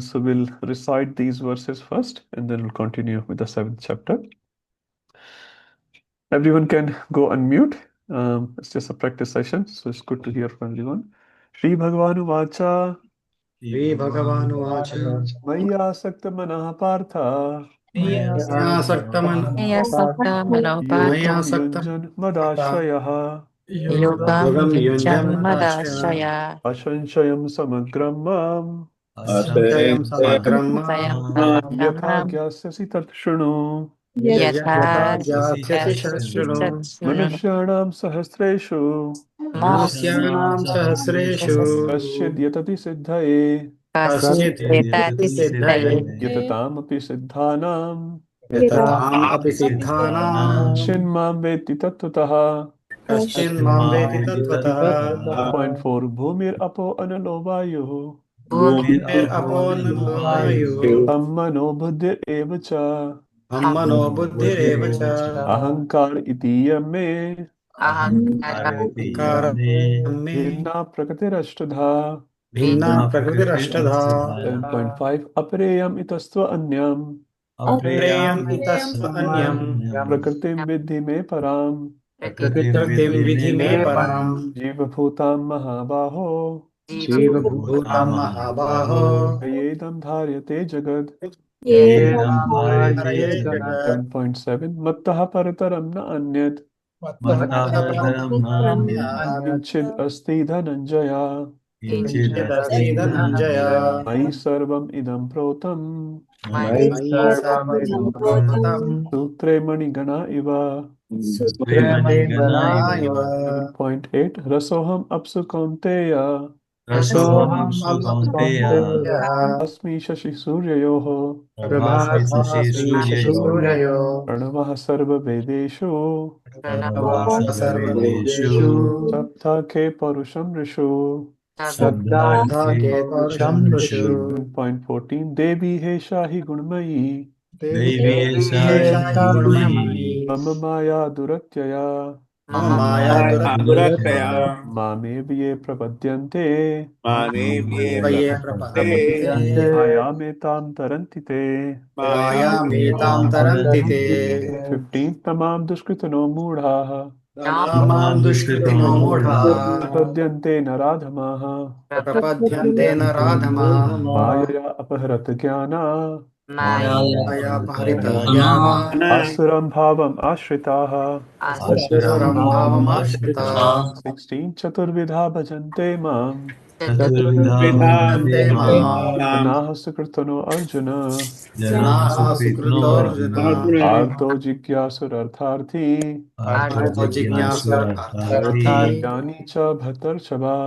So we'll recite these verses first and then we'll continue with the 7th chapter. Everyone can go unmute. It's just a practice session, so it's good to hear from everyone. Shri Bhagavanu Vacha. Shri Bhagavanu Vacha. Maya Sakta Manah Partha. Maya Sakta Maya Sakta Manopatha Yogam Yunjan Madashayaha. Yogam Yunjan Madashaya Ashanshayam Samagram Mam. Asayam Samagram Sayam Yatha Samagram Gyasasi Tat Shunu. Yatha Yatha Jyatyasi Shastram Satsunu Manushyanam Sahasreshu. Manusyanam Sahasreshu Kasyid Yatati Siddhaye. Kaschit Yatati Siddhaye Siddhaye Yatataamapi Siddhanam. Yatam Api Siddhanam Shinmam Veti Tattvataha. Kaschin Mam Veti Tattvataha 1.4 Bhumir Apo Analo Vayuh. Bhumir Aponalo Vayu Tammano Buddhir Evacha. Ammano Buddhirevacha Ahankar Itiyam Me. Ahankara Ankara Me Bhinna Prakritirashtadha. Bhinna Prakritirashtadha 7.5 Apareyam Itastva Anyam. Preyam Itasva Anyam Prakritim Vidhi Me Param. Prakritim Vidhi Me Param Jiva Bhutam Mahabaho. Jiva Bhutam Mahabaho Yedam Dharyate Jagad. Yedam Bharayate Jagat 7.7 Mattaha Parataram Na Anyat. Mattaparam Nanyat Kinchid Asti Dhananjaya. Kinchidasti Dhananjaya Mai Sarvam Idam Protam. Mayi Sarvam Protam Sutre Manigana Iva. Sutre Manaiva 7.8 Rasoham Apsu Kaunteya. Rasoham Apsakonteya Asmi Shashi Suryayoho. Prabhasmi Shishurayo Pranavah Sarva Vedeshu. Pranava Sarvavedeshu Sapta Ke Parusham Rishu. Sabdha Ke Parusham Rishu 7.14 Devi He Shahi Gunmayi. Devi Shahi Gurmamayi Mama Maya Duratyaya. Mama Maya Durataya Mame Viye Prapadyante. Vaye Prapadyante Mayametam Tarantite. Maya Metam Tarantite 15 Tamam Dushkritano Mudhaha. Tamam Dushkritino Mudha Prapadyante Naradhamaha. Prapadyante Naradhama Mayaya Apaharat Jnana. Maya Paharita Jnana Asuram Bhavam Ashritaha. Asuram Bhavam Ashrita 16 Chaturvidha Bhajante Mam. Ante Mam Janaha Sukritano Arjuna. Janaha Sukruto Arjuna Arto Jigyasur Artharthi. Artho Jignasur Artharthi Jnani Cha Bhatar Shava.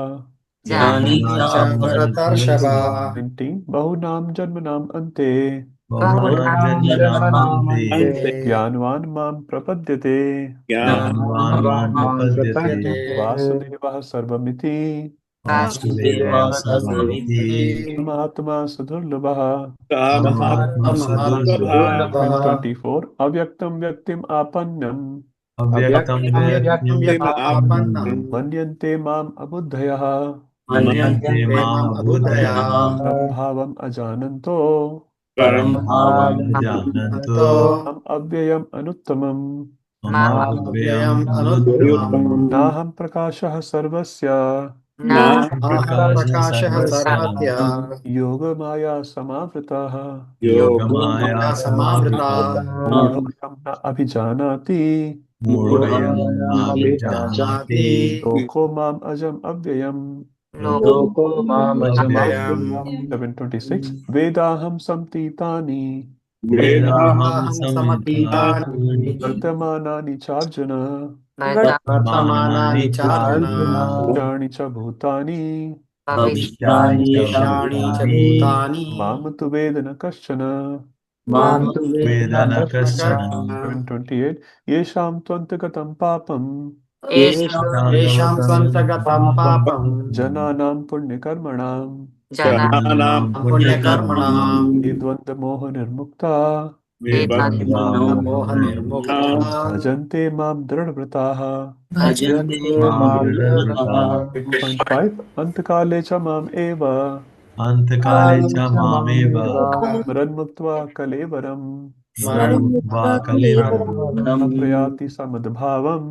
Jnani Cha Bharatar Shava 19 Bahunam Janmanam Ante. Bahunam Janmanamante Jnanvan Mam Prapadyate. Jnanvan Mam Prapadyate Vasudevah Sarvamiti. Vasudeva Sarvamiti Mahatma Sudurlabha. Mahatma 24 Avyaktam Vyaktim Apannam. Avyaktam Vyaktam Apannam Manyante Mam Abuddhayaha. Manyante Mam Abudaya Brahmbhavam Ajananto. Param Bhavam Jananto Mam Avyayam Anuttamam. Avyayam Anuttamam Naham Prakashah Sarvasya. Aham Prakashah Sarvatya Yoga Maya Samavritaha. Yogamaya Samavrita Mudhoyam Na Abhijanati. Murgayam Abhijanati Loko Mam Ajam Avyayam. Loko Mamajamam 726 Vedaham Samtitani. Vedaham Samatitani Vartamanani Charjuna. Vartamanani Charjuna Shani Cha Bhutani. Bhavishyani Shani Cha Bhutani Mamatu Vedana Kashchana. Mamtu Vedana Kashana 728 Yesham Twantagatam Papam. Yesham Svantagatam Papam Jananam Punyakarmanam. Punyakarmanam Idvanda Moha Nirmukta. Vedvanda Moha Nirmukta Bhajante Mam Dradvrataha. Bhajante Mam Dridvrata 8.5 Antakale Cha Mam Eva. Antakale cha mameva स्मरन्मुक्त्वा कलेवरम् Smaranmukva kalevaram प्रयाति समद्भावम्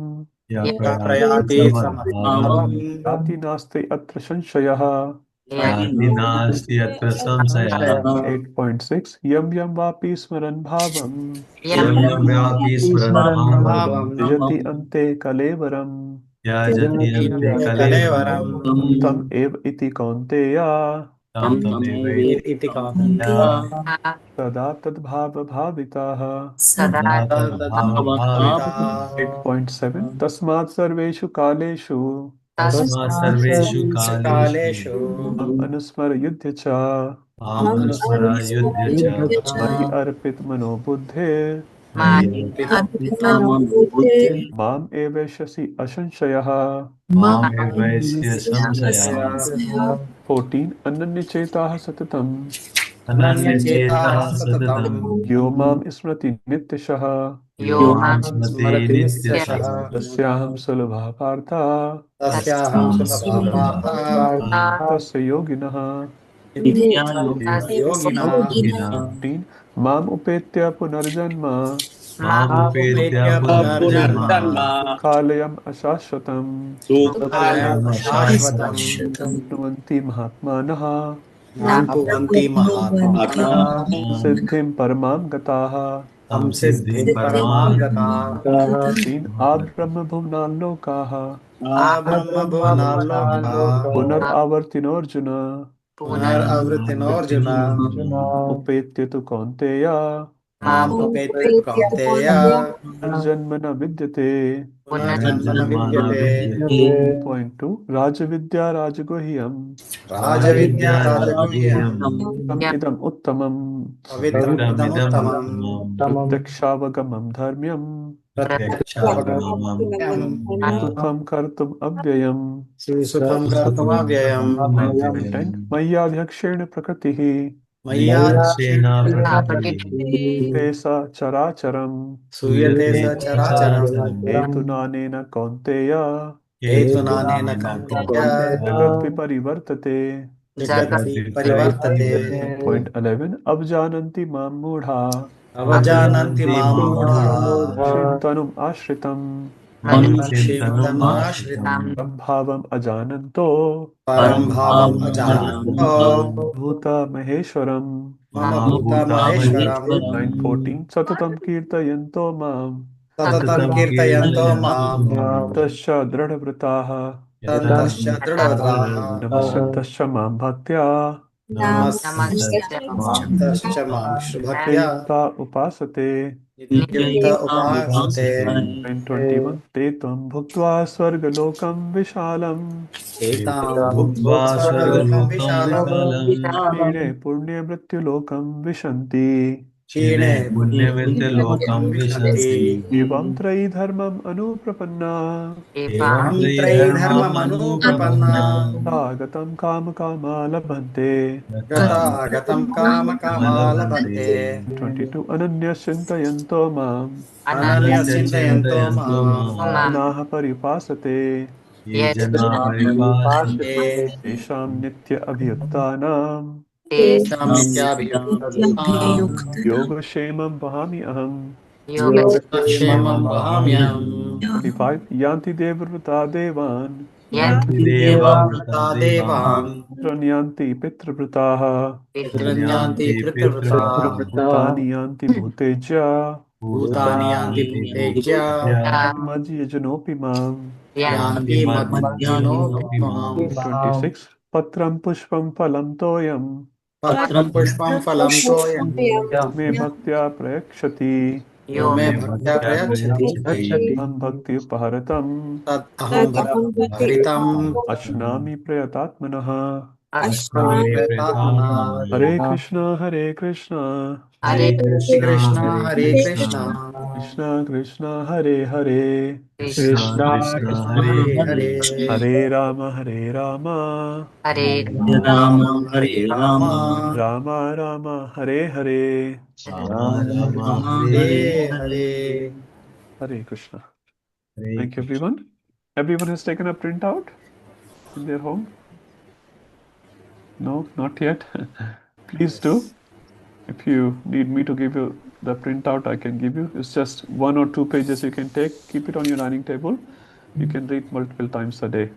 Yaprayati प्रयाति samadbhavam समद्भावम् याति नास्ति अत्र संशयः Yati nasti atra samsaya 8.6 यं यं वापि स्मरन् भावम् Yam yam vyapi smaran bhavam भावम् त्यजति अन्ते कलेवरम् Yajati ante कलेवरम् तं तम् एव इति कौन्तेय tam tameva इति कौन्तेय तदा तद्भावभाविताः Sada tadbhava bhavita 8.7 तस्मात् सर्वेषु कालेषु Tasma sarveshu kaleshu कालेषु माम् अनुस्मरयुध्य च Mam anusmara yudhya cha मयि अर्पित मनो बुद्धिर् Maya माम् एवेष्यसि असंशयः Mam evaisya samsaya 14 अनन्यचेताः सततम् Ananya अनन्यचेताः cheta सततम् satatam यो माम् स्मरति नित्यशः Yo mam smrti स्मरति nityasha नित्यशः तस्याहं सुलभः पार्थ तस्याहं Tasyam सुलभः sulabha पार्थ तस्य योगिनः योगिनः 15 माम् उपेत्य पुनर्जन्म Mam upetya उपेत्य punarjanma पुनर्जन्म कालयम् अशाश्वतम् कालयम् Kalayam शाश्वतम् ashashvatam नुवन्ति महात्मानः नाप्नुवन्ति महात्मानः सिद्धिं परमां गताः Tam siddhim सिद्धिं परमां paramam गताः दीन आब्रह्मभुवनान् लोकाः आब्रह्मभुवनाल्लोकाः पुनरावर्तिनोऽर्जुन पुनरवृत्तिनोऽर्जुन उपेत्य तु कौन्तेय माम् उपेत्य तु कौन्तेय पुनर्जन्म न विद्यते पुनर्जन्म न Punarjanmana विद्यते vidyate 2.2 राजविद्या राजगुह्यम् राजविद्या Rajavidya राजगुह्यम् rajaguhyam तम् इदम् उत्तमम् पवित्रम् Pavitramidam इदमुत्तमम् uttamam प्रत्यक्षावगमम् धर्म्यम् Pratyakshagamam सुखं कर्तुम् अव्ययम् सुखं कर्तुमव्ययम् avyayam 10 मय्याध्यक्षेण प्रकृतिः मय्याध्यक्षेण Yadyakshena प्रकृतिः prakriti ते स चराचरम् सूयते Suyate सचराचरम् sacharacharam हेतुनानेन कौन्तेय हेतुनानेन Hetunamena कौन्तेय जगद् kaunteya विपरिवर्तते जगत् Jagat परिवर्तते viparite 8.11 अवजानन्ति मां मूढा अवजानन्ति Avijananti मां मूढा mamudha क्षिन्तनुम् आश्रितम् मनीषीं Manishimtanum तमाश्रितम् ashritam सम्भावम् अजानन्तो परं भावम् Parambhavam अजानन्तो ajanantam भूतमहेश्वरम् मम Mahabhuta भूतमहेश्वरम् Maheshwaram 9.14 सततं कीर्तयन्तो माम् सततं Satatam कीर्तयन्तो kirtayanto माम् mam तश्च दृढव्रताः ततश्च दृढव्रताः नमस्यन्तश्च मां भक्त्या नमस्तश्च मां ते भक्त्या युक्ता उपासते नित्युक्त उपासते 921 ते त्वं भुक्त्वा स्वर्गलोकं विशालम् एतां भुक्त्वा Bhuktva स्वर्गलोकं swargalokam विशालम् vishalam क्षीणे पुण्ये मृत्युलोकं विशन्ति क्षीणे Kshine punyamrita पुण्यलोकं lokam विशन्ति vishanti एवं त्रयी धर्मम् अनुप्रपन्ना Evam अहं tri dharmam त्रैधर्ममनुप्रपन्ना anuprapanna आगतं कामकामा लभन्ते गतागतं कामकामा लभन्ते 22 अनन्यश्चिन्तयन्तो माम् Ananyasya अनन्यश्चिन्तयन्तो chintayanto माम् mam जनाः परिपासते Ye jana paripasate तेषां नित्य अभियुक्तानां तेषां नित्याभियुक्तानां योगक्षेमं वहामि अहम् योगक्षेमं वहाम्यहम् 25 यान्ति देवव्रता देवान् Yanti devam vrta देवामृता devam देवान् पितॄन् यान्ति पितृव्रताः पितॄन् यान्ति Yanti पितृव्रताः pitrvrta भूतानि यान्ति भूतेज्य भूतानि यान्ति Bhutanyanti भूतेज्य bhutejya मज्यजनोऽपि माम् Yanti यान्ति madhyanopi मद्विनोऽपि mam 26 पत्रं पुष्पं फलं तोयं पत्रं पुष्पं फलं तोयं मे भक्त्या प्रयक्षति यो मे Yome भक्त्या bhaktya प्रयच्छति prayachati अहं भक्त्युपहरतम् तत् अहं भक्तिहरितम् अश्नामि प्रयतात्मनः अस्मि Ashnami प्रेतात्मना Hare pretatmana Krishna Hare Hare Krishna Krishna Hare Hare Krishna Krishna Krishna Krishna Hare Hare Krishna Krishna Krishna Hare Hare Hare Hare Ram Hare Hare Ram Rama Hare Ram Ram Ram Hare Hare Rama Rama Ram Hare Hare Hare Hare Hare Krishna. Hare Thank you, Krishna. everyone. Everyone has taken a printout in their home. No, not yet. Please do. If you need me to give you the printout, I can give you. It's just 1 or 2 pages you can take, keep it on your dining table. You can read multiple times a day,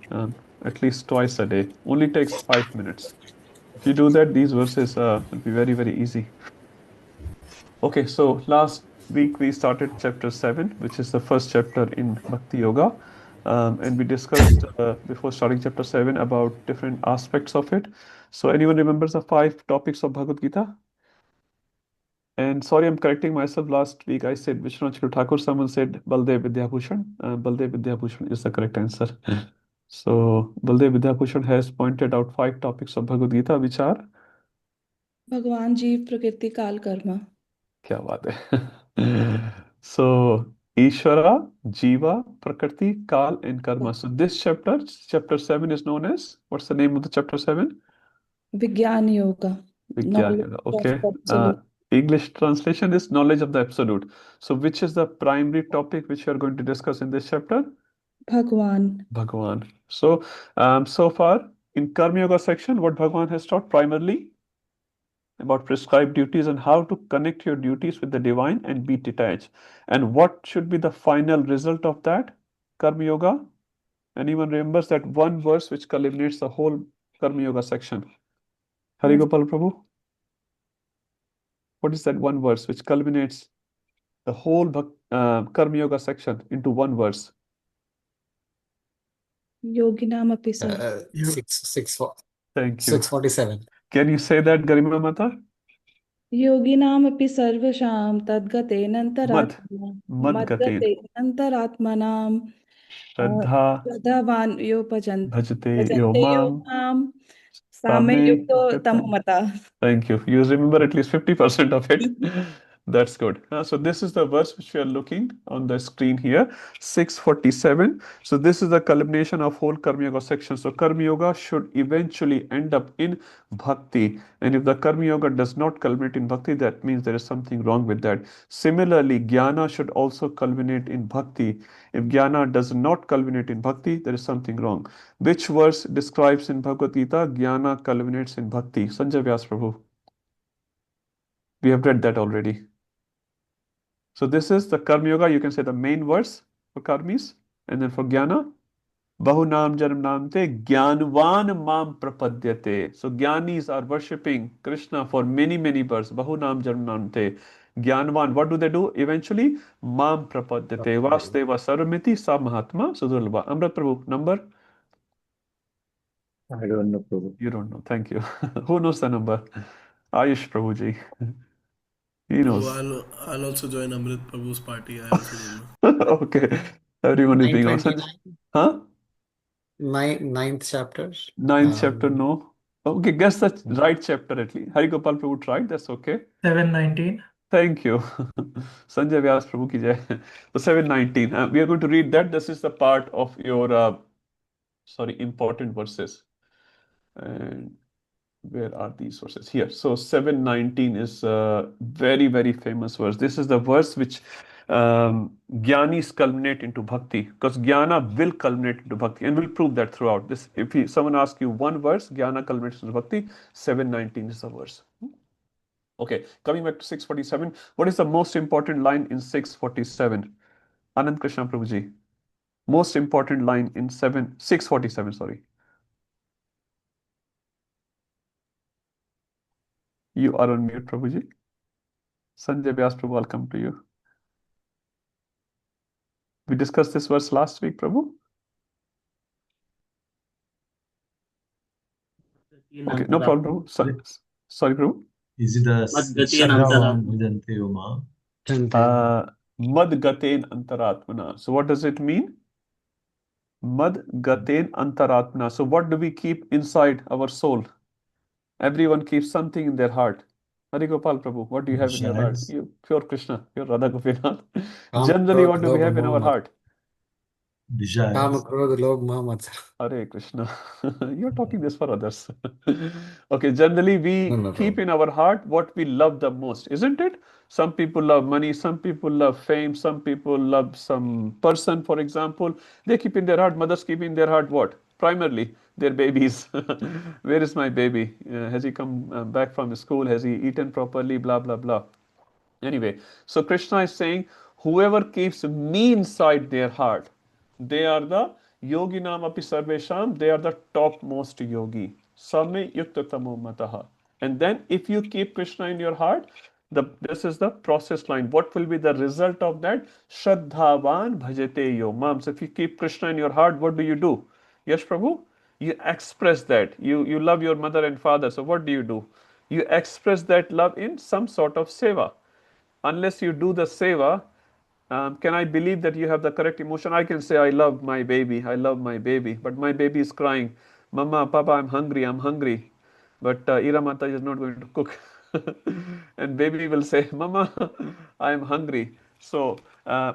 at least twice a day. Only takes 5 minutes. If you do that, these verses will be very, very easy. Okay, so last week we started chapter 7, which is the first chapter in Bhakti Yoga. And we discussed before starting chapter 7 about different aspects of it. So, anyone remembers the 5 topics of Bhagavad Gita? And sorry, I'm correcting myself. Last week I said Vishwanath Chakra Thakur. Someone said Baldev Vidyabhushan. Baldev Vidyabhushan is the correct answer. So, Baldev Vidyabhushan has pointed out 5 topics of Bhagavad Gita, which are. भगवान जीव प्रकृति काल कर्म क्या बात है. So, Ishvara, Jiva, Prakriti, Kal, and Karma. So this chapter 7 is known as, what's the name of the chapter 7? विज्ञान योग Vigyan Yoga. Okay. English translation is knowledge of the absolute. So which is the primary topic which we are going to discuss in this chapter? भगवान. So, so far in Karma Yoga section, what Bhagwan has taught primarily about prescribed duties and how to connect your duties with the divine and be detached. And what should be the final result of that Karma Yoga? Anyone remembers that one verse which culminates the whole Karma Yoga section? Hari Gopal Prabhu? What is that one verse which culminates the whole Karma Yoga section into one verse? योगिनाम अपि Thank you. 647. Can you say that, Garima Mata? योगिनाम अपि सर्वशां तद्गतेनन्तरात्मना Madgaten. मद्गतेनन्तरात्मनां Shraddha श्रद्धावान् यो भजन्ते Bhajate Yo यो Mam मां Same सामयुक्तो तमोमता. Thank you. You remember at least 50% of it. That's good. So this is the verse which we are looking on the screen here, 647. So this is the culmination of whole Karma Yoga section. So Karma Yoga should eventually end up in Bhakti. And if the Karma Yoga does not culminate in Bhakti, that means there is something wrong with that. Similarly, Jnana should also culminate in Bhakti. If Jnana does not culminate in Bhakti, there is something wrong. Which verse describes in Bhagavad Gita, Jnana culminates in Bhakti? Sanjay Vyas Prabhu. We have read that already. So this is the Karma Yoga, you can say the main verse for Karmis. And then for Jnana, Bahunam Janamnamte Jnanvan Mam Prapadyate. So Jnanis are worshipping Krishna for many, many births. Bahunam Janamnamte. Jnanvan, what do they do? Eventually, Mam Prapadyate. Vasudeva Sarvamiti Sa Mahatma Sudurlabha. Amrit Prabhu, number? I don't know, Prabhu. You don't know. Thank you. Who knows the number? Ayush Prabhuji. He knows. Oh, I'll also join Amrit Prabhu's party. I also don't know. Okay. Everyone is being awesome. 929. Huh? Ninth chapter. Ninth chapter, no. Okay, guess the right chapter at least. Hari Gopal Prabhu tried, that's okay. 719. Thank you. Sanjay Vyas Prabhu ki jai. So 719. We are going to read that. This is the part of your, important verses. And where are these verses? Here. So 719 is a very, very famous verse. This is the verse which Jnanis culminate into Bhakti, because Jnana will culminate into Bhakti, and we'll prove that throughout this. If someone asks you one verse, Jnana culminates into Bhakti, 719 is the verse. Okay, coming back to 647, what is the most important line in 647? Anand Krishna Prabhuji. Most important line in 647, sorry. You are on mute, Prabhuji. Sanjay Vyas Prabhu, I'll come to you. We discussed this verse last week, Prabhu. Okay, no problem, Prabhu. Sorry, Prabhu. Is it the Shraddhavan Bhajante Yo Mam? Mad Gaten Antaratmana. So what does it mean? Mad Gaten Antaratmana. So what do we keep inside our soul? Everyone keeps something in their heart. Hari Gopal Prabhu, what do you have in your heart? You pure Krishna, pure Radha Gopinath. Generally, what do we have in our heart? Desires. Kam, Krodh, Lobh, Moh, Matsar. Hare Krishna. You're talking this for others. Okay, generally we No, keep in our heart what we love the most, isn't it? Some people love money, some people love fame, some people love some person, for example. They keep in their heart, mothers keep in their heart what? primarily their babies. Where is my baby? Has he come back from school? Has he eaten properly? Blah, blah, blah. Anyway, so Krishna is saying, whoever keeps me inside their heart, they are the yoginam api sarvesham, they are the topmost yogi. Same yuktatamo mataha. And then if you keep Krishna in your heart, this is the process line. What will be the result of that? Shraddhavan bhajate yo mam. So if you keep Krishna in your heart, what do? Yes, Prabhu? You express that. You love your mother and father. So what do? You express that love in some sort of seva. Unless you do the seva, can I believe that you have the correct emotion? I can say, I love my baby, but my baby is crying, Mama, Papa, I'm hungry. But Ira Mata is not going to cook. And baby will say, Mama, I'm hungry. So,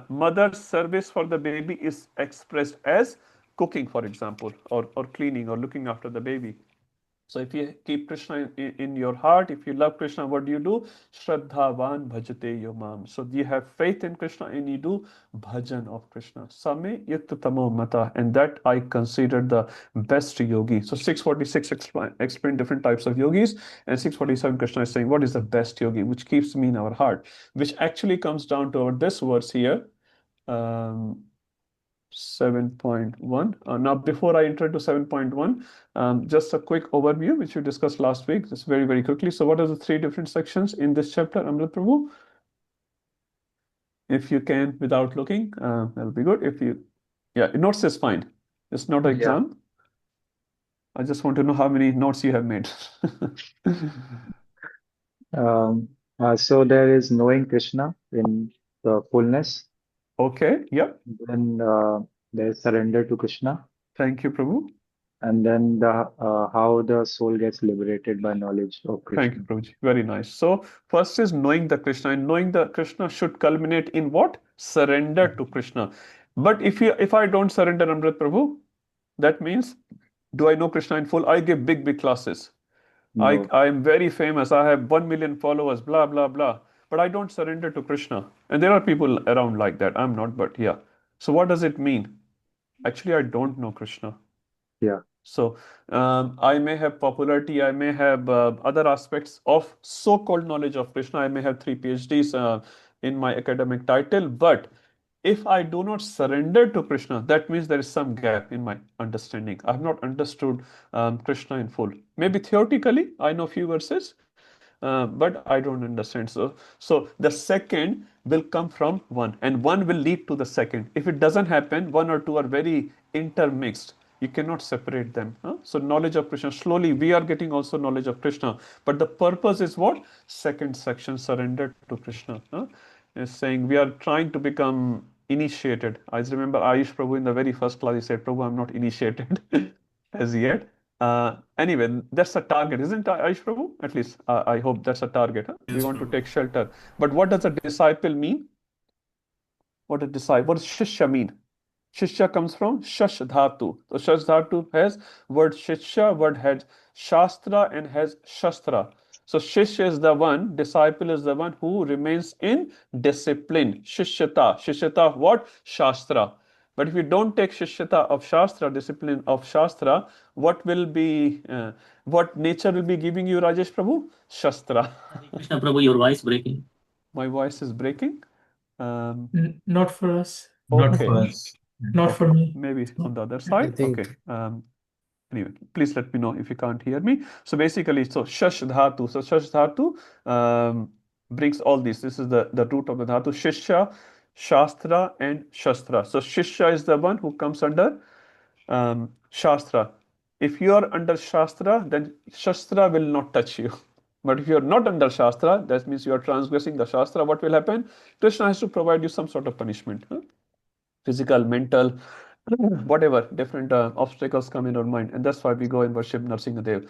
mother's service for the baby is expressed as cooking, for example, or cleaning or looking after the baby. So if you keep Krishna in your heart, if you love Krishna, what do? Shraddhavan bhajate yomam. So you have faith in Krishna and you do bhajan of Krishna. Same yuktamo mata. And that I consider the best yogi. So 646 explain different types of yogis. And 647 Krishna is saying, what is the best yogi? Which keeps me in our heart. Which actually comes down to this verse here. 7.1. Now, before I enter to 7.1, just a quick overview, which we discussed last week, just very, very quickly. So what are the three different sections in this chapter, Amrit Prabhu? If you can, without looking, that'll be good. Notes is fine. It's not an exam. I just want to know how many notes you have made. So there is knowing Krishna in the fullness. Okay, yep. Then there is surrender to Krishna. Thank you, Prabhu. And then how the soul gets liberated by knowledge of Krishna. Thank you, Prabhuji. Very nice. So first is knowing the Krishna, and knowing the Krishna should culminate in what? Surrender to Krishna. But if I don't surrender, Amrit Prabhu, that means, do I know Krishna in full? I give big classes. No. I am very famous. I have 1 million followers, blah, blah, blah. But I don't surrender to Krishna. And there are people around like that. I'm not, but yeah. So what does it mean? Actually, I don't know Krishna. Yeah. So I may have popularity, I may have other aspects of so-called knowledge of Krishna. I may have 3 PhDs in my academic title, but if I do not surrender to Krishna, that means there is some gap in my understanding. I have not understood Krishna in full. Maybe theoretically, I know few verses, but I don't understand. So the second will come from one, and one will lead to the second. If it doesn't happen, one or two are very intermixed. You cannot separate them. So knowledge of Krishna. Slowly, we are getting also knowledge of Krishna. But the purpose is what? Second section, surrender to Krishna. Is saying we are trying to become initiated. I remember Ayush Prabhu in the very first class, he said, Prabhu, I'm not initiated as yet. Anyway, that's a target, isn't it, Ayush Prabhu? At least I hope that's a target. Yes, we want Prabhu. to take shelter. But what does a disciple mean? What does Shishya mean? Shishya comes from Shash Dhatu. So Shash Dhatu has word Shishya, word has Shastra and has Shastra. So Shishya is the one, disciple is the one who remains in discipline. Shishyata. Shishyata of what? Shastra. But if you don't take Shishyata of Shastra, discipline of Shastra, what nature will be giving you, Rajesh Prabhu? Shastra. Krishna Prabhu, your voice breaking. My voice is breaking. Not for us. Not Okay. for us. Not for me. Maybe on the other I side. think Okay. Anyway, please let me know if you can't hear me. So basically, Shash Dhatu. So Shash Dhatu brings all these. This is the root of the Dhatu. Shishya, Shastra, and Shastra. So Shishya is the one who comes under Shastra. If you are under Shastra, then Shastra will not touch you. But if you are not under Shastra, that means you are transgressing the Shastra. What will happen? Krishna has to provide you some sort of punishment. Physical, mental, whatever, different obstacles come in our mind. And that's why we go and worship Narsingadev.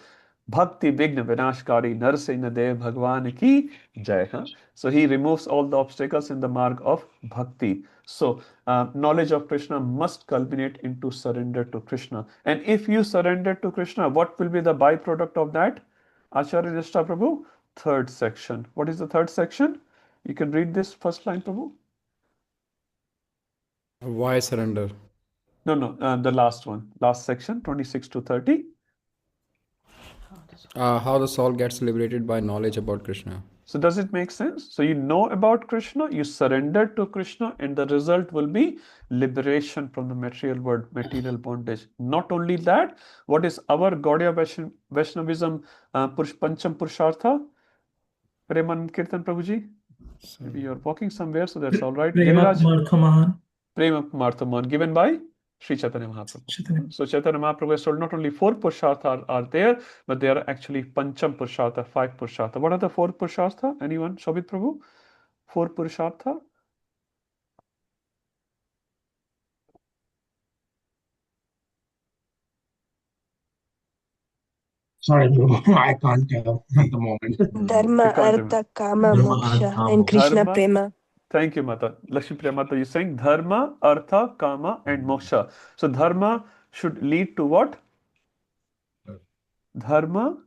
Bhakti Vigna Vinashkari Narsingadev Bhagwan Ki Jai. So he removes all the obstacles in the mark of bhakti. So knowledge of Krishna must culminate into surrender to Krishna. And if you surrender to Krishna, what will be the byproduct of that? Acharya Nishta Prabhu, third section. What is the third section? You can read this first line, Prabhu. why surrender? No, the last one, last section, 26 to 30. How the soul gets liberated by knowledge about Krishna. So does it make sense? So you know about Krishna, you surrender to Krishna, and the result will be liberation from the material world, material bondage. Not only that, what is our Gaudiya Vaishnavism Pancham Purushartha? Premanand Kirtan Prabhuji? Maybe you're walking somewhere, so that's all right. Prema Marthamahan. Prema Marthaman, given by Sri Chaitanya Mahaprabhu. So Chaitanya Mahaprabhu has told not only 4 Purushartha are there, but there are actually Pancham Purushartha, 5 Purushartha. What are the 4 Purushartha? Anyone? Shobit Prabhu? 4 Purushartha? Sorry, bro, I can't tell at the moment. Dharma, Artha, Kama, Moksha, and Krishna Prema. Thank you, Mata. Lakshmi Priya Mata, you're saying Dharma, Artha, Kama, and Moksha. So Dharma should lead to what? Dharma,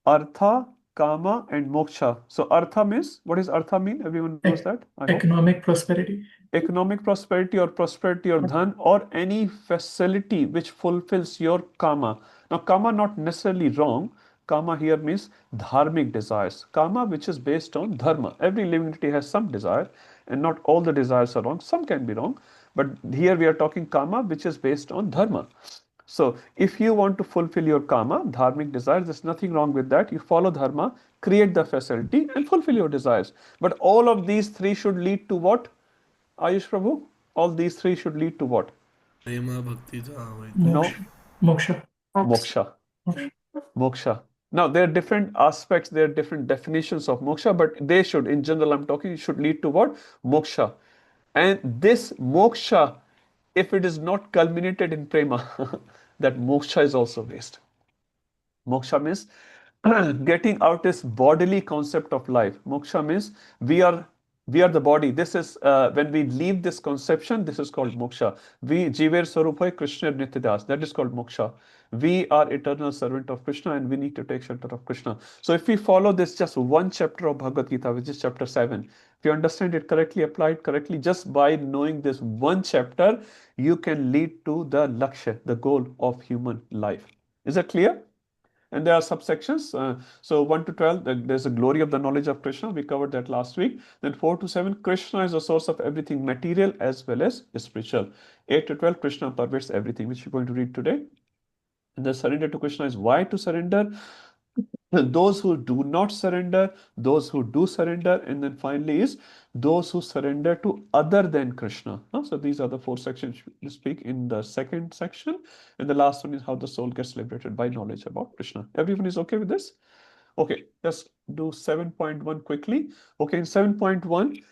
Artha, Kama, and Moksha. So Artha means, what does Artha mean? Everyone knows that? Economic prosperity. Economic prosperity or dhan, or any facility which fulfills your Kama. Now Kama not necessarily wrong. Kama here means dharmic desires. Kama which is based on dharma. Every living entity has some desire, and not all the desires are wrong. Some can be wrong. But here we are talking Kama which is based on dharma. So if you want to fulfill your Kama, dharmic desires, there's nothing wrong with that. You follow dharma, create the facility, and fulfill your desires. But all of these 3 should lead to what? Ayush Prabhu? All these 3 should lead to what? Prema, bhakti, No. Moksha. Moksha. Moksha. Now, there are different aspects, there are different definitions of moksha, but they should, in general, I'm talking, should lead to what? Moksha. And this moksha, if it is not culminated in prema, that moksha is also waste. Moksha means getting out this bodily concept of life. Moksha means we are the body. This is when we leave this conception, this is called moksha. We Jiver Sarupai Krishna Nityadas. That is called moksha. We are eternal servant of Krishna, and we need to take shelter of Krishna. So if we follow this just one chapter of Bhagavad Gita, which is chapter 7, if you understand it correctly, apply it correctly, just by knowing this one chapter, you can lead to the lakshya, the goal of human life. Is that clear? And there are subsections. So 1 to 12, there's a glory of the knowledge of Krishna. We covered that last week. Then 4 to 7, Krishna is the source of everything material as well as spiritual. 8 to 12, Krishna pervades everything, which we're going to read today. And the surrender to Krishna is why to surrender. Those who do not surrender, those who do surrender, and then finally is those who surrender to other than Krishna. So these are the 4 sections we speak in the second section. And the last one is how the soul gets liberated by knowledge about Krishna. Everyone is okay with this? Okay, let's do 7.1 quickly. Okay, in 7.1,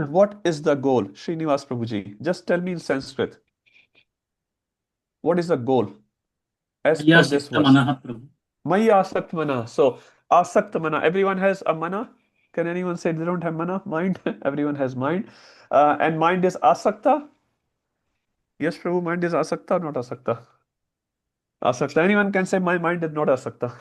what is the goal? Srinivas Prabhuji, just tell me in Sanskrit. What is the goal? As per this verse. Maya asakt mana. So, asakt mana. Everyone has a mana. Can anyone say they don't have mana? Mind. Everyone has mind. And mind is asakta. Yes, Prabhu, mind is asakta or not asakta? Asakta. Anyone can say my mind is not asakta.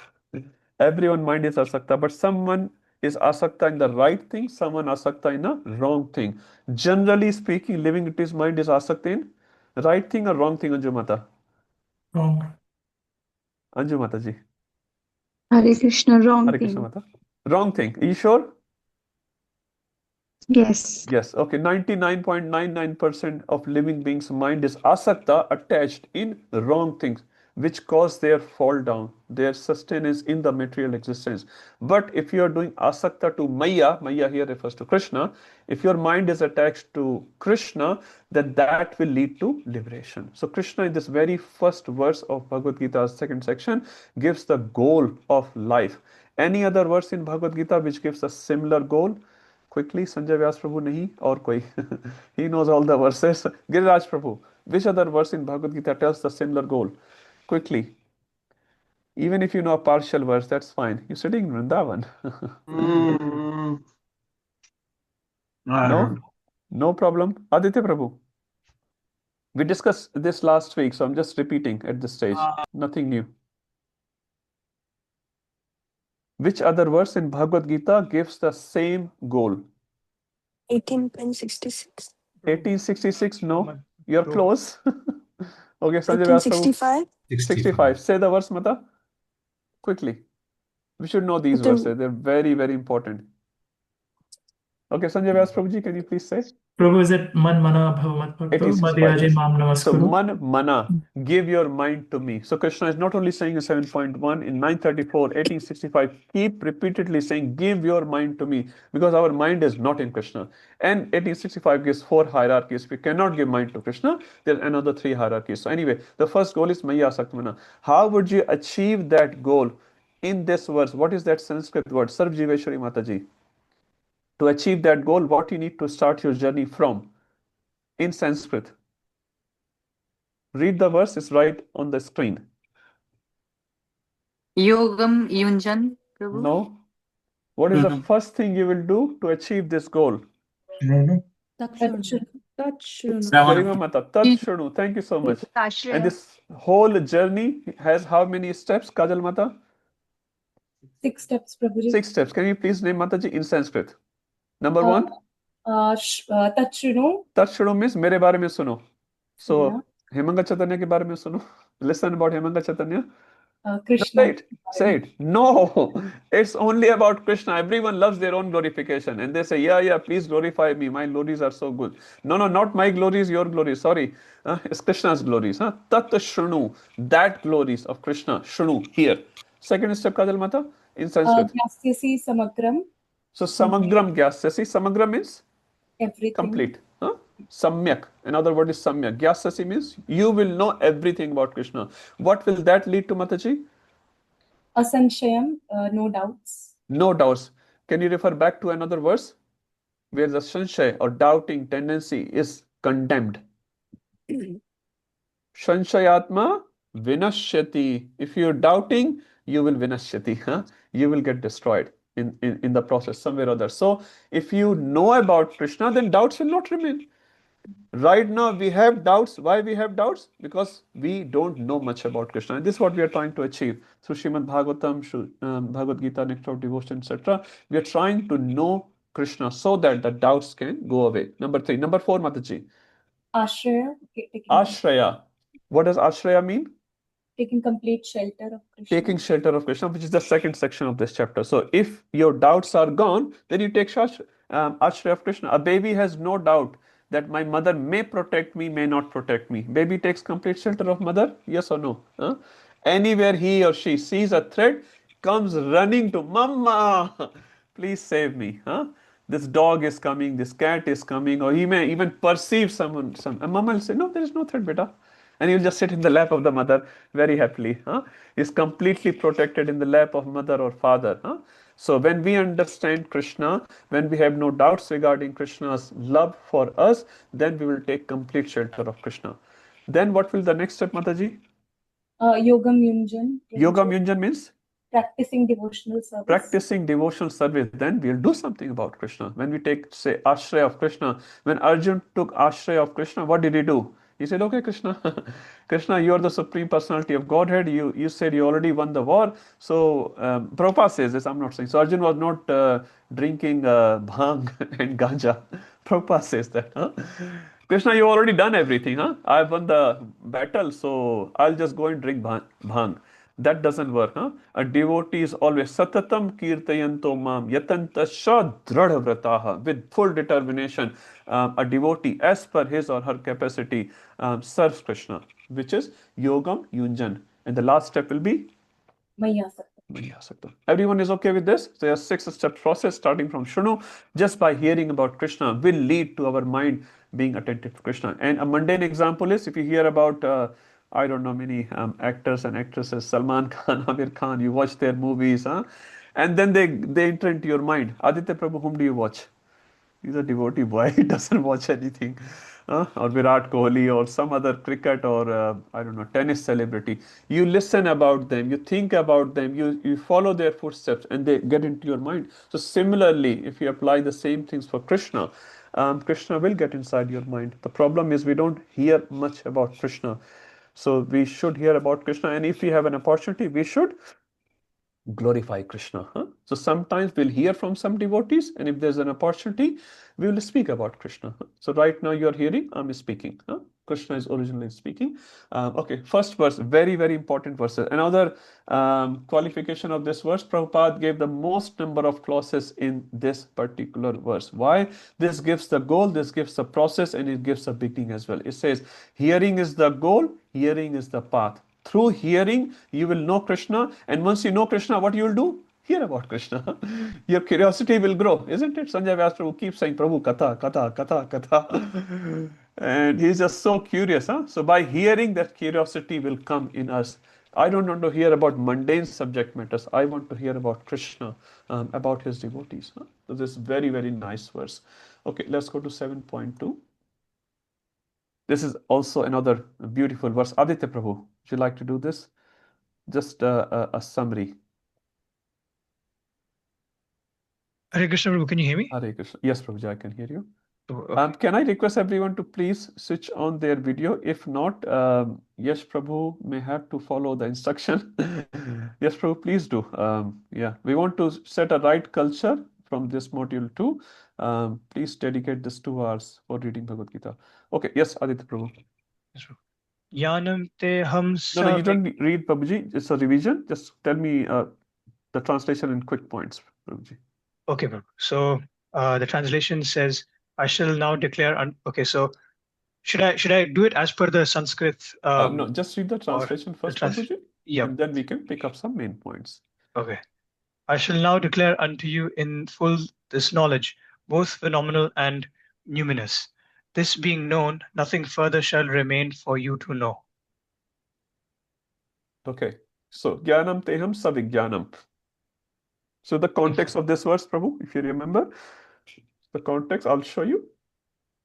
Everyone mind is asakta. But someone is asakta in the right thing, someone asakta in a wrong thing. Generally speaking, living entity's mind is asakta in right thing or wrong thing, Anjumata? Wrong. Anjumata ji. Hare Krishna, wrong Hare thing. Krishna Mata. Wrong thing. Are you sure? Yes. Yes. Okay. 99.99% of living beings' mind is asakta, attached in wrong things, which cause their fall down, their sustenance in the material existence. But if you are doing asakta to Maya, Maya here refers to Krishna, if your mind is attached to Krishna, then that will lead to liberation. So Krishna in this very first verse of Bhagavad Gita's second section gives the goal of life. Any other verse in Bhagavad Gita which gives a similar goal? Quickly, Sanjay Vyas Prabhu nahi or koi. He knows all the verses. Giriraj Prabhu, which other verse in Bhagavad Gita tells the similar goal? Quickly. Even if you know a partial verse, that's fine. You're sitting in Vrindavan. No? No problem. Aditya Prabhu. We discussed this last week, so I'm just repeating at this stage. Nothing new. Which other verse in Bhagavad Gita gives the same goal? 18.66. 1866, no. You're close. Okay, Sanjay Within Vyas Prabhu. 65. 65. Say the verse, Mata. Quickly. We should know these Within- verses. They're very, very important. Okay, Sanjay Vyas Prabhuji, can you please say? Prabhu, is it man mana bhavamat bhakto 1865, madhyaji yes. mam So namaskuru? man, mana, give your mind to me. So Krishna is not only saying in 7.1, in 934, 1865, keep repeatedly saying, give your mind to me, because our mind is not in Krishna. And 1865 gives 4 hierarchies. We cannot give mind to Krishna. There are another 3 hierarchies. So anyway, the first goal is Maya Sakmana. How would you achieve that goal in this verse? What is that Sanskrit word? Sarvjiveshwari Mataji. To achieve that goal, what you need to start your journey from in Sanskrit. Read the verse, it's right on the screen. Yogam Yunjan, Prabhu. No. What is the first thing you will do to achieve this goal? Garima Mata, Tat Shunu. Thank you so much. And this whole journey has how many steps, Kajal Mata? 6 steps, Prabhuji. 6 steps. Can you please name Mataji in Sanskrit? Number 1. Tat Shunu. Tat Shunu means mere bare mein suno. So, Yeah. Hemanga Caitanya ke bare mein suno. Listen about Hemanga Caitanya. Krishna. No, say it. No, it's only about Krishna. Everyone loves their own glorification. And they say, yeah, please glorify me. My glories are so good. No, not my glories, your glories. Sorry. It's Krishna's glories. Tat Shrunu. That glories of Krishna. Shrunu. Here. Second step, Kajal Mata, in Sanskrit. Gyasyasi Samagram. So, Samagram Gyasyasi. Samagram means? Everything. Complete. Samyak. Another word is Samyak. Gyasasi means you will know everything about Krishna. What will that lead to, Mataji? Asanshayam, no doubts. No doubts. Can you refer back to another verse where the sanshay or doubting tendency is condemned? Sanshayatma vinashyati. If you're doubting, you will vinashyati. You will get destroyed in the process somewhere or other. So if you know about Krishna, then doubts will not remain. Right now we have doubts. Why we have doubts? Because we don't know much about Krishna. And this is what we are trying to achieve through Srimad Bhagavatam, Bhagavad Gita, Nectar of Devotion, etc. We are trying to know Krishna so that the doubts can go away. Number 3. Number 4, Mataji. Ashraya. Ashraya. What does Ashraya mean? Taking complete shelter of Krishna. Taking shelter of Krishna, which is the second section of this chapter. So if your doubts are gone, then you take Ashraya of Krishna. A baby has no doubt that my mother may protect me, may not protect me. Baby takes complete shelter of mother, yes or no? Anywhere he or she sees a threat, comes running to Mama, please save me. This dog is coming, this cat is coming, or he may even perceive someone. And Mama will say, no, there is no threat, beta. And he'll just sit in the lap of the mother very happily. He's completely protected in the lap of mother or father. So when we understand Krishna, when we have no doubts regarding Krishna's love for us, then we will take complete shelter of Krishna. Then what will the next step, Mataji? Yogam Yunjan. Yogam Yunjan means? Practicing devotional service. Practicing devotional service, then we'll do something about Krishna. When we take, say, Ashraya of Krishna, when Arjun took Ashraya of Krishna, what did he do? He said, okay, Krishna, Krishna, you are the Supreme Personality of Godhead. You said you already won the war. So, Prabhupada says this, I'm not saying. So, Arjun was not drinking bhang and ganja. Prabhupada says that. Krishna, you already done everything. I've won the battle, so I'll just go and drink bhang. That doesn't work. A devotee is always satatam kirtayanto mam yatantasya dradhavrataha, with full determination. A devotee, as per his or her capacity, serves Krishna, which is yogam yunjan. And the last step will be Maya Sakta. Everyone is okay with this? So, a 6-step process starting from Shunu, just by hearing about Krishna, will lead to our mind being attentive to Krishna. And a mundane example is if you hear about I don't know, many actors and actresses, Salman Khan, Amir Khan, you watch their movies, and then they enter into your mind. Aditya Prabhu, whom do you watch? He's a devotee boy, he doesn't watch anything. Or Virat Kohli or some other cricket or, I don't know, tennis celebrity. You listen about them, you think about them, you follow their footsteps and they get into your mind. So similarly, if you apply the same things for Krishna, Krishna will get inside your mind. The problem is we don't hear much about Krishna. So we should hear about Krishna, and if we have an opportunity, we should glorify Krishna. So sometimes we'll hear from some devotees, and if there's an opportunity, we will speak about Krishna. So right now you're hearing, I'm speaking. Krishna is originally speaking. Okay, first verse, very, very important verse. Another qualification of this verse, Prabhupada gave the most number of clauses in this particular verse. Why? This gives the goal, this gives the process, and it gives the beginning as well. It says, hearing is the goal, hearing is the path. Through hearing, you will know Krishna, and once you know Krishna, what you will do? Hear about Krishna. Your curiosity will grow, isn't it? Sanjay Vyas Prabhu keeps saying, Prabhu, katha, katha, katha, katha. And he's just so curious. So by hearing, that curiosity will come in us. I don't want to hear about mundane subject matters. I want to hear about Krishna, about his devotees. So this is very, very nice verse. Okay, let's go to 7.2. This is also another beautiful verse. Aditya Prabhu, would you like to do this? Just a summary. Hare Krishna, Prabhu, can you hear me? Hare Krishna. Yes, Prabhuji, I can hear you. Okay. Can I request everyone to please switch on their video? If not, Yash Prabhu may have to follow the instruction. Yes, Prabhu, please do. Yeah, we want to set a right culture from this module too. Please dedicate this 2 hours for reading Bhagavad Gita. Okay, yes, Aditya Prabhu. Yanam te ham No, you don't read, Prabhuji. It's a revision. Just tell me the translation in quick points, Prabhuji. Okay, Prabhu. So the translation says, I shall now declare. Okay, so should I do it as per the Sanskrit? No, just read the translation first, Prabhuji. Yep. And then we can pick up some main points. Okay. I shall now declare unto you in full this knowledge, both phenomenal and numinous. This being known, nothing further shall remain for you to know. Okay. So, Jnanam teham savijnanam. So, the context of this verse, Prabhu, if you remember, the context, I'll show you.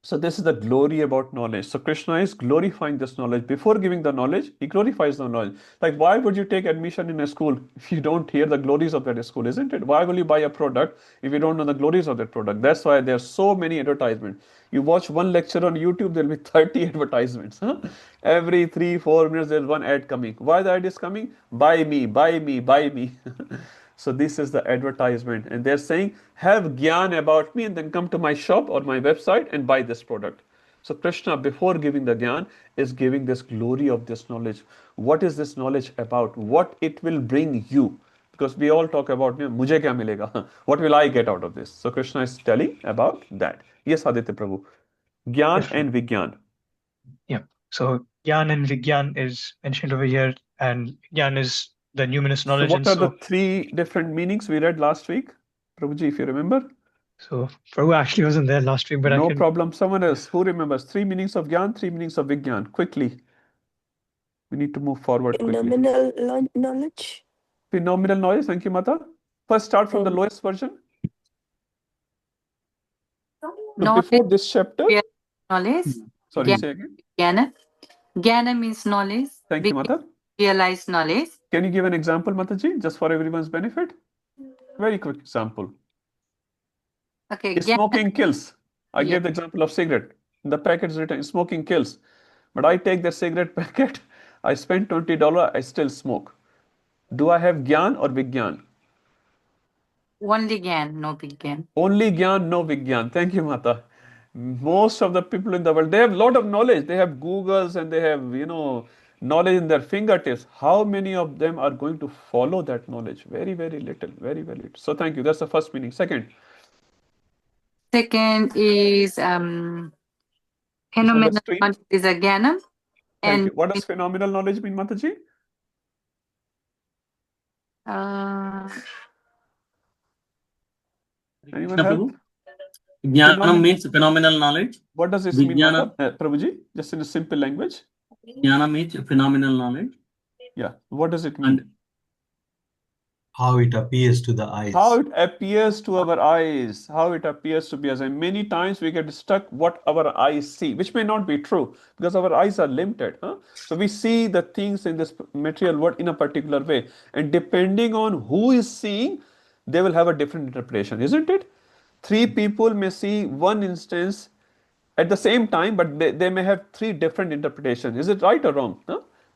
So, this is the glory about knowledge. So, Krishna is glorifying this knowledge. Before giving the knowledge, he glorifies the knowledge. Like, why would you take admission in a school if you don't hear the glories of that school, isn't it? Why will you buy a product if you don't know the glories of that product? That's why there are so many advertisements. You watch one lecture on YouTube, there'll be 30 advertisements. Every 3-4 minutes, there's one ad coming. Why the ad is coming? Buy me, buy me, buy me. So this is the advertisement, and they're saying, have gyan about me and then come to my shop or my website and buy this product. So Krishna, before giving the gyan, is giving this glory of this knowledge. What is this knowledge about? What it will bring you? Because we all talk about, mujhe kya milega? What will I get out of this? So Krishna is telling about that. Yes, Aditya Prabhu. Gyan and Vigyan. Yeah. So Gyan and Vigyan is mentioned over here, and Gyan is the numinous knowledge. So what are the 3 different meanings we read last week? Prabhuji, if you remember. So Prabhu actually wasn't there last week, but no problem. Someone else who remembers 3 meanings of Gyan, 3 meanings of Vigyan. Quickly. We need to move forward quickly. Phenomenal knowledge. Phenomenal knowledge. Thank you, Mata. First, start from the lowest version. No, before this chapter. Knowledge. Sorry, say again. Jnana. Jnana means knowledge. Thank you, Mata. Realize knowledge. Can you give an example, Mataji, just for everyone's benefit? Very quick example. Okay. Smoking kills. I gave the example of cigarette. The packet is written, smoking kills. But I take the cigarette packet, I spend $20, I still smoke. Do I have Gyan or Vigyan? Only Gyan, no Vigyan. Only Gyan, no Vigyan. Thank you, Mata. Most of the people in the world, they have a lot of knowledge. They have Googles and they have, knowledge in their fingertips. How many of them are going to follow that knowledge? Very, very little. Very, very little. So thank you. That's the first meaning. Second is phenomenal knowledge is a Jnanam. Thank you. What does phenomenal knowledge mean, Mataji? Anyone help? Jnanam means phenomenal knowledge. What does this mean, Prabhuji? Just in a simple language. Jnana means phenomenal knowledge. Yeah. What does it mean? And how it appears to the eyes. How it appears to our eyes. How it appears to be us. And many times we get stuck what our eyes see, which may not be true because our eyes are limited. So we see the things in this material world in a particular way. And depending on who is seeing, they will have a different interpretation, isn't it? 3 people may see one instance at the same time, but they may have 3 different interpretations. Is it right or wrong?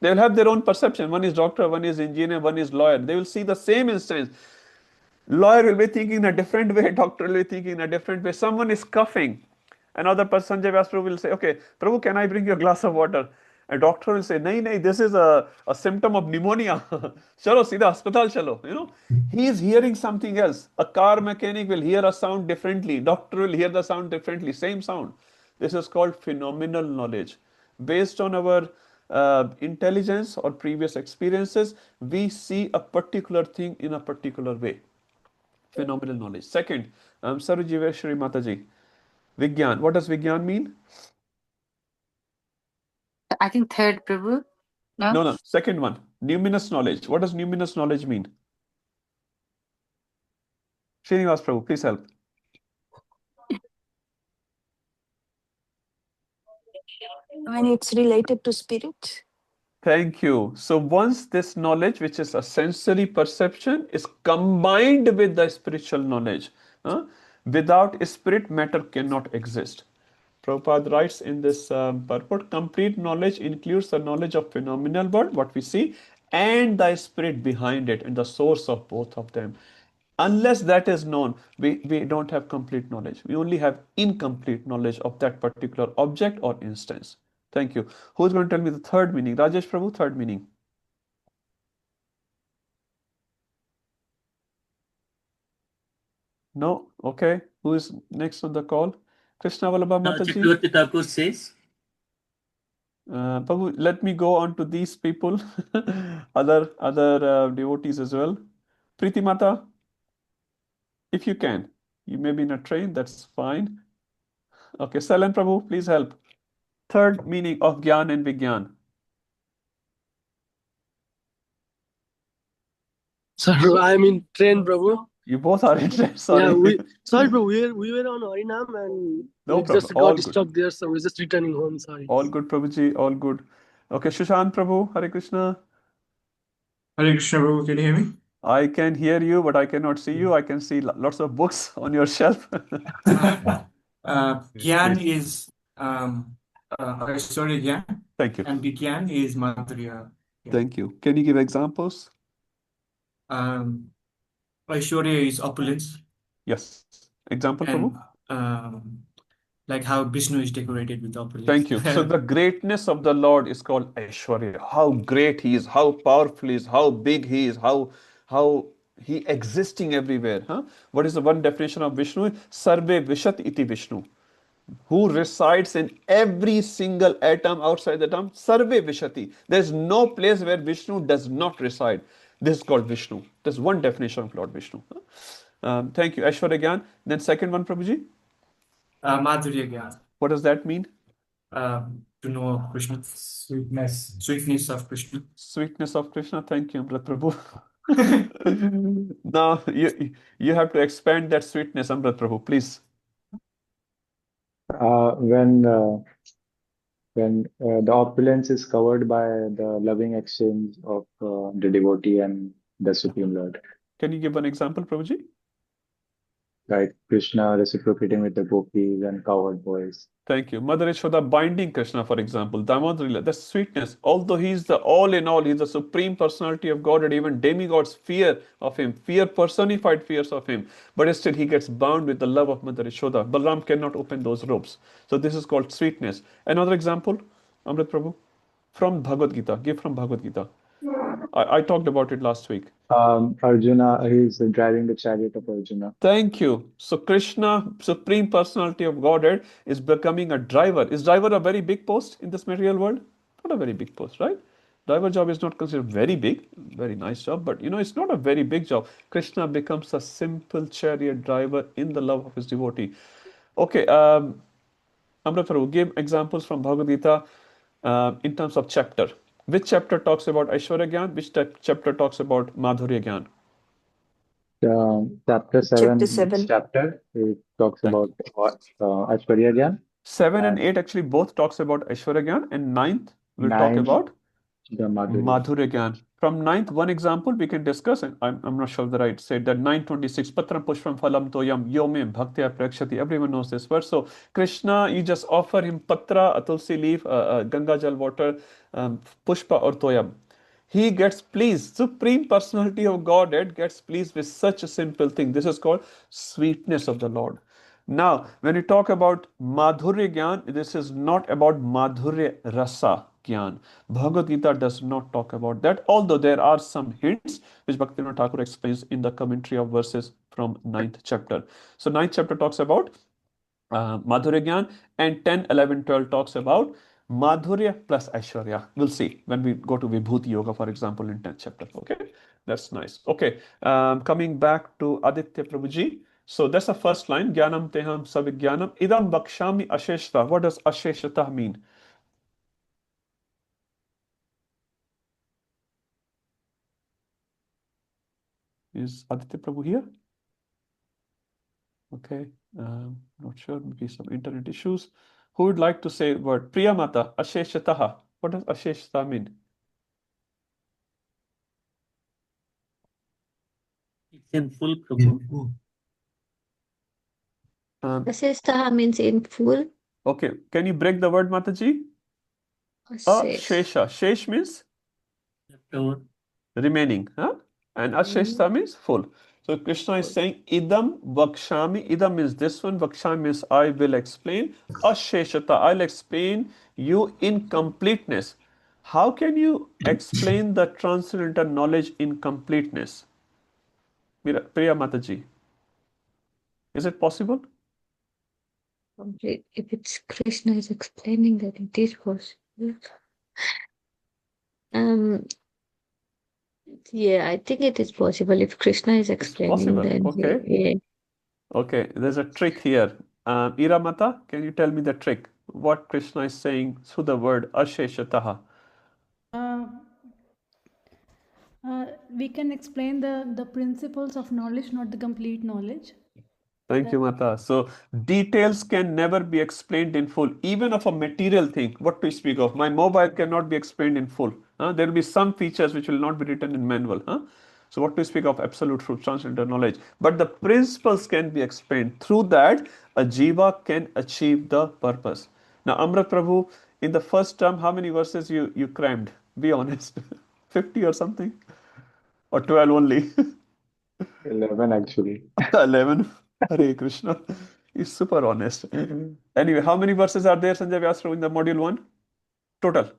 They will have their own perception. One is doctor, one is engineer, one is lawyer. They will see the same instance. Lawyer will be thinking in a different way, doctor will be thinking in a different way. Someone is coughing. Another person, Sanjay Vyas Prabhu will say, okay, Prabhu, can I bring you a glass of water? A doctor will say, nahi, this is a symptom of pneumonia. Chalo, सीधा hospital chalo. You know, he is hearing something else. A car mechanic will hear a sound differently. Doctor will hear the sound differently. Same sound. This is called phenomenal knowledge. Based on our intelligence or previous experiences, we see a particular thing in a particular way. Phenomenal knowledge. Second, Sarujiveshwari Mataji. Vigyan. What does Vigyan mean? I think third, Prabhu. No? No. Second one. Numinous knowledge. What does numinous knowledge mean? Srinivas Prabhu, please help. When it's related to spirit. Thank you. So once this knowledge, which is a sensory perception, is combined with the spiritual knowledge, without spirit, matter cannot exist. Prabhupada writes in this purport, complete knowledge includes the knowledge of phenomenal world, what we see, and the spirit behind it, and the source of both of them. Unless that is known, we don't have complete knowledge. We only have incomplete knowledge of that particular object or instance. Thank you. Who's going to tell me the third meaning? Rajesh Prabhu, third meaning. No? Okay. Who is next on the call? Krishna Vallabha Mataji. Chakravarti Thakur says. Prabhu, let me go on to these people, other devotees as well. Preeti Mata, if you can. You may be in a train, that's fine. Okay, Salan Prabhu, please help. Third meaning of Gyan and Vigyan. Sir, I'm in train, Prabhu. You both are in train, sorry. Yeah, sorry, bro. We were on Harinam and No we problem. just All got good. stuck there, so we're just returning home. Sorry. All good, Prabhuji, all good. Okay, Sushant Prabhu, Hare Krishna. Hare Krishna, Prabhu, can you hear me? I can hear you, but I cannot see you. I can see lots of books on your shelf. Gyan is Aishwarya Gyan. Thank you. And Vigyan is Madhurya. Thank you. Can you give examples? Aishwarya is opulence. Yes. Example, Prabhu? And like how Vishnu is decorated with opulence. Thank you. So the greatness of the Lord is called Aishwarya. How great He is, how powerful He is, how big He is, how He existing everywhere. What is the one definition of Vishnu? Sarve Vishat iti Vishnu. Who resides in every single atom outside the atom? Sarve Vishati. There's no place where Vishnu does not reside. This is called Vishnu. There's one definition of Lord Vishnu. Thank you. Aishwarya Gyan. Then second one, Prabhuji. Madhurya Gyan. What does that mean? To know Krishna. Sweetness of Krishna. Sweetness of Krishna. Thank you, Amrit Prabhu. Now you have to expand that sweetness, Amrit Prabhu, please. When the opulence is covered by the loving exchange of the devotee and the Supreme Lord. Can you give one example, Prabhuji? Like Krishna reciprocating with the gopis and cowherd boys. Thank you. Mother Yashoda binding Krishna, for example. Damodar, that's sweetness. Although He's the all in all, He's the Supreme Personality of God, and even demigods fear of Him, personified fears of Him. But still He gets bound with the love of Mother Yashoda. Balaram cannot open those ropes. So this is called sweetness. Another example, Amrit Prabhu, from Bhagavad Gita. Give from Bhagavad Gita. I talked about it last week. Arjuna, he's driving the chariot of Arjuna. Thank you. So Krishna, Supreme Personality of Godhead, is becoming a driver. Is driver a very big post in this material world? Not a very big post, right? Driver job is not considered very big, very nice job, but it's not a very big job. Krishna becomes a simple chariot driver in the love of his devotee. Okay, Amrit Prabhu, give examples from Bhagavad Gita in terms of chapter. Which chapter talks about Aishwarya Gyan? Which chapter talks about Madhurya Gyan? Chapter 7. Chapter it talks about Aishwarya Gyan. 7 and 8 actually both talks about Aishwarya Gyan, and 9th will talk about The Madhurya. Madhurya Gyan. From ninth, one example we can discuss, and I'm not sure that I said that 926, Patram Pushpam Phalam Toyam Yome Bhaktya Prakshati. Everyone knows this verse. So Krishna, you just offer him patra, a tulsi leaf, Ganga Jal water, Pushpa or Toyam. He gets pleased. Supreme Personality of Godhead gets pleased with such a simple thing. This is called sweetness of the Lord. Now, when you talk about Madhurya Gyan, this is not about Madhurya Rasa Gyan. Bhagavad Gita does not talk about that, although there are some hints which Bhaktivinoda Thakur explains in the commentary of verses from 9th chapter. So 9th chapter talks about Madhurya Gyan, and 10, 11, 12 talks about Madhurya plus Aishwarya. We'll see when we go to Vibhuti Yoga, for example, in 10th chapter. Okay, that's nice. Okay, coming back to Aditya Prabhuji. So that's the first line. Jnanam teham savijnanam idam bakshami asheshta. What does asheshta mean? Is Aditya Prabhu here? Okay, not sure. Maybe some internet issues. Who would like to say the word? Priyamata, asheshataha. What does asheshta mean? It's in full, Prabhu. Asheshtaha means in full. Okay, can you break the word, Mataji? Ashesha. Shesh means remaining, huh? And asheshta means full. So Krishna is saying, idam vakshami. Idam means this one. Vakshami means I will explain. Asheshata, I'll explain you in completeness. How can you explain the transcendental knowledge in completeness? Priya Mataji, is it possible? If it's Krishna is explaining that it is possible. Yeah, I think it is possible if Krishna is explaining. Then Okay. yeah. Okay, there's a trick here. Iramata, can you tell me the trick? What Krishna is saying through the word asheshataha? We can explain the principles of knowledge, not the complete knowledge. Thank you, Mata. So details can never be explained in full, even of a material thing. What to speak of? My mobile cannot be explained in full. There will be some features which will not be written in manual. So what to speak of absolute truth, transcendental knowledge? But the principles can be explained. Through that, a jiva can achieve the purpose. Now, Amrit Prabhu, in the first term, how many verses you crammed? Be honest. 50 or something? Or 12 only? 11 actually. 11. Hare Krishna. He's super honest. Anyway, how many verses are there, Sanjay Vyas, in the module 1? Total.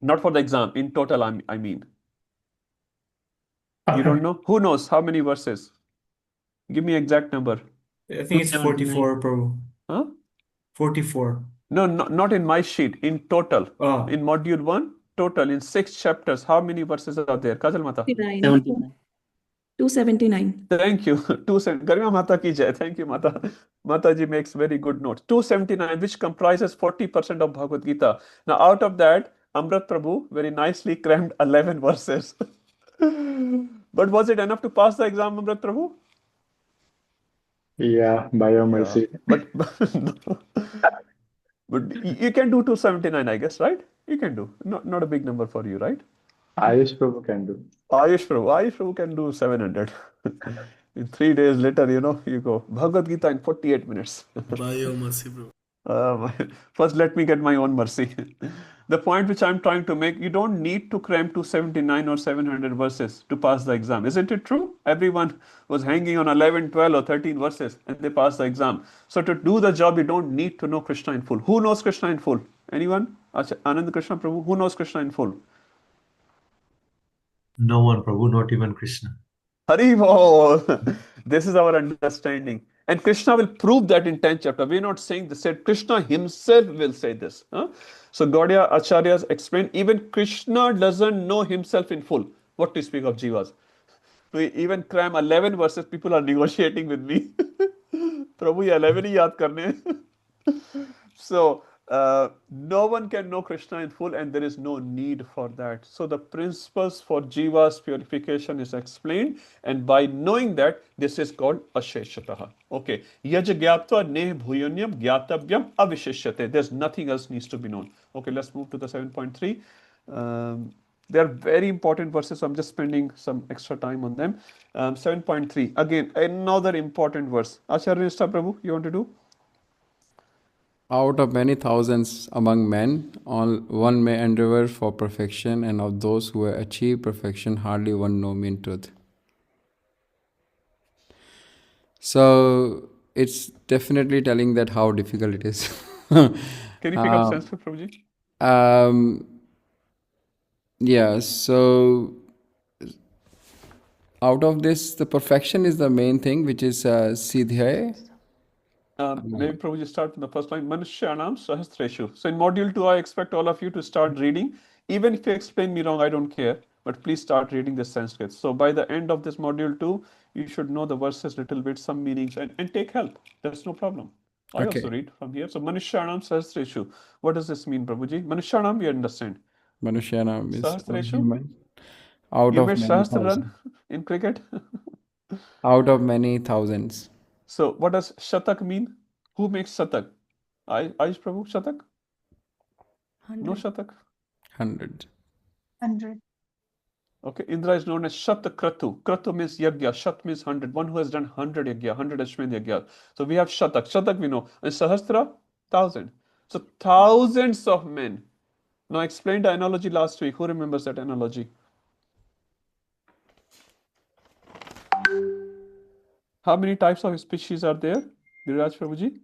Not for the exam. In total, I mean. You don't know? Who knows how many verses? Give me exact number. I think it's 44, Prabhu. Huh? 44. No, not in my sheet. In total. Oh. In module 1, total. In 6 chapters, how many verses are there? Kajal Mata. 279. Thank you. 279. Garima Mata ki jai. Thank you, Mata. Mataji makes very good notes. 279, which comprises 40% of Bhagavad Gita. Now, out of that, Amrit Prabhu very nicely crammed 11 verses. But was it enough to pass the exam, Amrit Prabhu? Yeah, by your mercy. But you can do 279, I guess, right? You can do. Not a big number for you, right? Ayush Prabhu can do. Ayush Prabhu can do 700. In 3 days later, you go. Bhagavad Gita in 48 minutes. By your mercy, bro. First, let me get my own mercy. The point which I'm trying to make, you don't need to cram 279 or 700 verses to pass the exam. Isn't it true? Everyone was hanging on 11, 12 or 13 verses and they passed the exam. So to do the job, you don't need to know Krishna in full. Who knows Krishna in full? Anyone? Anand Krishna Prabhu, who knows Krishna in full? No one, Prabhu, not even Krishna. Haribol. This is our understanding. And Krishna will prove that in 10th chapter. We're not saying this. Krishna himself will say this. So Gaudiya Acharyas explain, even Krishna doesn't know himself in full. What to speak of jivas? We even cram 11 verses. People are negotiating with me. Prabhu, ye 11 hi yaad karne. So no one can know Krishna in full, and there is no need for that. So the principles for jiva's purification is explained, and by knowing that, this is called asheshataha. Okay. Yaj gyatva neh bhuyonyam gyatavyam avishishyate. There's nothing else needs to be known. Okay, let's move to the 7.3. They are very important verses, so I'm just spending some extra time on them. 7.3, again, another important verse. Acharya Prabhu, you want to do? Out of many thousands among men, one may endeavor for perfection, and of those who achieve perfection, hardly one know me in truth. So it's definitely telling that how difficult it is. Can you pick up Sanskrit, Prabhuji? Yeah, so out of this, the perfection is the main thing, which is Siddhya. Maybe Prabhuji start from the first line. Manushyanam Sahasreshu. So in module 2, I expect all of you to start reading. Even if you explain me wrong, I don't care. But please start reading the Sanskrit. So by the end of this module 2, you should know the verses little bit, some meanings, and take help. That's no problem. I also read from here. So Manushyanam Sahasreshu. What does this mean, Prabhuji? Manushyanam, we understand. Manushyanam is Sahasreshu. Out You of made many Sahasra thousands. run in cricket. Out of many thousands. So what does Shatak mean? Who makes Shatak? Aish Prabhu, Shatak? 100. No Shatak? 100. 100. Okay, Indra is known as Shatakratu. Kratu means yagya. Shat means 100. One who has done 100 yagya, 100 Ashwin yagya. So we have Shatak. Shatak we know. And Sahasra, 1,000. So thousands of men. Now I explained the analogy last week. Who remembers that analogy? How many types of species are there, Giriraj Prabhuji?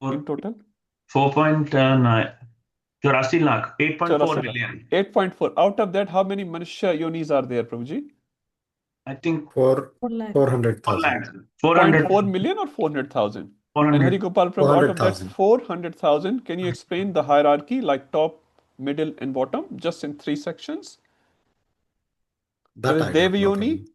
In total? 4.9. 84 lakh. 8.4 million. 8.4. Out of that, how many Manushya yonis are there, Prabhuji? I think 400,000. 0.4 million or 400,000? 400. And Harigopal Prabhu, out of that 400,000. 400,000, can you explain the hierarchy like top, middle, and bottom, just in 3 sections? That There is I don't know, Devyoni, Prabhu.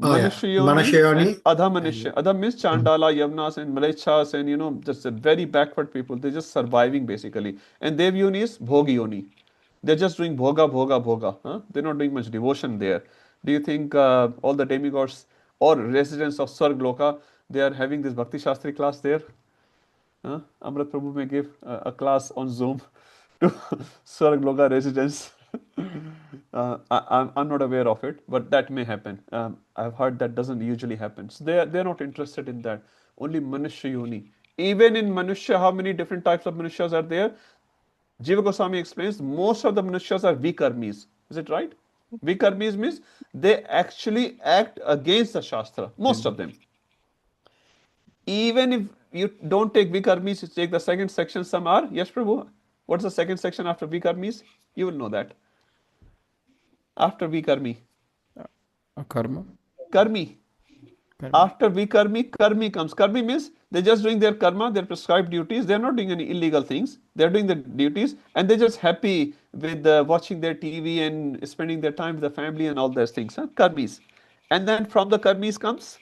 Oh, yeah. Manushayoni, Manashayoni and Adhamanushya. Adham means Chandala, Yavnas, and Malechas, and just very backward people. They're just surviving basically. And Devyoni is Bhogiyoni. They're just doing bhoga, bhoga, bhoga. Huh? They're not doing much devotion there. Do you think all the demigods or residents of Sargloka, they are having this Bhakti Shastri class there? Amrit Prabhu may give a class on Zoom to Sargloka residents. I'm not aware of it, but that may happen. I've heard that doesn't usually happen. So they're not interested in that. Only Manushya Yoni. Even in Manushya, how many different types of Manushas are there? Jiva Goswami explains most of the Manushas are Vikarmis. Is it right? Vikarmis means they actually act against the Shastra. Most of them. Even if you don't take Vikarmis, you take the second section, some are. Yes, Prabhu. What's the second section after Vikarmis? You will know that. After Vikarmi. Karma. Karmi. After Vikarmi, Karmi comes. Karmi means they're just doing their karma, their prescribed duties. They're not doing any illegal things. They're doing the duties and they're just happy with watching their TV and spending their time with the family and all those things. Karmis. And then from the Karmis comes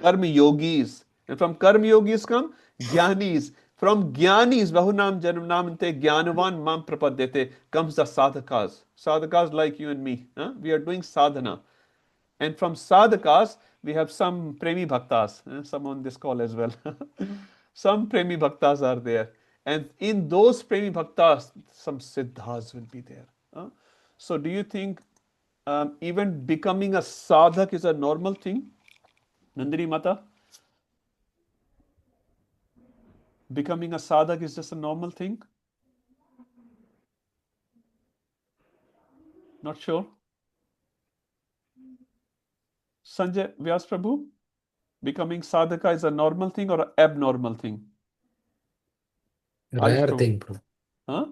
Karmi Yogis. And from Karmi Yogis come Jnanis. From Jnanis, Bahunam Janamnamante Jnanavan Mam Prapadyate, comes the Sadhakas. Sadhakas like you and me. We are doing sadhana. And from sadhakas, we have some premi bhaktas, some on this call as well. Some premi bhaktas are there. And in those premi bhaktas, some siddhas will be there. So do you think even becoming a sadhak is a normal thing? Nandini Mata? Becoming a sadhak is just a normal thing? Not sure. Sanjay Vyas Prabhu, becoming sadhaka is a normal thing or an abnormal thing? Rare thing, bro. Huh?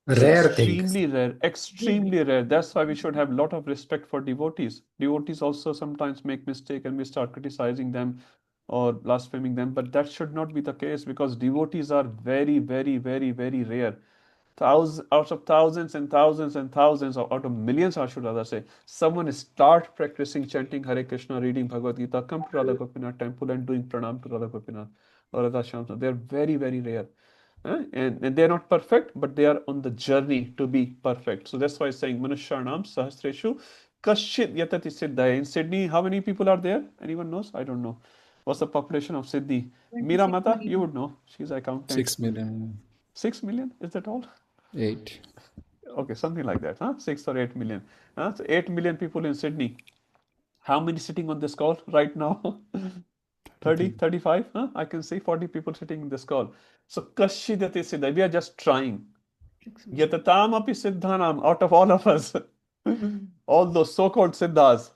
Rare thing. Extremely rare, extremely rare. That's why we should have a lot of respect for devotees. Devotees also sometimes make mistake and we start criticizing them or blaspheming them, but that should not be the case because devotees are very, very, very, very rare. Out of thousands and thousands and thousands, or out of millions, I should rather say, someone start practicing chanting Hare Krishna, reading Bhagavad Gita, come to Radha Gopinath temple and doing pranam to Radha Gopinath or Radha Shyam. They're very, very rare. And they're not perfect, but they are on the journey to be perfect. So that's why it's saying Manushyanam Sahasreshu Kashit Yatati Siddhaya. In Sydney, how many people are there? Anyone knows? I don't know. What's the population of Sydney? Meera Mata, you would know. She's accountant. 6 million. 6 million? Is that all? 8. Okay, something like that, huh? 6 or 8 million. So 8 million people in Sydney. How many sitting on this call right now? 30, 35, huh? I can see 40 people sitting in this call. So Kashidati Siddha, we are just trying. Yatatam api siddhanam, out of all of us, all those so-called siddhas,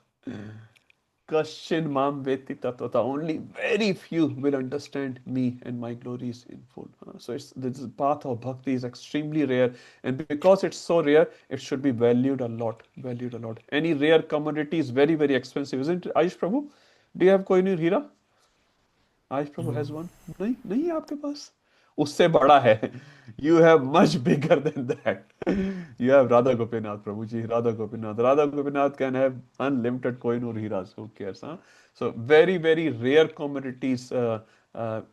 Kashin mam veti tattva. Only very few will understand me and my glories in full. So this path of bhakti is extremely rare, and because it's so rare, it should be valued a lot. Valued a lot. Any rare commodity is very, very expensive, isn't it, Ayush Prabhu? Do you have कोई नहीं हीरा? Ayush Prabhu has one. नहीं नहीं है आपके पास. उससे बड़ा है. You have much bigger than that. You have Radha Gopinath, Prabhuji. Radha Gopinath. Radha Gopinath can have unlimited Kohinoor Hiras. Who cares? Huh? So very, very rare commodities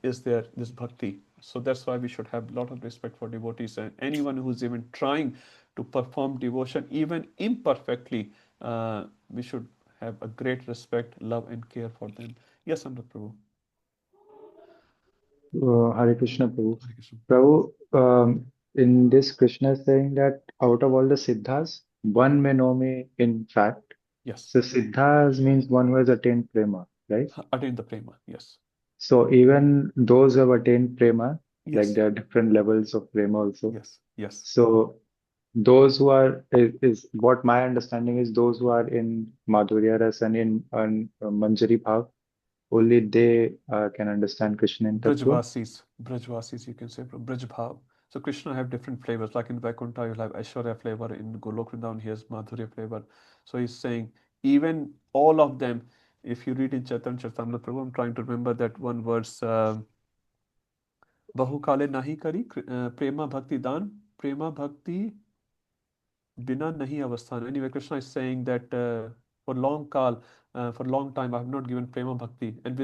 is there, this bhakti. So that's why we should have a lot of respect for devotees, and anyone who's even trying to perform devotion, even imperfectly, we should have a great respect, love, and care for them. Yes, Amrit Prabhu. Hare Krishna, Prabhu. Hare Krishna. Prabhu, in this, Krishna is saying that out of all the siddhas, one may know me in fact. Yes. So siddhas means one who has attained prema, right? Attain the prema. Yes. So even those who have attained prema, like Yes. there are different levels of prema also. Yes. Yes. So those who are is what my understanding is, those who are in Madhurya Ras and in Manjari Bhav, only they can understand Krishna in Tattva. Brajvasis, you can say from Braj Bhav. So Krishna have different flavors. Like in Vaikuntha, you'll have Aishwarya flavor. In Golok Vrindavan, he has Madhurya flavor. So he's saying even all of them. If you read in Chaitanya Charitamrita Prabhu, I'm trying to remember that one verse. Bahu kale nahi kari prema bhakti dan prema bhakti Bina nahi avasthan. Anyway, Krishna is saying that for long time, I have not given prema bhakti, and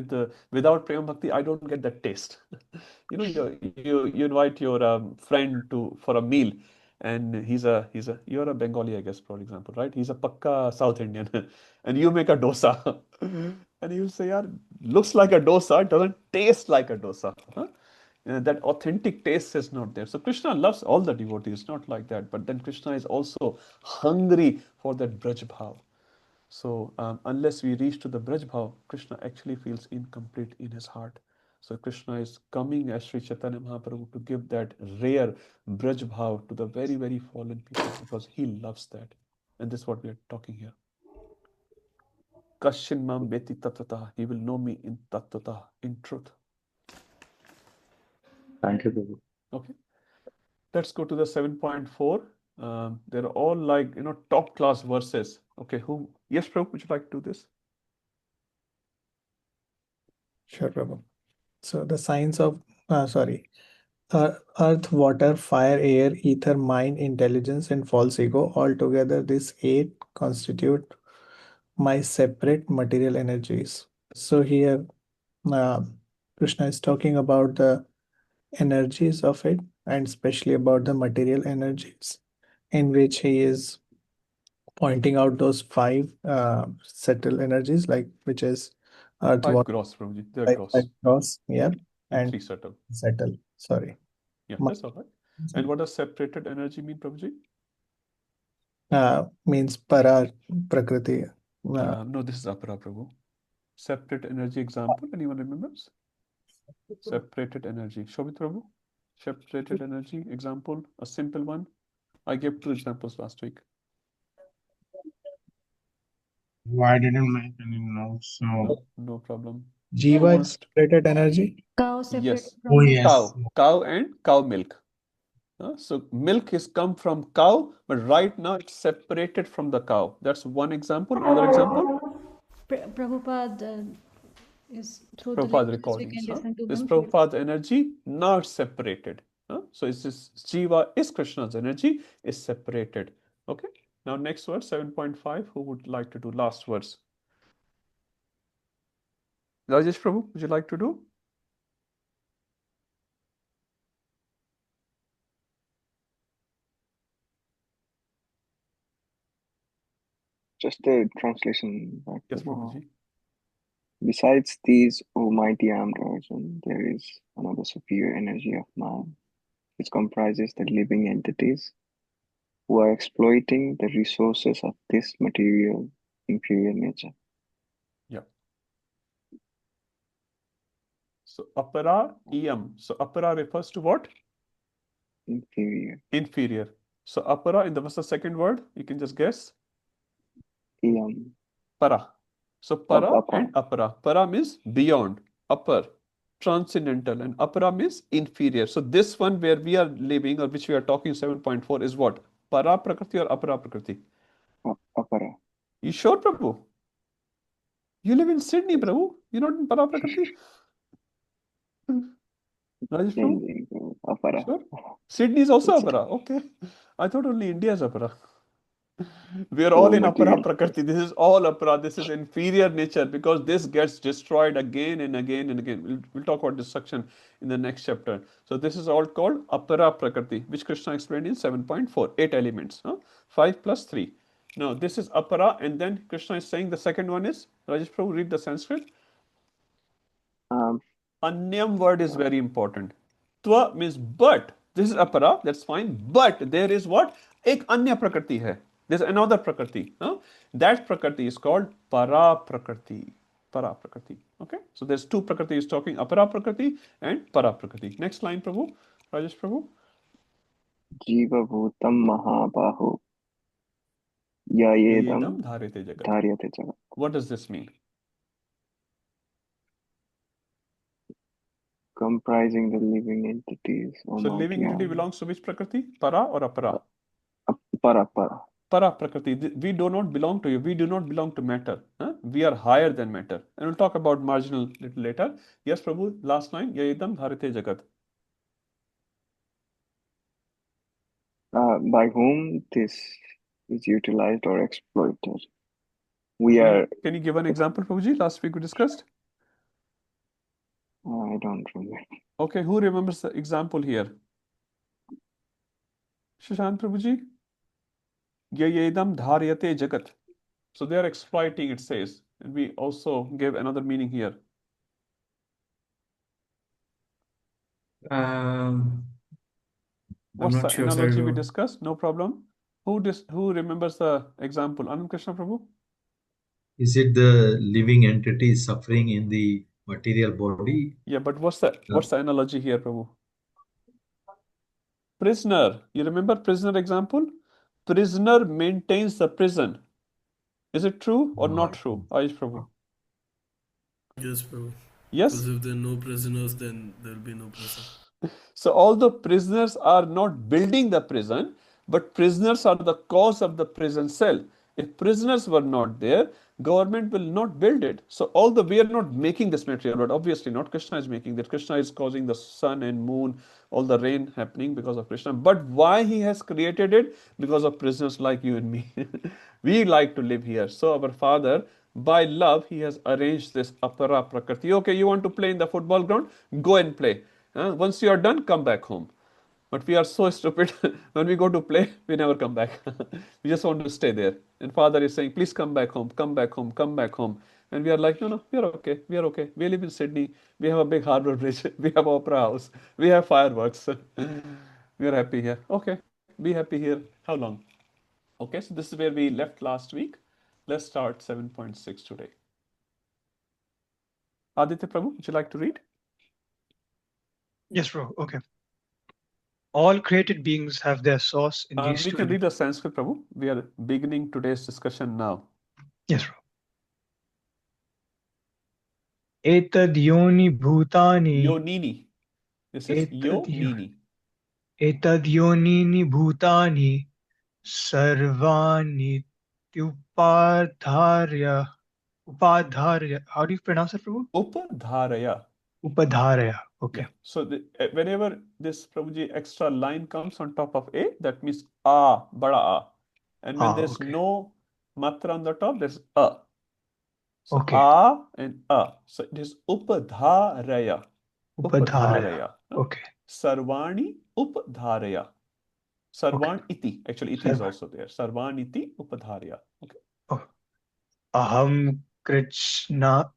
without prema bhakti, I don't get that taste. You invite your friend for a meal, and you're a Bengali, I guess, for example, right? He's a pakka South Indian, and you make a dosa, and he will say, "Yeah, looks like a dosa, it doesn't taste like a dosa." Huh? That authentic taste is not there. So Krishna loves all the devotees, not like that. But then Krishna is also hungry for that Braj Bhav. So unless we reach to the Braj Bhav, Krishna actually feels incomplete in his heart. So Krishna is coming as Sri Chaitanya Mahaprabhu to give that rare Braj Bhav to the very, very fallen people because he loves that. And this is what we are talking here. Kashin mam beti tatvata. He will know me in tatvata, in truth. Thank you, Prabhu. Okay. Let's go to the 7.4. They're all like, top class verses. Okay, yes, Prabhu, would you like to do this? Sure, Prabhu. So the signs of, earth, water, fire, air, ether, mind, intelligence, and false ego, altogether these 8 constitute my separate material energies. So here Krishna is talking about the energies of it, and especially about the material energies, in which he is pointing out those 5 subtle energies, which is earth, 5 water, gross, Prabhuji. They're 5 gross. gross, yeah, And and 3 subtle. subtle. Sorry. Yeah, that's all right. And what does separated energy mean, Prabhuji? Means para, prakriti. No, this is apara, Prabhu. Separate energy example. Anyone remembers? Separated energy. Shobit Prabhu? Separated energy example. A simple one. I gave 2 examples last week. I didn't make any notes, so No problem. Jiva is separated energy. Cow separated Yes. from oh milk. yes, Cow and cow milk. So milk is come from cow, but right now it's separated from the cow. That's one example. Another example? Prabhupada is through the Prabhupada lectures we recordings. can listen to This them. Prabhupada energy not separated. So it's this Jiva is Krishna's energy is separated. Okay. Now next verse 7.5. Who would like to do last verse? Rajesh Prabhu, would you like to do? Just a translation back Yes, to Bhava. Prabhuji. Besides these, O mighty armed Arjun, there is another superior energy of man, which comprises the living entities who are exploiting the resources of this material inferior nature. Yeah. So apara iyam. So apara refers to what? Inferior. Inferior. So apara, in the what's the second word? You can just guess. Iyam. Para. So para Apara. and apara. Para means beyond, upper, transcendental, and apara means inferior. So this one where we are living, or which we are talking 7.4, is what? Para prakriti or apara prakriti? Apara. You sure, Prabhu? You live in Sydney, Prabhu. You're not in para prakriti? Rajesh Prabhu? Changing. Apara. Sure. Sydney is also It's apara. Okay. I thought only India is apara. We are so all in apara material. prakriti. This is all apara. This is inferior nature because this gets destroyed again and again and again. We'll talk about destruction in the next chapter. So this is all called apara prakriti, which Krishna explained in 7.4. 8 elements. 5 plus 3. Now this is apara, and then Krishna is saying the second one is, Rajesh Prabhu, read the Sanskrit. Anyam word is very important. Tva means but. This is apara, that's fine. But there is what? Ek anya prakriti hai. There's another prakriti. That prakriti is called para prakriti. Para prakriti. Okay? So there's two prakriti is talking, apara prakriti and para prakriti. Next line, Prabhu. Rajesh Prabhu. Jiva bhutam mahabahu yayedam dharete jagat. dharyate jagat. What does this mean? Comprising the living entities. So living entity belongs to which prakriti? Para or apara? Para. Para prakriti. We do not belong to you. We do not belong to matter. We are higher than matter. And we'll talk about marginal little later. Yes, Prabhu, last line. Yayidam dharite jagat. By whom this is utilized or exploited. Can you give an example, Prabhuji? Last week we discussed. I don't remember. Okay, who remembers the example here? Shashank Prabhuji? Yayedam dharyate jagat. So they are exploiting, it says. And we also gave another meaning here. What's I'm not the sure, analogy sir. we discussed? No problem. Who remembers the example? Anand Krishna Prabhu? Is it the living entity suffering in the material body? Yeah, but what's the analogy here, Prabhu? Prisoner. You remember prisoner example? Prisoner maintains the prison. Is it true or not true? Ayush Prabhu. Yes, Prabhu. Yes? Because if there are no prisoners, then there will be no prison. So all the prisoners are not building the prison, but prisoners are the cause of the prison cell. If prisoners were not there, government will not build it. So although we are not making this material, but obviously not Krishna is making that. Krishna is causing the sun and moon, all the rain happening because of Krishna. But why he has created it? Because of prisoners like you and me. We like to live here. So our Father, by love, he has arranged this apara prakriti. Okay, you want to play in the football ground? Go and play. Once you are done, come back home. But we are so stupid. When we go to play, we never come back. We just want to stay there. And Father is saying, please come back home, come back home, come back home. And we are like, no, we are okay. We are okay. We live in Sydney. We have a big harbor bridge. We have opera house. We have fireworks. We are happy here. Okay, be happy here. How long? Okay, so this is where we left last week. Let's start 7.6 today. Aditya Prabhu, would you like to read? Yes, bro. Okay. All created beings have their source in these We two. can read the Sanskrit, Prabhu. We are beginning today's discussion now. Yes, bro. Etad yoni bhutani. Yonini. This is yonini. Etad yonini bhutani sarvani upadharya. Upadharya. How do you pronounce it, Prabhu? Upadharaya. Upadharya. Okay. Yeah. So whenever this Prabhuji extra line comes on top of A, that means A, bada A. And when there's no matra on the top, there's A. So A and A. So it is upadharaya. Upadharaya. Okay. Sarvani upadharaya. Sarvan iti. Actually, iti is also there. Sarvan iti upadharya. Okay. Aham Krishna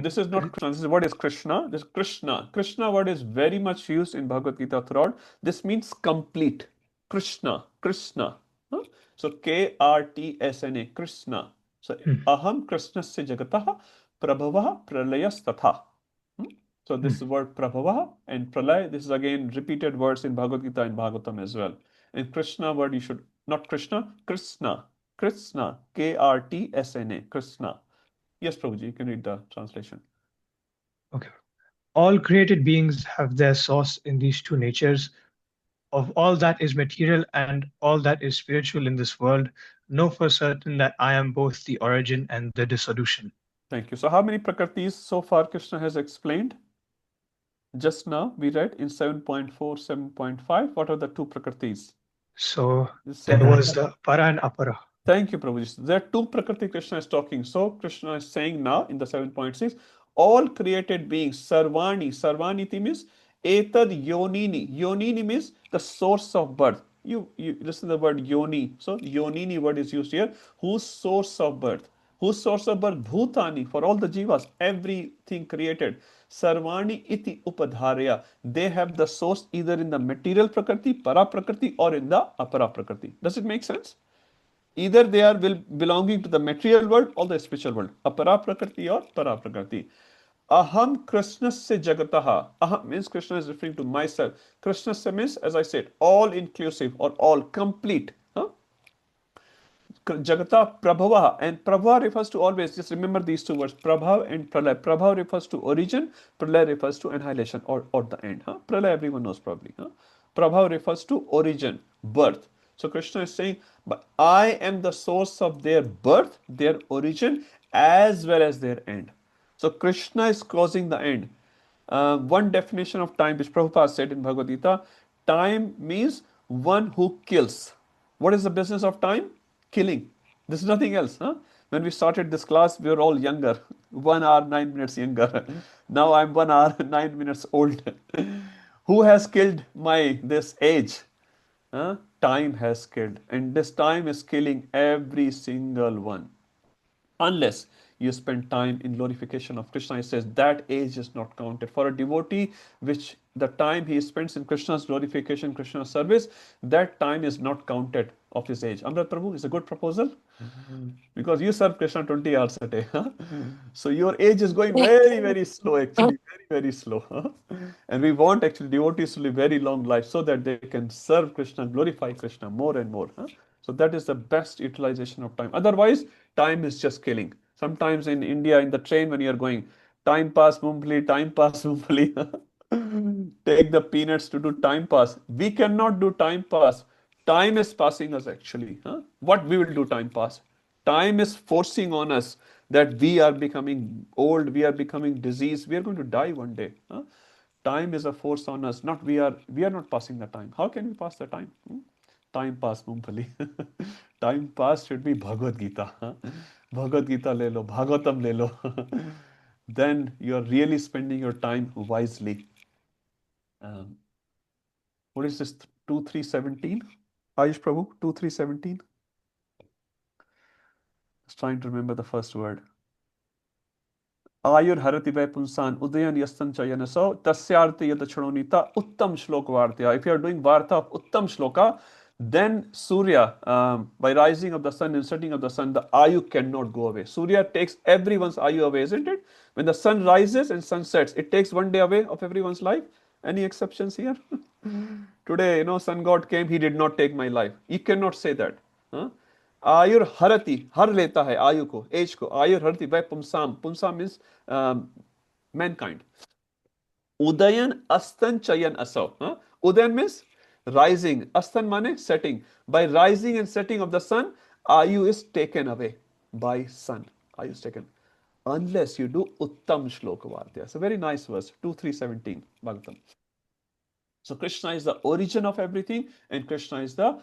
This is not Krishna. This is what is Krishna. This Krishna. Krishna word is very much used in Bhagavad Gita throughout. This means complete. Krishna. Krishna. Huh? So Krtsna. Krishna. So aham Krishnasya jagatah prabhavah pralayas Hmm? So this word prabhavah and pralay, this is again repeated words in Bhagavad Gita and Bhagavatam as well. And Krishna word you should, not Krishna, Krishna. Krishna. Krtsna. Krishna. Yes, Prabhuji, you can read the translation. Okay. All created beings have their source in these two natures. Of all that is material and all that is spiritual in this world, know for certain that I am both the origin and the dissolution. Thank you. So how many prakritis so far Krishna has explained? Just now we read in 7.4, 7.5. What are the two prakritis? So that was the para and apara. Thank you, Prabhuji. So there are two prakriti Krishna is talking. So Krishna is saying now in the 7.6, all created beings, sarvani, sarvaniti means etad yonini. Yonini means the source of birth. You listen to the word yoni. So yonini word is used here. Whose source of birth? Whose source of birth? Bhutani, for all the jivas, everything created. Sarvani iti upadharya. They have the source either in the material prakriti, para prakriti, or in the apara prakriti. Does it make sense? Either they are belonging to the material world or the spiritual world. Apara prakriti or para prakriti. Aham Krishnasya jagataha. Aham means Krishna is referring to myself. Krishnasya means, as I said, all inclusive or all complete. Huh? Jagata Prabhava, and Prabhava refers to always, just remember these two words, Prabhav and Pralay. Prabhav refers to origin, Pralay refers to annihilation or the end. Huh? Pralay everyone knows probably. Huh? Prabhav refers to origin, birth. So Krishna is saying, but I am the source of their birth, their origin, as well as their end. So Krishna is causing the end. One definition of time, which Prabhupada said in Bhagavad Gita, time means one who kills. What is the business of time? Killing. This is nothing else. Huh? When we started this class, we were all younger. 1 hour, 9 minutes younger. Now I'm 1 hour, 9 minutes old. Who has killed this age? Time has killed. And this time is killing every single one. Unless you spend time in glorification of Krishna, it says that age is not counted. For a devotee, which the time he spends in Krishna's glorification, Krishna's service, that time is not counted of his age. Amrit Prabhu is a good proposal because you serve Krishna 20 hours a day. Huh? So your age is going very, very slow, actually, very, very slow. Huh? And we want actually devotees to live very long life so that they can serve Krishna, glorify Krishna more and more. Huh? So that is the best utilization of time. Otherwise, time is just killing. Sometimes in India, in the train, when you are going, time pass mumbli, time pass mumbli. Take the peanuts to do time pass. We cannot do time pass. Time is passing us actually. Huh? What we will do time pass? Time is forcing on us that we are becoming old, we are becoming diseased, we are going to die one day. Huh? Time is a force on us. Not we are not passing the time. How can we pass the time? Time pass mumpali. Time pass should be Bhagavad Gita. Huh? Bhagavad Gita le lo, Bhagavatam le lo. Then you are really spending your time wisely. What is this 2317? Ayush Prabhu, 2317. Just trying to remember the first word. Ayur harati vai punsan udayan yastan chayanaso tasyarti yadachonita uttam shlok vartya. If you are doing varta of uttam shloka, then Surya, by rising of the sun and setting of the sun, the ayu cannot go away. Surya takes everyone's ayu away, isn't it? When the sun rises and sun sets, it takes one day away of everyone's life. Any exceptions here? Today, sun god came, he did not take my life. You cannot say that. Huh? Ayur harati, har leta hai ayu ko, age ko. Ayur harati by pumsam. Pumsam means mankind. Udayan astan chayan asav. Udayan means rising. Astan mane setting. By rising and setting of the sun, ayu is taken away by sun. Ayu is taken. Unless you do uttam shloka vardya. It's a very nice verse. 2317 Bhagavatam. So Krishna is the origin of everything and Krishna is the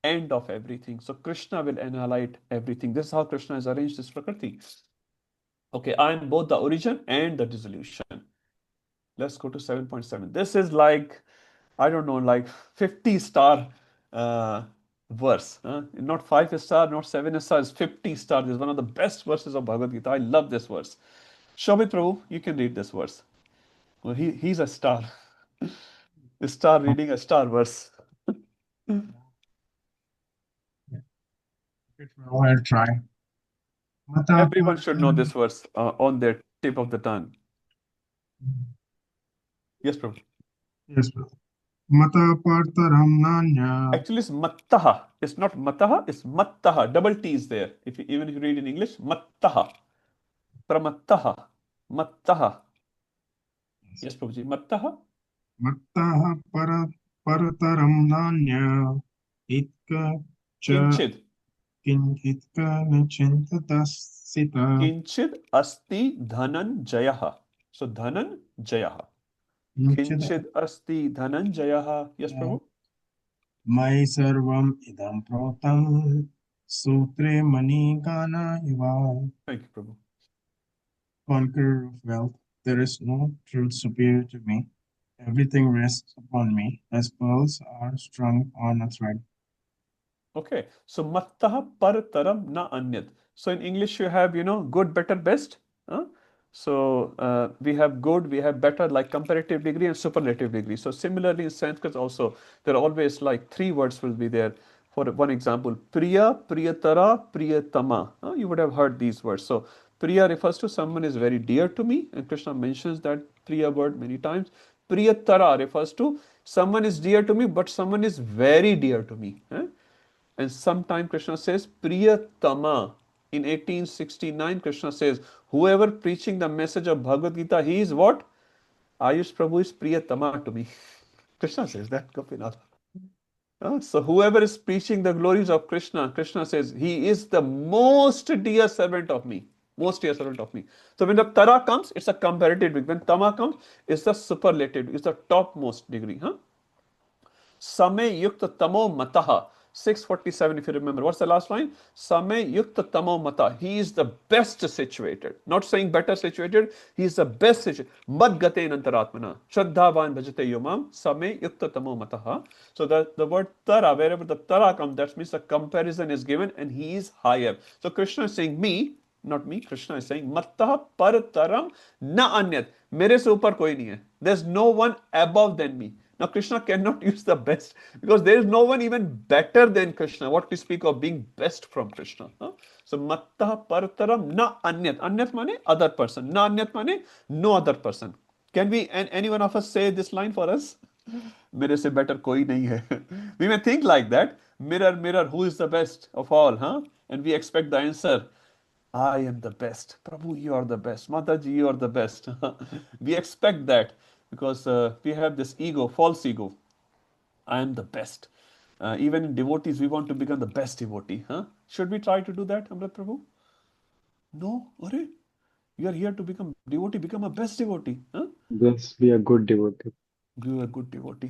end of everything. So Krishna will annihilate everything. This is how Krishna has arranged this Prakriti. Okay, I am both the origin and the dissolution. Let's go to 7.7. This is like, I don't know, like 50-star verse. Not 5 star, not 7 star, it's 50 star. This is one of the best verses of Bhagavad Gita. I love this verse. Shobhit Prabhu, you can read this verse. Well, he's a star. A star reading a star verse. I'll try. Everyone should know this verse on their tip of the tongue. Yes, Prabhu. Yes, bro. Mata partaram nanya. Actually, it's mattaha. It's not mataha, it's mattaha. Double T is there. Even if you read in English, mattaha. Pramattaha. Mattaha. Yes, Prabhuji. Mattaha. Mattaha parataram nanya. Itka cha Kinchid. itka nachintatasita. Kinchid asti dhanan jayaha. So dhanan jayaha. Kinchid asti dhanan jayaha. Yes, Prabhu. Mai sarvam idam protam sutre manigana iva. Thank you, Prabhu. Conqueror of wealth, there is no truth superior to me. Everything rests upon me, as pearls are strung on a thread. Okay, so mattaha partaram na anyat. So in English you have, good, better, best. So we have good, we have better, like comparative degree and superlative degree. So similarly in Sanskrit also, there are always like 3 words will be there. For one example, Priya, Priyatara, Priyatama. You would have heard these words. So Priya refers to someone is very dear to me, and Krishna mentions that Priya word many times. Priyatara refers to someone is dear to me, but someone is very dear to me. And sometime Krishna says Priyatama. In 1869, Krishna says, whoever preaching the message of Bhagavad Gita, he is what? Ayush Prabhu is Priyatama to me. Krishna says that, Gopinath. So whoever is preaching the glories of Krishna, Krishna says, he is the most dear servant of me. Most dear servant of me. So when the Tara comes, it's a comparative degree. When Tama comes, it's the superlative, it's the topmost degree. Same yukta tamo mataha. 647, if you remember. What's the last line? Same yukta tamo mata. He is the best situated. Not saying better situated. He is the best situated. Mad gate nantaratmana. Shraddhavan bhajate yomam. Same yukta tamo mataha. So the word tara, wherever the tara comes, that means a comparison is given and he is higher. So Krishna is saying me, not me. Krishna is saying mattah partaram na anyat. Mere se upar koi nahi hai. There's no one above than me. Now Krishna cannot use the best because there is no one even better than Krishna. What to speak of being best from Krishna? So mattah partaram na anyat. Anyat mane other person. Na anyat mane no other person. Can we and any one of us say this line for us? Mere se better koi nahi hai. We may think like that. Mirror, mirror, who is the best of all? And we expect the answer. I am the best. Prabhu, you are the best. Mataji, you are the best. We expect that because we have this ego, false ego. I am the best. Even in devotees, we want to become the best devotee. Should we try to do that, Amrit Prabhu? No. Are? You are here to become devotee, become a best devotee. Yes, be a good devotee. Be a good devotee.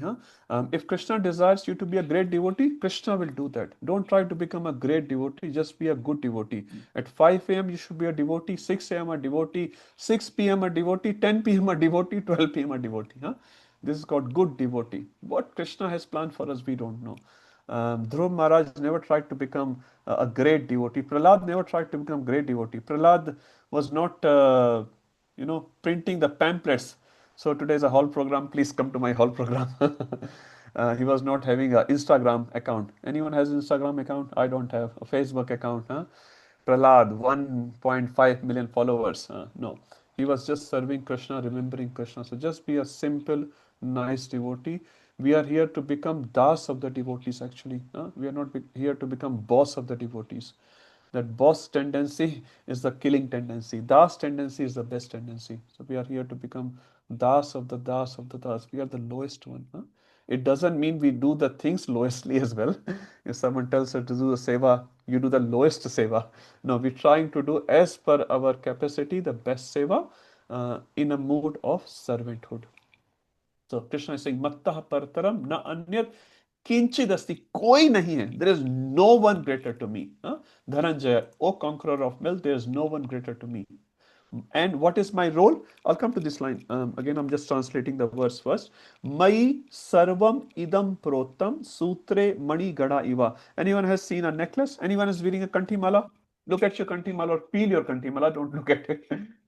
If Krishna desires you to be a great devotee, Krishna will do that. Don't try to become a great devotee, just be a good devotee. At 5 a.m. you should be a devotee, 6 a.m. a devotee, 6 p.m. a devotee, 10 p.m. a devotee, 12 p.m. a devotee. This is called good devotee. What Krishna has planned for us, we don't know. Dhruv Maharaj never tried to become a great devotee. Prahlad never tried to become a great devotee. Prahlad was not, printing the pamphlets. So today is a hall program. Please come to my hall program. He was not having an Instagram account. Anyone has an Instagram account? I don't have a Facebook account. Prahlad, 1.5 million followers. No, he was just serving Krishna, remembering Krishna. So just be a simple, nice devotee. We are here to become das of the devotees actually. We are not here to become boss of the devotees. That boss tendency is the killing tendency. Das tendency is the best tendency. So we are here to become das of the das of the das. We are the lowest one. It doesn't mean we do the things lowestly as well. If someone tells us to do the seva, you do the lowest seva. No, we're trying to do as per our capacity the best seva in a mood of servanthood. So Krishna is saying, Mattah partaram na anyat kinchidasti koi nahi hai. There is no one greater to me. Dhananjaya, O conqueror of wealth, there is no one greater to me. And what is my role? I'll come to this line. Again, I'm just translating the verse first. Mai sarvam idam protam sutre mani gada iva. Anyone has seen a necklace? Anyone is wearing a kanti mala? Look at your kanti mala or feel your kanti mala. Don't look at it.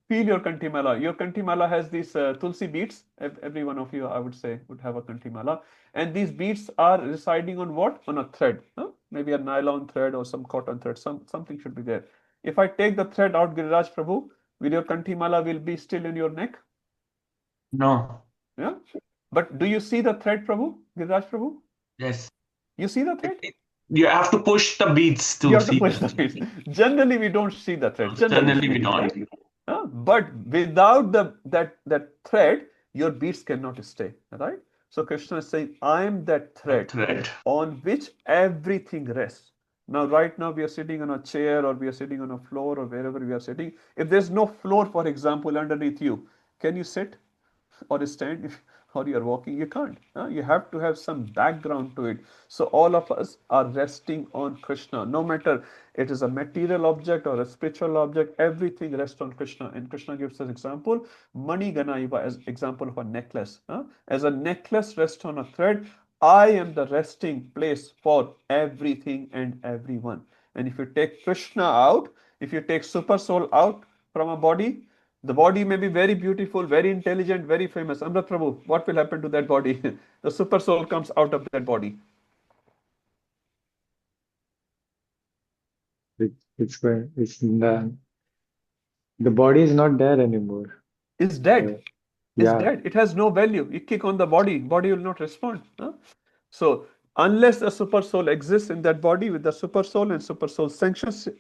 Feel your kanti mala. Your kanti mala has these tulsi beads. Every one of you, I would say, would have a kanti mala. And these beads are residing on what? On a thread. Maybe a nylon thread or some cotton thread. Something should be there. If I take the thread out, Giriraj Prabhu, will your kanti mala will be still in your neck? No. Yeah. But do you see the thread, Prabhu? Giriraj Prabhu? Yes. You see the thread? You have to push the beads to You have to see push the that. beads. Generally, we don't see the thread. Generally, we don't. But without that thread, your beads cannot stay. Right? So Krishna is saying, I am that thread on which everything rests. Now, right now, we are sitting on a chair or we are sitting on a floor or wherever we are sitting. If there's no floor, for example, underneath you, can you sit or stand? Or you are walking, you can't. You have to have some background to it. So all of us are resting on Krishna. No matter it is a material object or a spiritual object, everything rests on Krishna. And Krishna gives us example, Mani Ganaiva as example of a necklace. As a necklace rests on a thread, I am the resting place for everything and everyone. And if you take Krishna out, if you take super soul out from a body, the body may be very beautiful, very intelligent, very famous. Amrit Prabhu, what will happen to that body? The super soul comes out of that body. The body is not there anymore. It's dead. It's Yeah. dead. It has no value. You kick on the body will not respond. So unless the super soul exists in that body with the super soul and super soul sanctions it,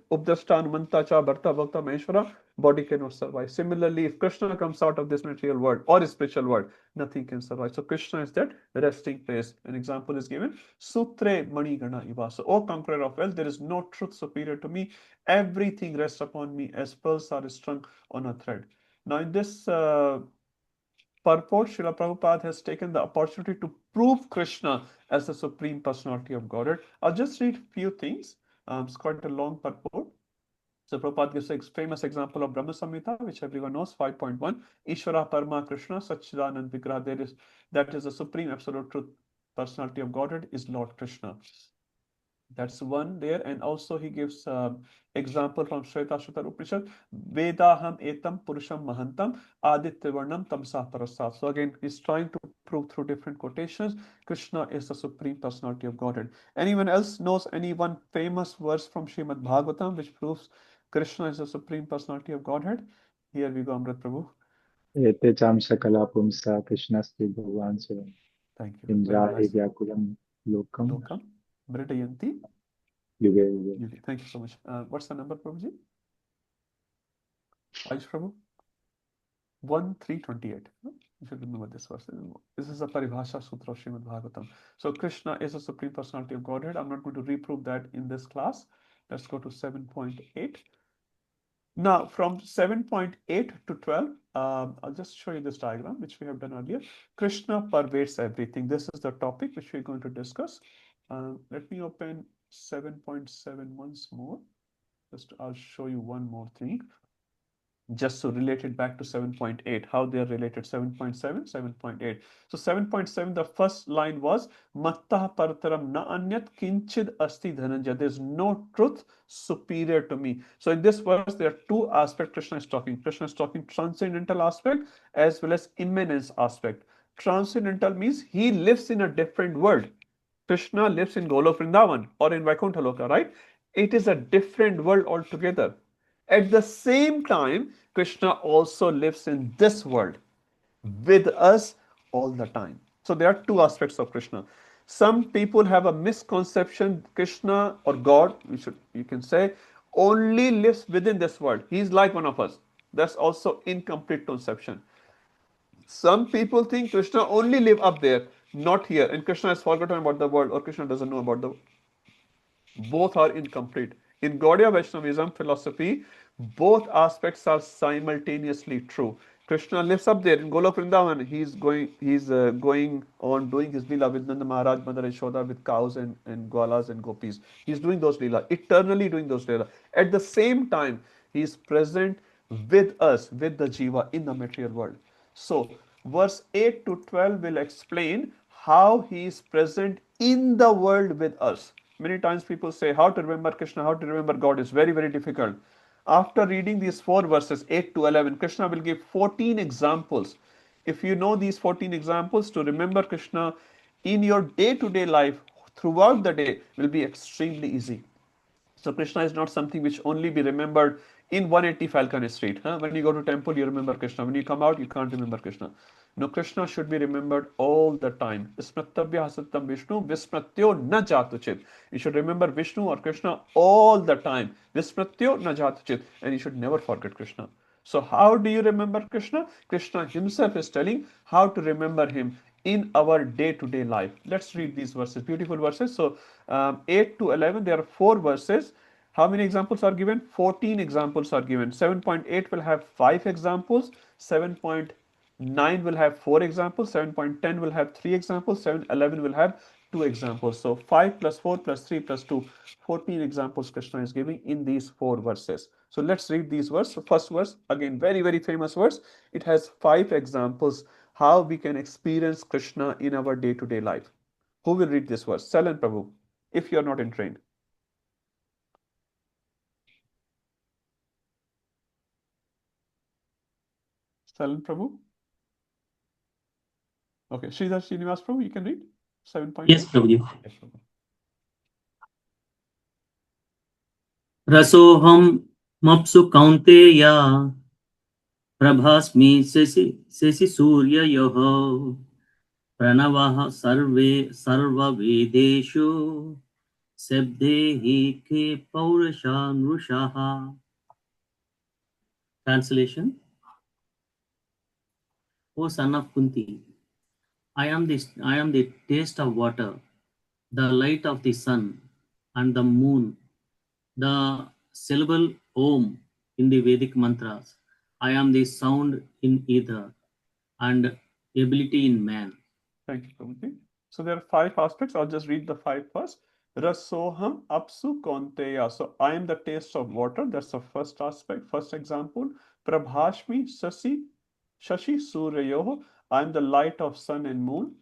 Updashtan, Mantacha, Bharta, Bhakta, Maheshwara, body cannot survive. Similarly, if Krishna comes out of this material world or spiritual world, nothing can survive. So Krishna is that resting place. An example is given, Sutre Mani Gana Iva. So, O conqueror of wealth, there is no truth superior to me. Everything rests upon me as pearls are strung on a thread. Now, in this purport, Srila Prabhupada has taken the opportunity to prove Krishna as the Supreme Personality of Godhead. I'll just read a few things. It's quite a long purport. So Prabhupada gives a famous example of Brahma Samhita, which everyone knows, 5.1. Ishvara Parama Krishna Satchidanand Vigraha. That is the Supreme Absolute Truth Personality of Godhead is Lord Krishna. That's one there, and also he gives example from Shvetashvatar Upanishad, Vedaham etam purusham mahantam adityavarnam tamsa parasat. So again, he's trying to prove through different quotations, Krishna is the Supreme Personality of Godhead. Anyone else knows any one famous verse from Srimad Bhagavatam which proves Krishna is the Supreme Personality of Godhead? Here we go, Amrit Prabhu. Ete cham sakala pumsa Krishnasti Bhagavan Swaram. Thank you. Very Indrahi nice. Vyakulam Lokam. Lokam. Mridayanti. Yuge. Thank you so much. What's the number, Prabhuji? Ayush Prabhu? 1328. You should remember this verse. This is a Paribhasha Sutra of Srimad Bhagavatam. So Krishna is a Supreme Personality of Godhead. I'm not going to reprove that in this class. Let's go to 7.8. Now, from 7.8 to 12, I'll just show you this diagram, which we have done earlier. Krishna pervades everything. This is the topic which we're going to discuss. Let me open 7.7 once more. I'll show you one more thing. Just to relate it back to 7.8, how they are related, 7.7, 7.8. So 7.7, the first line was, Mattah partaram na anyat kinchid asti dhananjaya. There's no truth superior to me. So in this verse, there are two aspects Krishna is talking. Krishna is talking transcendental aspect as well as immanence aspect. Transcendental means he lives in a different world. Krishna lives in Golok Vrindavan or in Vaikuntha Loka, right? It is a different world altogether. At the same time, Krishna also lives in this world with us all the time. So there are two aspects of Krishna. Some people have a misconception Krishna or God, you can say, only lives within this world. He's like one of us. That's also incomplete conception. Some people think Krishna only live up there, not here, and Krishna has forgotten about the world, or Krishna doesn't know about the world. Both are incomplete. In Gaudiya Vaishnavism philosophy, both aspects are simultaneously true. Krishna lives up there in Golok Vrindavan. He's going on doing his lila with Nanda Maharaj, Mother Yashoda, with cows and gwalas and gopis. He's doing those lila, eternally doing those lila. At the same time, he is present with us, with the jiva in the material world. So, verse 8 to 12 will explain how he is present in the world with us. Many times people say, how to remember Krishna, how to remember God is very, very difficult. After reading these four verses, 8 to 11, Krishna will give 14 examples. If you know these 14 examples, to remember Krishna in your day to day life throughout the day will be extremely easy. So Krishna is not something which only be remembered in 180 Falcon Street. When you go to temple, you remember Krishna. When you come out, you can't remember Krishna. No, Krishna should be remembered all the time. Smritabhya hasattam Vishnu, vismratyo na jatuchit. You should remember Vishnu or Krishna all the time. Vismratyo na jatuchit. And you should never forget Krishna. So how do you remember Krishna? Krishna himself is telling how to remember him in our day-to-day life. Let's read these verses, beautiful verses. So 8 to 11, there are 4 verses. How many examples are given? 14 examples are given. 7.8 will have 5 examples. 7.9 will have 4 examples. 7.10 will have 3 examples. 7.11 will have 2 examples. So 5 plus 4 plus 3 plus 2, 14 examples Krishna is giving in these 4 verses. So let's read these verses. First verse, again, very, very famous verse. It has 5 examples how we can experience Krishna in our day-to-day life. Who will read this verse? Salan Prabhu, if you are not in train. Salan Prabhu? Okay, Sridhar Srinivas Prabhu, you can read 7.8. Yes, Prabhuji. Yes, Prabhu. रसोऽहं मप्सु कौन्तेय प्रभास्मि शशि सूर्ययोः प्रणवः सर्ववेदेषु शब्दे हि के पौरुषा नृषः. Translation: O son of Kunti, I am the taste of water, the light of the sun and the moon, the syllable Om in the Vedic mantras. I am the sound in ether and ability in man. Thank you, Prabhuji. So there are 5 aspects. I'll just read the 5 first. Rasoham apsu konteya. So I am the taste of water. That's the first aspect, first example. Prabhashmi shashi suryayoh. I am the light of sun and moon.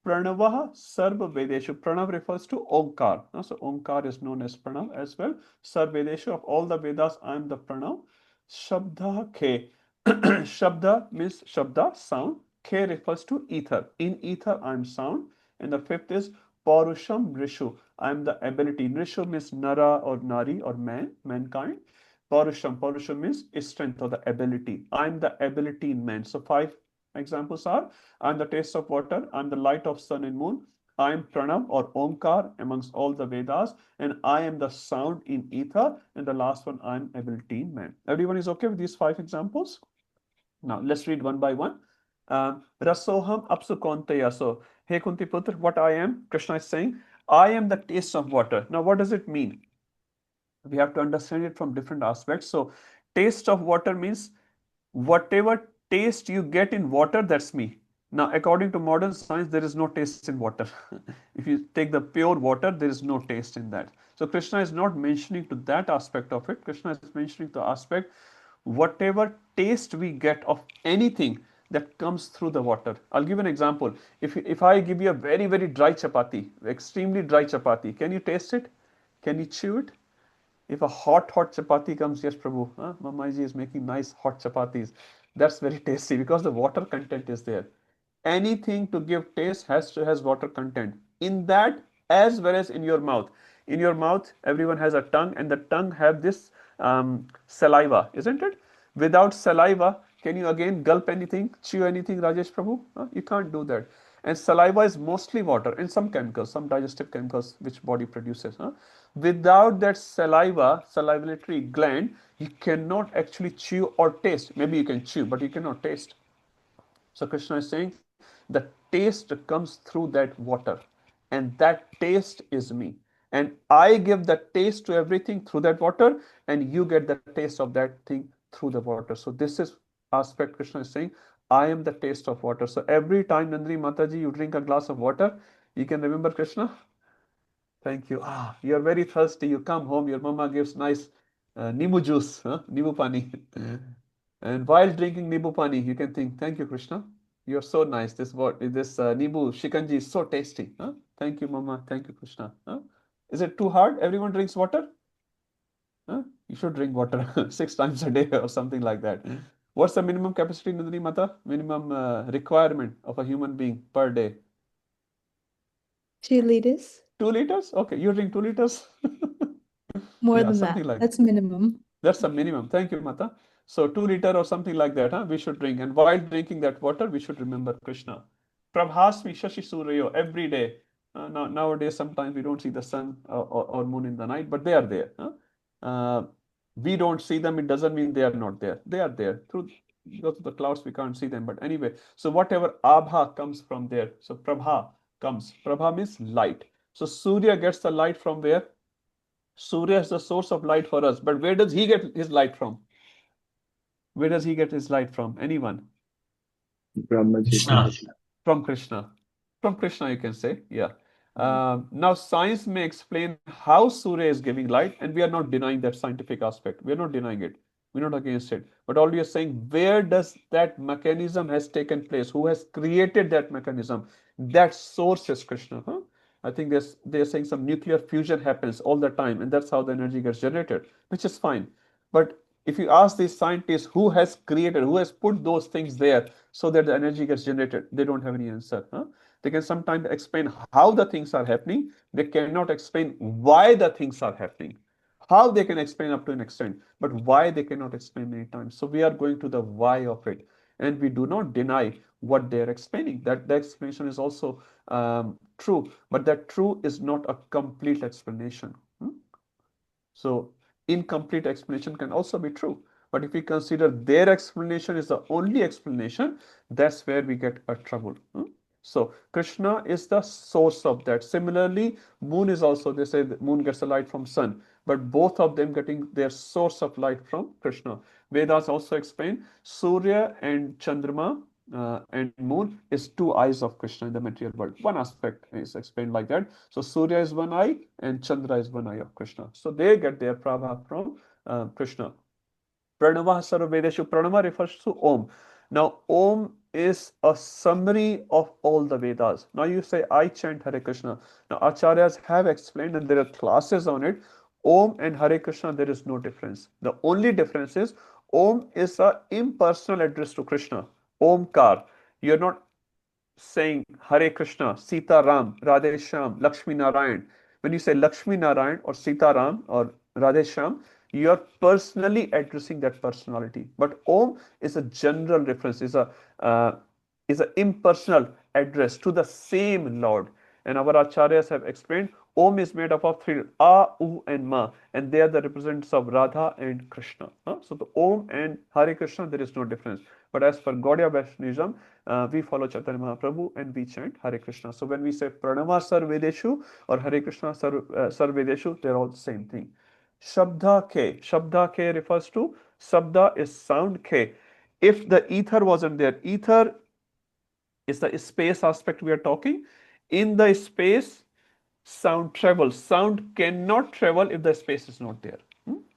Pranavaha sarva vedeshu. Pranav refers to Omkar. So Omkar is known as Pranav as well. Sarva vedeshu, of all the Vedas, I am the Pranav. Shabda K. Shabda means Shabda, sound. K refers to ether. In ether, I am sound. And the 5th is Paurusham Rishu. I am the ability. Rishu means Nara or Nari or man, mankind. Paurusham means strength or the ability. I am the ability in man. So 5 examples are: I am the taste of water, I am the light of sun and moon, I am Pranav or Omkar amongst all the Vedas, and I am the sound in ether, and the last one, I am ability in man. Everyone is okay with these 5 examples? Now let's read one by one. Rasoham apsu konteya. So, hey Kunti Putra, what I am? Krishna is saying, I am the taste of water. Now, what does it mean? We have to understand it from different aspects. So, taste of water means whatever taste you get in water, that's me. Now, according to modern science, there is no taste in water. If you take the pure water, there is no taste in that. So, Krishna is not mentioning to that aspect of it. Krishna is mentioning the aspect, whatever taste we get of anything that comes through the water. I'll give an example. If I give you a very, very dry chapati, extremely dry chapati, can you taste it? Can you chew it? If a hot chapati comes, yes, Prabhu, Mamaji is making nice hot chapatis. That's very tasty because the water content is there. Anything to give taste has water content in that as well as in your mouth. In your mouth, everyone has a tongue, and the tongue have this saliva, isn't it? Without saliva, can you again gulp anything, chew anything, Rajesh Prabhu? You can't do that. And saliva is mostly water and some chemicals, some digestive chemicals which body produces. Without that salivatory gland, you cannot actually chew or taste. Maybe you can chew, but you cannot taste. So Krishna is saying the taste comes through that water, and that taste is me. And I give the taste to everything through that water, and you get the taste of that thing through the water. So this is aspect Krishna is saying, I am the taste of water. So every time, Nandini Mataji, you drink a glass of water, you can remember Krishna. Thank you. You're very thirsty. You come home, your mama gives nice Nimu juice, Nimu pani. And while drinking Nibu Pani, you can think, thank you, Krishna. You're so nice. This Nibu Shikanji is so tasty. Huh? Thank you, Mama. Thank you, Krishna. Huh? Is it too hard? Everyone drinks water? Huh? You should drink water 6 times a day or something like that. What's the minimum capacity, Nandini Mata? Minimum requirement of a human being per day? 2 liters. 2 liters? Okay, you drink 2 liters? More Yeah, than something that. like That's minimum. that's the minimum. Thank you, Mata. So 2 liter or something like that, huh? We should drink. And while drinking that water, we should remember Krishna. Prabhasmi Shashi Suryo every day. Nowadays, sometimes we don't see the sun or moon in the night, but they are there. Huh? We don't see them. It doesn't mean they are not there. They are there. Through the clouds, we can't see them. But anyway, so whatever abha comes from there. So prabha comes. Prabha means light. So Surya gets the light from where? Surya is the source of light for us. But where does he get his light from? Where does he get his light from? Anyone? Brahmaji. Krishna. From Krishna. From Krishna, you can say. Yeah. Now, science may explain how Surya is giving light, and we are not denying that scientific aspect. We are not denying it. We're not against it. But all we are saying, where does that mechanism has taken place? Who has created that mechanism? That source is Krishna. Huh? I think they're saying some nuclear fusion happens all the time, and that's how the energy gets generated, which is fine. But if you ask these scientists who has created, who has put those things there so that the energy gets generated, they don't have any answer. Huh? They can sometimes explain how the things are happening. They cannot explain why the things are happening. How they can explain up to an extent, but why they cannot explain many times. So we are going to the why of it. And we do not deny what they're explaining. That the explanation is also true, but that true is not a complete explanation. So incomplete explanation can also be true. But if we consider their explanation is the only explanation, that's where we get a trouble. So Krishna is the source of that. Similarly, moon is also, they say the moon gets the light from sun, but both of them getting their source of light from Krishna. Vedas also explain Surya and Chandrama and moon is 2 eyes of Krishna in the material world. One aspect is explained like that. So Surya is 1 eye and Chandra is 1 eye of Krishna. So they get their prabha from Krishna. Pranava Sarvedeshu. Pranava refers to Om. Now, Om is a summary of all the Vedas. Now you say, I chant Hare Krishna. Now, Acharyas have explained, and there are classes on it. Om and Hare Krishna, there is no difference. The only difference is Om is an impersonal address to Krishna. Omkar. You're not saying Hare Krishna, Sita Ram, Radhe Shyam, Lakshmi Narayan. When you say Lakshmi Narayan or Sita Ram or Radhe Shyam, you are personally addressing that personality. But Om is a general reference, is an impersonal address to the same Lord. And our acharyas have explained Om is made up of 3 A, U, and Ma, and they are the representatives of Radha and Krishna. So the Om and Hare Krishna, there is no difference. But as for Gaudiya Vaishnavism, we follow Chaitanya Mahaprabhu and we chant Hare Krishna. So when we say Pranava Sarvedeshu or Hare Krishna Sarvedeshu, they're all the same thing. Shabda K. Shabda K refers to Sabda is sound K. If the ether wasn't there, ether is the space aspect we are talking. In the space, sound travels. Sound cannot travel if the space is not there.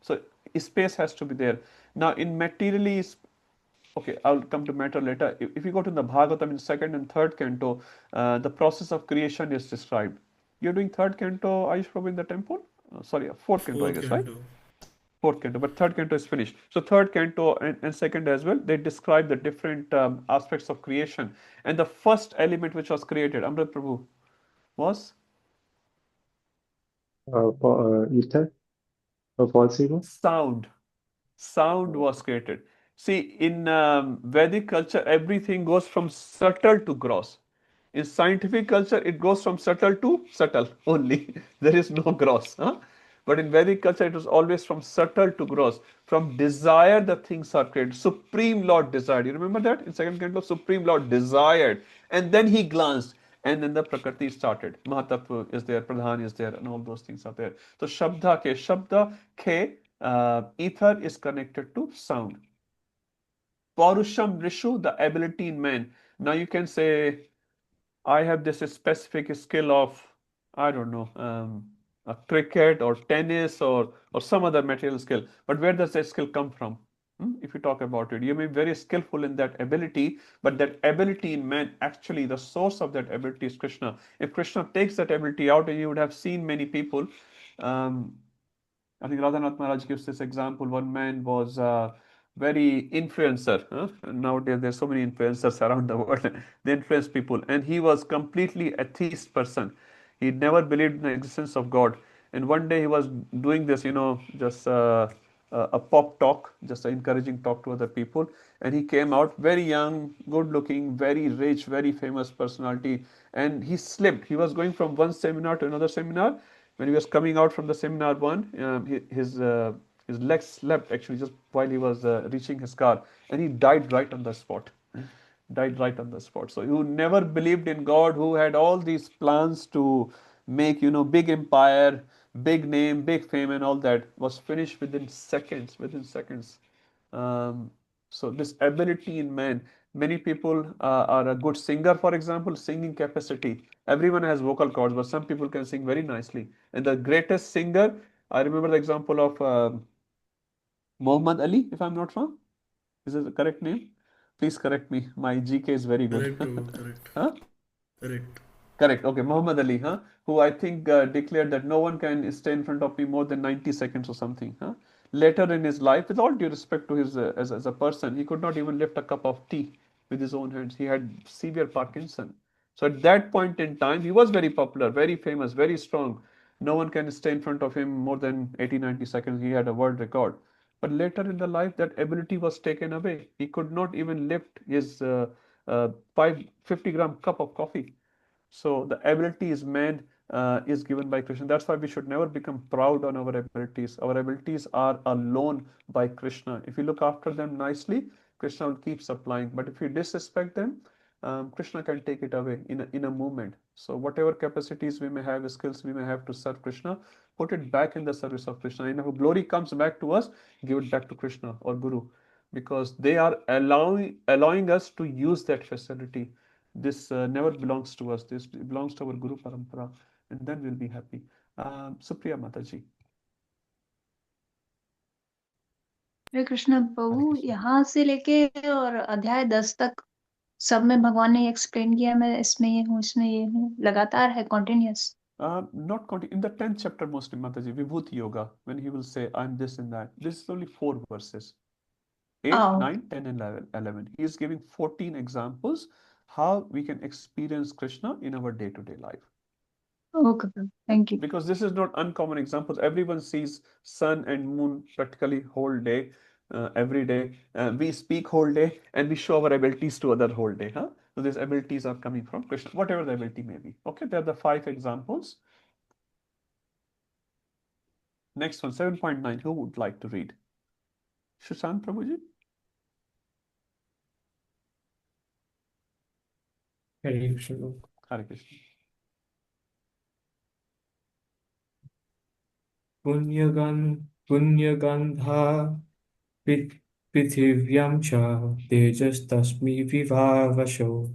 So space has to be there. Now in materially, okay, I'll come to matter later. If you go to the Bhagavatam in 2nd and 3rd canto, the process of creation is described. You're doing 3rd canto, Ayush Prabhu, in the temple? Sorry, 4th canto, I guess, right? 4th canto, but 3rd canto is finished. So 3rd canto and 2nd as well, they describe the different aspects of creation. And the first element which was created, Amrit Prabhu, was? Ether or false ego? Sound. Sound was created. See, in Vedic culture, everything goes from subtle to gross. In scientific culture, it goes from subtle to subtle only. There is no gross. But in Vedic culture, it was always from subtle to gross. From desire, the things are created. Supreme Lord desired. You remember that? In 2nd canto, Supreme Lord desired. And then he glanced. And then the Prakriti started. Mahatattva is there, Pradhan is there, and all those things are there. So Shabda Ke, ether is connected to sound. Paurusham Rishu, the ability in man. Now you can say, I have this specific skill of, I don't know, a cricket or tennis or some other material skill. But where does that skill come from? If you talk about it, you may be very skillful in that ability, but that ability in man, actually, the source of that ability is Krishna. If Krishna takes that ability out, and you would have seen many people. I think Radhanath Maharaj gives this example. One man was very influencer. Nowadays, there's so many influencers around the world. They influence people, and he was completely atheist person. He never believed in the existence of God. And one day he was doing this, just a pop talk, just an encouraging talk to other people. And he came out very young, good looking, very rich, very famous personality. And he slipped. He was going from one seminar to another seminar. When he was coming out from the seminar one, his legs slept actually just while he was reaching his car, and he died right on the spot. Died right on the spot. So who never believed in God, who had all these plans to make big empire, big name, big fame, and all that, was finished within seconds. Within seconds. Um, so this ability in man, many people are a good singer, for example, singing capacity. Everyone has vocal cords, but some people can sing very nicely. And the greatest singer, I remember the example of Muhammad Ali, if I'm not wrong. Is it the correct name? Please correct me. My GK is very good. Correct, Prabhu, correct. Huh? Correct. Correct. Okay, Muhammad Ali, who I think declared that no one can stay in front of me more than 90 seconds or something. Later in his life, with all due respect to his as a person, he could not even lift a cup of tea with his own hands. He had severe Parkinson. So at that point in time, he was very popular, very famous, very strong. No one can stay in front of him more than 80, 90 seconds. He had a world record. But later in the life, that ability was taken away. He could not even lift his 50-gram cup of coffee. So the ability is man is given by Krishna. That's why we should never become proud on our abilities. Our abilities are a loan by Krishna. If you look after them nicely, Krishna will keep supplying. But if you disrespect them, Krishna can take it away in a moment. So whatever capacities we may have, skills we may have to serve Krishna, put it back in the service of Krishna. And if glory comes back to us, give it back to Krishna or Guru, because they are allowing us to use that facility. This never belongs to us. This belongs to our Guru Parampara, and then we'll be happy. Supriya Mataji. हरे कृष्ण प्रभु, यहाँ से लेके और अध्याय 10 तक सब में भगवान ने एक्सप्लेन किया, मैं इसमें ये हूँ, इसमें ये हूँ, लगातार है, continuous. Not in the 10th chapter mostly, Mataji, Vibhuti Yoga, when he will say, I'm this and that. This is only 4 verses. 8, 9, 10, and 11. He is giving 14 examples how we can experience Krishna in our day-to-day life. Okay, thank you. Because this is not uncommon examples. Everyone sees sun and moon practically whole day, every day. We speak whole day, and we show our abilities to other whole day. So these abilities are coming from Krishna, whatever the ability may be. Okay, there are the 5 examples. Next one, 7.9. Who would like to read? Shashank Prabhuji? Hare Krishna. Hare Krishna. Punyagandha Prithivyam cha Tejastasmi Vivavasho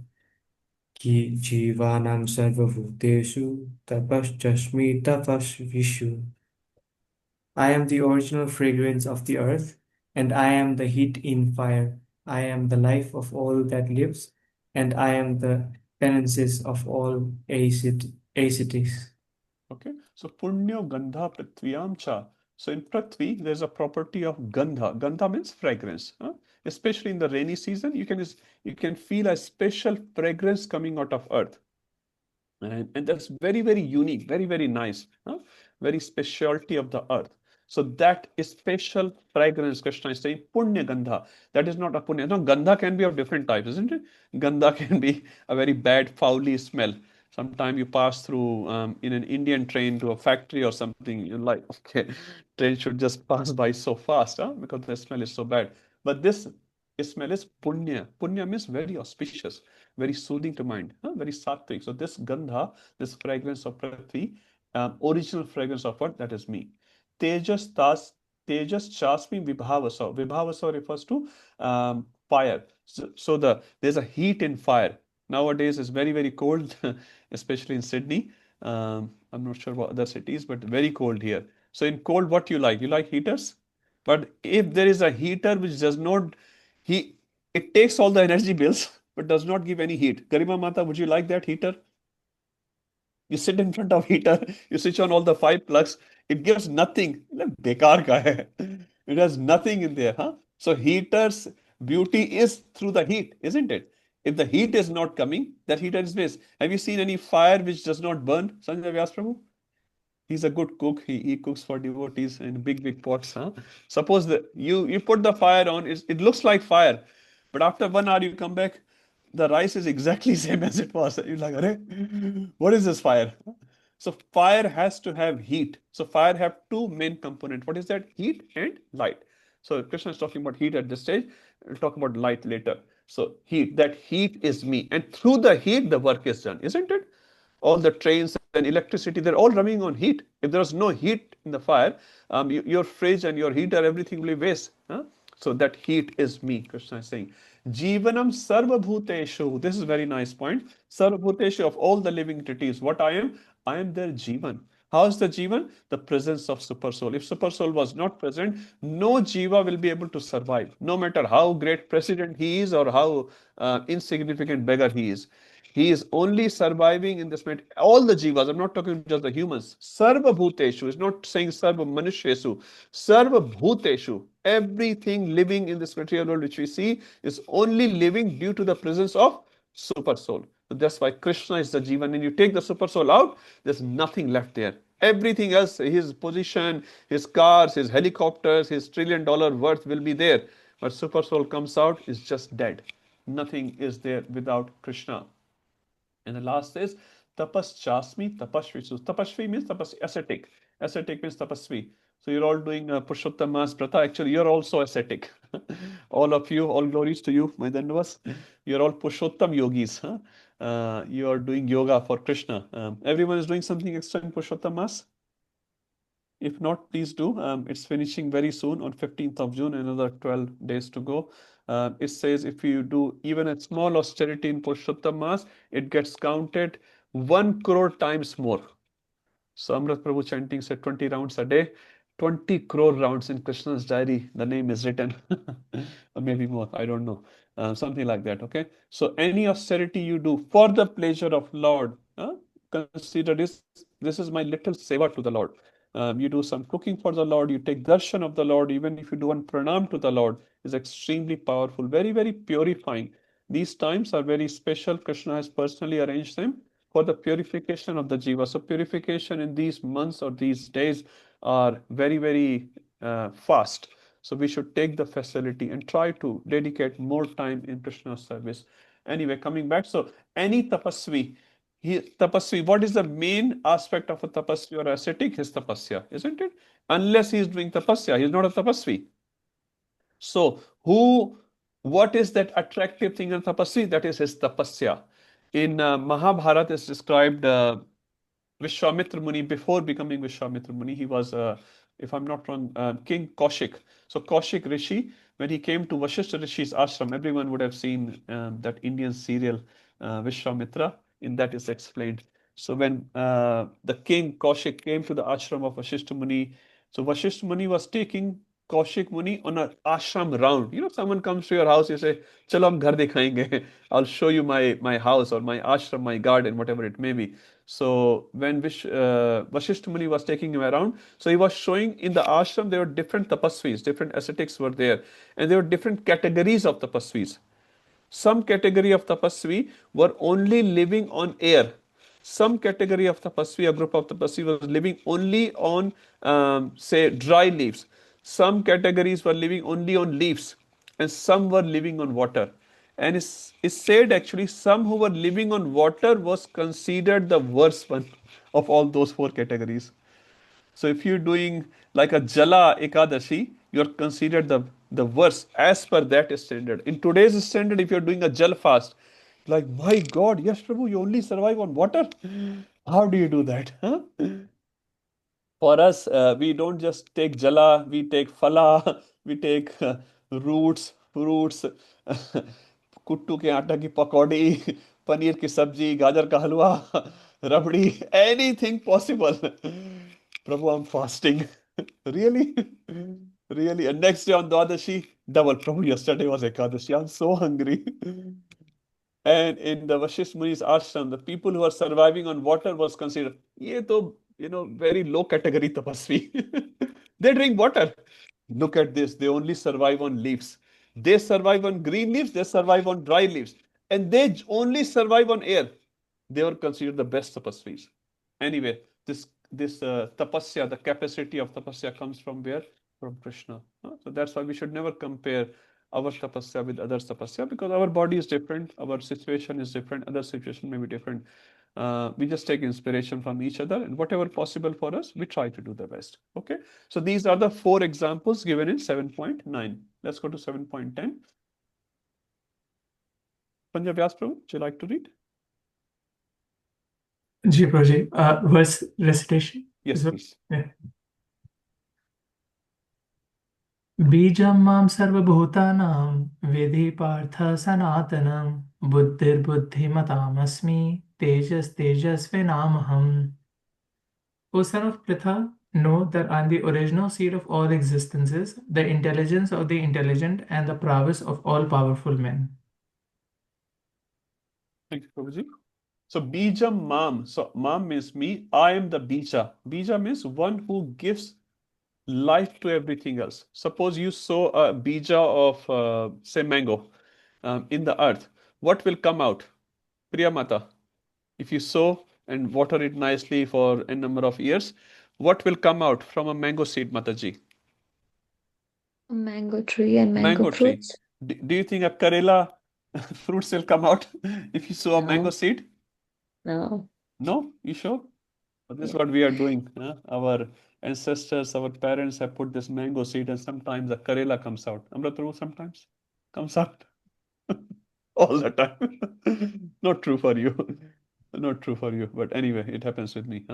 Ki Jivanam Sarvabhutesu Tapaschasmi Tapasvishu. I am the original fragrance of the earth, and I am the heat in fire. I am the life of all that lives, and I am the penances of all ascetics. Okay, so Punyo Gandha Prithvyam cha. So in Prithvi, there's a property of Gandha. Gandha means fragrance. Especially in the rainy season, you can feel a special fragrance coming out of earth. And that's very, very unique, very, very nice. Very specialty of the earth. So that is special fragrance, Krishna is saying, Punya Gandha. That is not a Punya. No, Gandha can be of different types, isn't it? Gandha can be a very bad, foully smell. Sometime you pass through in an Indian train to a factory or something, you're like, okay, train should just pass by so fast, because the smell is so bad. But this smell is punya. Punya means very auspicious, very soothing to mind, very sattvic. So this gandha, this fragrance of Prithvi, original fragrance of what? That is me. Tejas Chasmi Vibhavasa. Vibhavasa refers to fire. So there's a heat in fire. Nowadays it's very, very cold, especially in Sydney. I'm not sure about other cities, but very cold here. So in cold, what you like? You like heaters? But if there is a heater which does not, it takes all the energy bills but does not give any heat. Garima Mata, would you like that heater? You sit in front of heater, you switch on all the 5 plugs, it gives nothing. Bekar ka hai. It has nothing in there, huh? So heater's beauty is through the heat, isn't it? If the heat is not coming, that heater is waste. Have you seen any fire which does not burn, Sanjay Vyas Prabhu? He's a good cook. He cooks for devotees in big pots. Huh? Suppose that you put the fire on, it looks like fire, but after 1 hour you come back, the rice is exactly same as it was. You're like, Arey, what is this fire? So fire has to have heat. So fire have two main components. What is that? Heat and light. So Krishna is talking about heat at this stage. We'll talk about light later. So heat, that heat is me. And through the heat, the work is done, isn't it? All the trains and electricity, they're all running on heat. If there was no heat in the fire, your fridge and your heater, everything will be waste. Huh? So that heat is me, Krishna is saying. Jivanam sarvabhuteshu. This is a very nice point. Sarvabhuteshu, of all the living entities, what I am their Jivan. How is the Jivan? The presence of Super Soul. If Super Soul was not present, no Jiva will be able to survive, no matter how great president he is or how insignificant beggar he is. He is only surviving in this matter. All the jivas, I'm not talking just the humans. Sarva bhuteshu is not saying sarva manusheshu. Sarva bhuteshu. Everything living in this material world which we see is only living due to the presence of super soul. So that's why Krishna is the jivan. When you take the super soul out, there's nothing left there. Everything else, his position, his cars, his helicopters, his $1 trillion worth will be there. But super soul comes out, is just dead. Nothing is there without Krishna. And the last is tapaschasmi tapashvisu. Tapashvi means ascetic. Ascetic means tapasvi. So you're all doing Purushottam's Prata. Actually, you're also ascetic. All of you, all glories to you, my Dandavas. You're all Purushottam yogis. Huh? You are doing yoga for Krishna. Everyone is doing something extra in Purushottam. If not, please do. It's finishing very soon on 15th of June, another 12 days to go. It says if you do even a small austerity in Purushottam Mass, it gets counted 1 crore times more. So Amrit Prabhu chanting said 20 rounds a day, 20 crore rounds in Krishna's diary. The name is written, or maybe more, I don't know. Something like that, okay? So any austerity you do for the pleasure of Lord, consider this is my little seva to the Lord. You do some cooking for the Lord, you take darshan of the Lord, even if you do one pranam to the Lord, is extremely powerful, very, very purifying. These times are very special. Krishna has personally arranged them for the purification of the jiva. So purification in these months or these days are very, very fast. So we should take the facility and try to dedicate more time in Krishna's service. Anyway, coming back, so any tapasvi, tapasvi, what is the main aspect of a tapasvi or ascetic? His tapasya, isn't it? Unless he is doing tapasya, he is not a tapasvi. So what is that attractive thing in tapasvi? That is his tapasya. In Mahabharata, it's described Vishwamitra Muni, before becoming Vishwamitra Muni, he was, if I'm not wrong, King Kaushik. So Kaushik Rishi, when he came to Vashishta Rishi's ashram, everyone would have seen that Indian serial Vishwamitra. In that is explained. So when the king Kaushik came to the ashram of Vashishta Muni, so Vashishta Muni was taking Kaushik Muni on an ashram round. You know, someone comes to your house, you say, "Chalo, hum ghar dikhayenge. I'll show you my house or my ashram, my garden, whatever it may be." So when Vashishta Muni was taking him around, so he was showing in the ashram there were different tapasvis, different ascetics were there, and there were different categories of tapasvis. Some category of tapasvi were only living on air. Some category of tapasvi, a group of tapasvi, was living only on, say, dry leaves. Some categories were living only on leaves, and some were living on water. And it's said actually some who were living on water was considered the worst one of all those four categories. So if you're doing like a Jala Ekadashi, you're considered the worst as per that standard. In today's standard, if you're doing a Jal fast, like, my God, yes, Prabhu, you only survive on water. How do you do that? Huh? For us, we don't just take Jala, we take Phala, we take roots, fruits, कुट्टू के आटा की पकौड़ी, पनीर की सब्जी, गाजर का हलवा, rabdi, anything possible. Prabhu, I'm fasting. Really? Really. And next day on Dwadashi, double. Prabhu, yesterday was Ekadashi. I'm so hungry. And in the Vashish Muni's ashram, the people who are surviving on water was considered, ye to, very low category tapasvi. They drink water. Look at this. They only survive on leaves. They survive on green leaves. They survive on dry leaves. And they only survive on air. They were considered the best tapasvis. Anyway, this tapasya, the capacity of tapasya comes from where? From Krishna. So that's why we should never compare our tapasya with others' tapasya, because our body is different, our situation is different, other situation may be different. We just take inspiration from each other, and whatever possible for us, we try to do the best. Okay. So these are the 4 examples given in 7.9. Let's go to 7.10. Punjab Vyas Prabhu, would you like to read? Ji Prabhuji, verse recitation. Yes, Is it- please. Yeah. बीजं मां सर्वभूतानां विधि Partha सनातनं बुद्धिर्बुद्धिमतामस्मि तेजस्तेजस्विनामहम्. O son of Pritha, know that I am the original seed of all existences, the intelligence of the intelligent, and the prowess of all powerful men. Thank you, Prabhuji. So bija mam. So mam means me. I am the bija. Bija means one who gives life to everything else. Suppose you sow a bija of, say, mango in the earth. What will come out? Priya Mata. If you sow and water it nicely for a number of years, what will come out from a mango seed, Mataji? A mango tree and Mango tree. fruits. Do you think a Karela fruits will come out if you sow a mango No. seed? No. No? You sure? But this is what we are doing. Our ancestors, our parents have put this mango seed, and sometimes a Karela comes out. Amrit Prabhu sometimes comes out all the time. Not true for you. Not true for you. But anyway, it happens with me.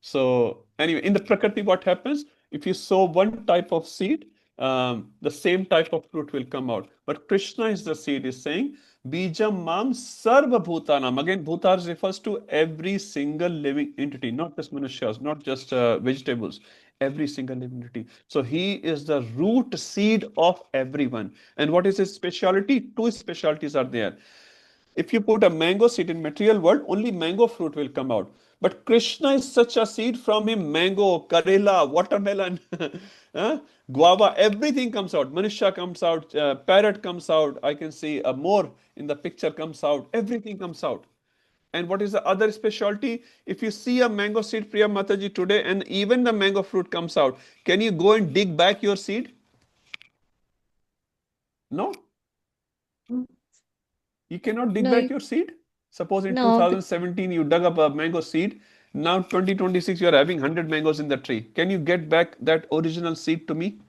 So anyway, in the Prakriti, what happens? If you sow one type of seed, the same type of fruit will come out. But Krishna is the seed, is saying, Bijam mam sarva bhutanam. Again, bhutas refers to every single living entity, not just manushas, not just vegetables, every single living entity. So he is the root seed of everyone. And what is his specialty? 2 specialties are there. If you put a mango seed in material world, only mango fruit will come out. But Krishna is such a seed, from him mango, karela, watermelon, guava, everything comes out. Manisha comes out, parrot comes out. I can see a more in the picture comes out. Everything comes out. And what is the other specialty? If you see a mango seed, Priya Mataji, today, and even the mango fruit comes out, can you go and dig back your seed? No? You cannot dig No, back your seed? Suppose in no, 2017 you dug up a mango seed. Now 2026 you are having 100 mangoes in the tree. Can you get back that original seed to me?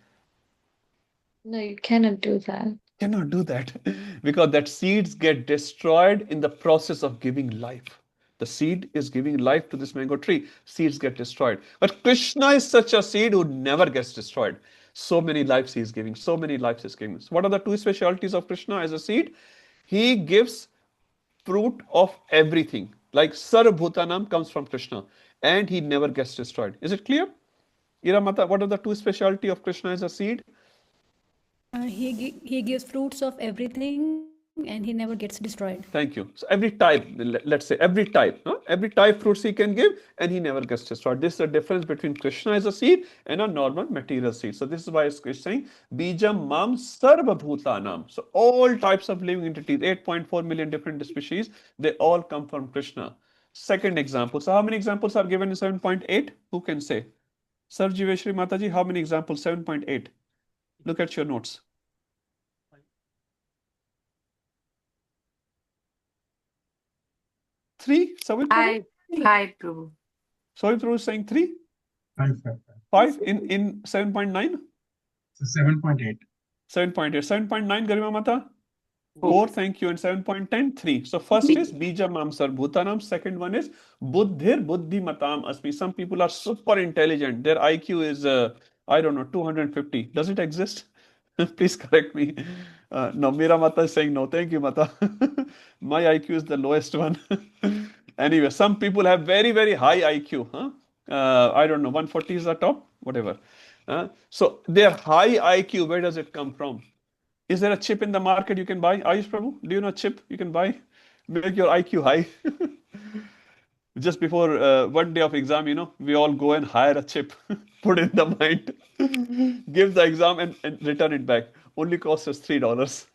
no, you cannot do that. Cannot do that because that seeds get destroyed in the process of giving life. The seed is giving life to this mango tree. Seeds get destroyed. But Krishna is such a seed who never gets destroyed. So many lives he is giving. So many lives he is giving. So what are the 2 specialties of Krishna as a seed? He gives fruit of everything. Like Sarv Bhutanam comes from Krishna. And he never gets destroyed. Is it clear? Ira Mata, what are the 2 specialty of Krishna as a seed? He gives fruits of everything and he never gets destroyed. Thank you. So every type, let's say every type fruits he can give and he never gets destroyed. This is the difference between Krishna as a seed and a normal material seed. So this is why it's saying Bijam Mam Sarva Bhutanam. So all types of living entities, 8.4 million different species, they all come from Krishna. Second example. So how many examples are given in 7.8? Who can say? Sir Jiveshri Mataji, how many examples? 7.8. Look at your notes. 3? Savit Prabhu? 5 Prabhu. Savit Prabhu is saying 3? 5 in 7.9? So 7.8. 7.8. 7.9, Garima Mata? 4, thank you. And 7.10, 3. So first is Bija Mamsar Bhutanam. Second one is Buddhir Buddhi Matam Asmi. Some people are super intelligent. Their IQ is, I don't know, 250. Does it exist? Please correct me. No, Mira Mata is saying no. Thank you, Mata. My IQ is the lowest one. Anyway, some people have very, very high IQ. I don't know, 140 is the top, whatever. So their high IQ, where does it come from? Is there a chip in the market you can buy? Ayush Prabhu, do you know a chip you can buy? Make your IQ high. Just before one day of exam, we all go and hire a chip, put in the mind, give the exam and return it back. Only costs us $3.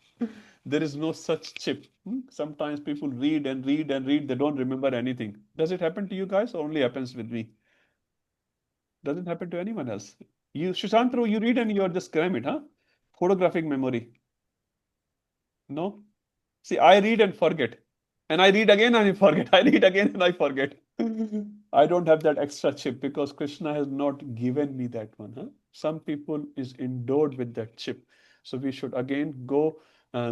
There is no such chip. Sometimes people read and read and read, they don't remember anything. Does it happen to you guys or only happens with me? Doesn't happen to anyone else. You, Sushant Prabhu, you read and you're just cram it, huh? Photographic memory. No? See, I read and forget. And I read again and I forget. I read again and I forget. I don't have that extra chip because Krishna has not given me that one. Huh? Some people is endowed with that chip. So we should again go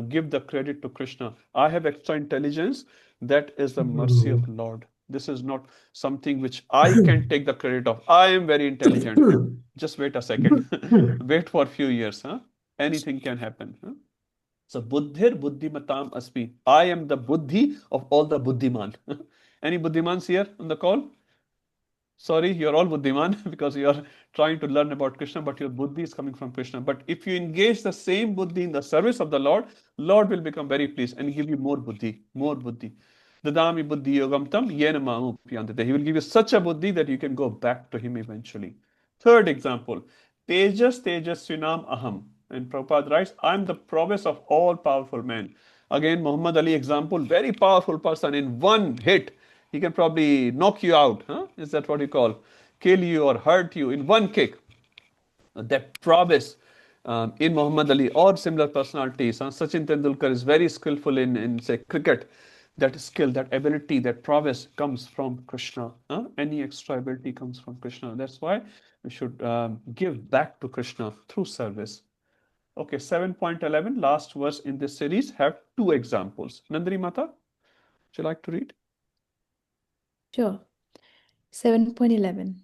give the credit to Krishna. I have extra intelligence. That is the mercy of Lord. This is not something which I can take the credit of. I am very intelligent. Just wait a second. Wait for a few years. Huh? Anything can happen. Huh? So buddhir buddhimatam asmi. I am the buddhi of all the buddhiman. Any buddhimans here on the call? Sorry, you're all buddhiman because you are trying to learn about Krishna, but your buddhi is coming from Krishna. But if you engage the same buddhi in the service of the Lord, Lord will become very pleased and give you more buddhi, more buddhi. Dadami buddhi yogam tam yena mamu piyandate. He will give you such a buddhi that you can go back to him eventually. Third example, Tejas Tejasvinam aham. And Prabhupada writes, I am the prowess of all powerful men. Again, Muhammad Ali example, very powerful person. In one hit, he can probably knock you out. Huh? Is that what you call? Kill you or hurt you in one kick. That prowess in Muhammad Ali or similar personalities. Sachin Tendulkar is very skillful in say, cricket. That skill, that ability, that prowess comes from Krishna. Any extra ability comes from Krishna. That's why we should give back to Krishna through service. Okay, 7.11, last verse in this series, have two examples. Nandini Mata, would you like to read? Sure. 7.11.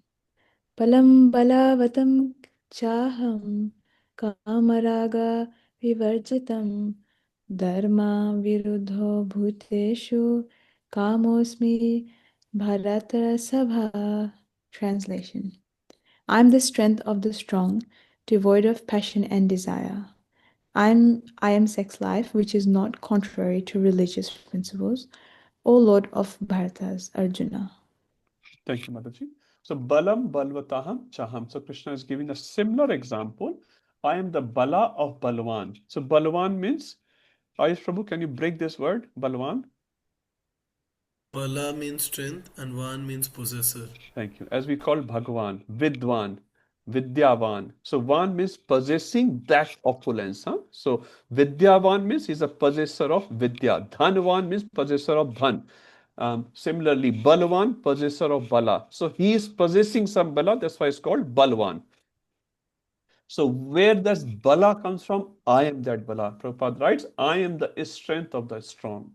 Palam balavatam chaham kamaraga vivarjitam dharma viruddho bhuteshu kamosmi bharata sabha. Translation. I am the strength of the strong, devoid of passion and desire. I am sex life, which is not contrary to religious principles, O Lord of Bharatas, Arjuna. Thank you, Mataji. So, Balam Balvataham Chaham. So, Krishna is giving a similar example. I am the Bala of Balwan. So, Balwan means, Ayush Prabhu, can you break this word, Balwan? Bala means strength and Van means possessor. Thank you. As we call Bhagwan, Vidwan, Vidyavan. So Van means possessing that opulence. So Vidyavan means he's a possessor of Vidya. Dhanvan means possessor of Dhan. Similarly, Balwan, possessor of Bala. So he is possessing some Bala. That's why it's called Balwan. So where does Bala comes from? I am that Bala. Prabhupada writes, I am the strength of the strong.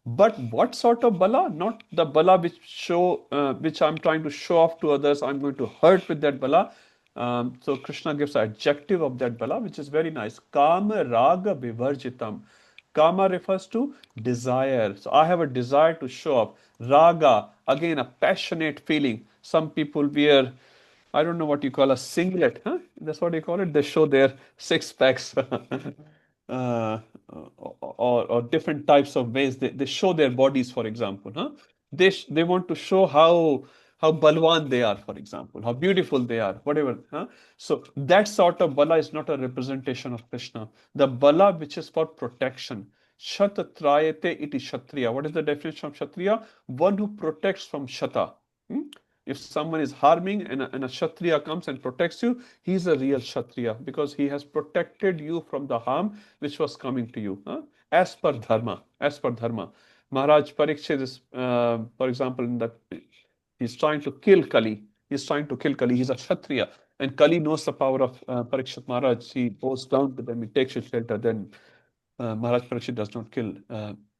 But what sort of bala? Not the bala which I'm trying to show off to others. I'm going to hurt with that bala. So Krishna gives an adjective of that bala, which is very nice. Kama raga vivarjitam. Kama refers to desire. So I have a desire to show off. Raga, again, a passionate feeling. Some people wear, I don't know what you call a singlet. Huh? That's what you call it. They show their six packs. Or different types of ways they show their bodies, for example. They want to show how balwan they are, for example, how beautiful they are, whatever. So that sort of bala is not a representation of Krishna. The bala which is for protection. Shatatrayate iti kshatriya. What is the definition of kshatriya? One who protects from shata. If someone is harming and a Kshatriya comes and protects you, he's a real Kshatriya because he has protected you from the harm which was coming to you. As per Dharma. As per Dharma. Maharaj Parikshit is, for example, he's trying to kill Kali. He's trying to kill Kali. He's a Kshatriya. And Kali knows the power of Parikshit Maharaj. He goes down to them, he takes his shelter. Then Maharaj Parikshit does not kill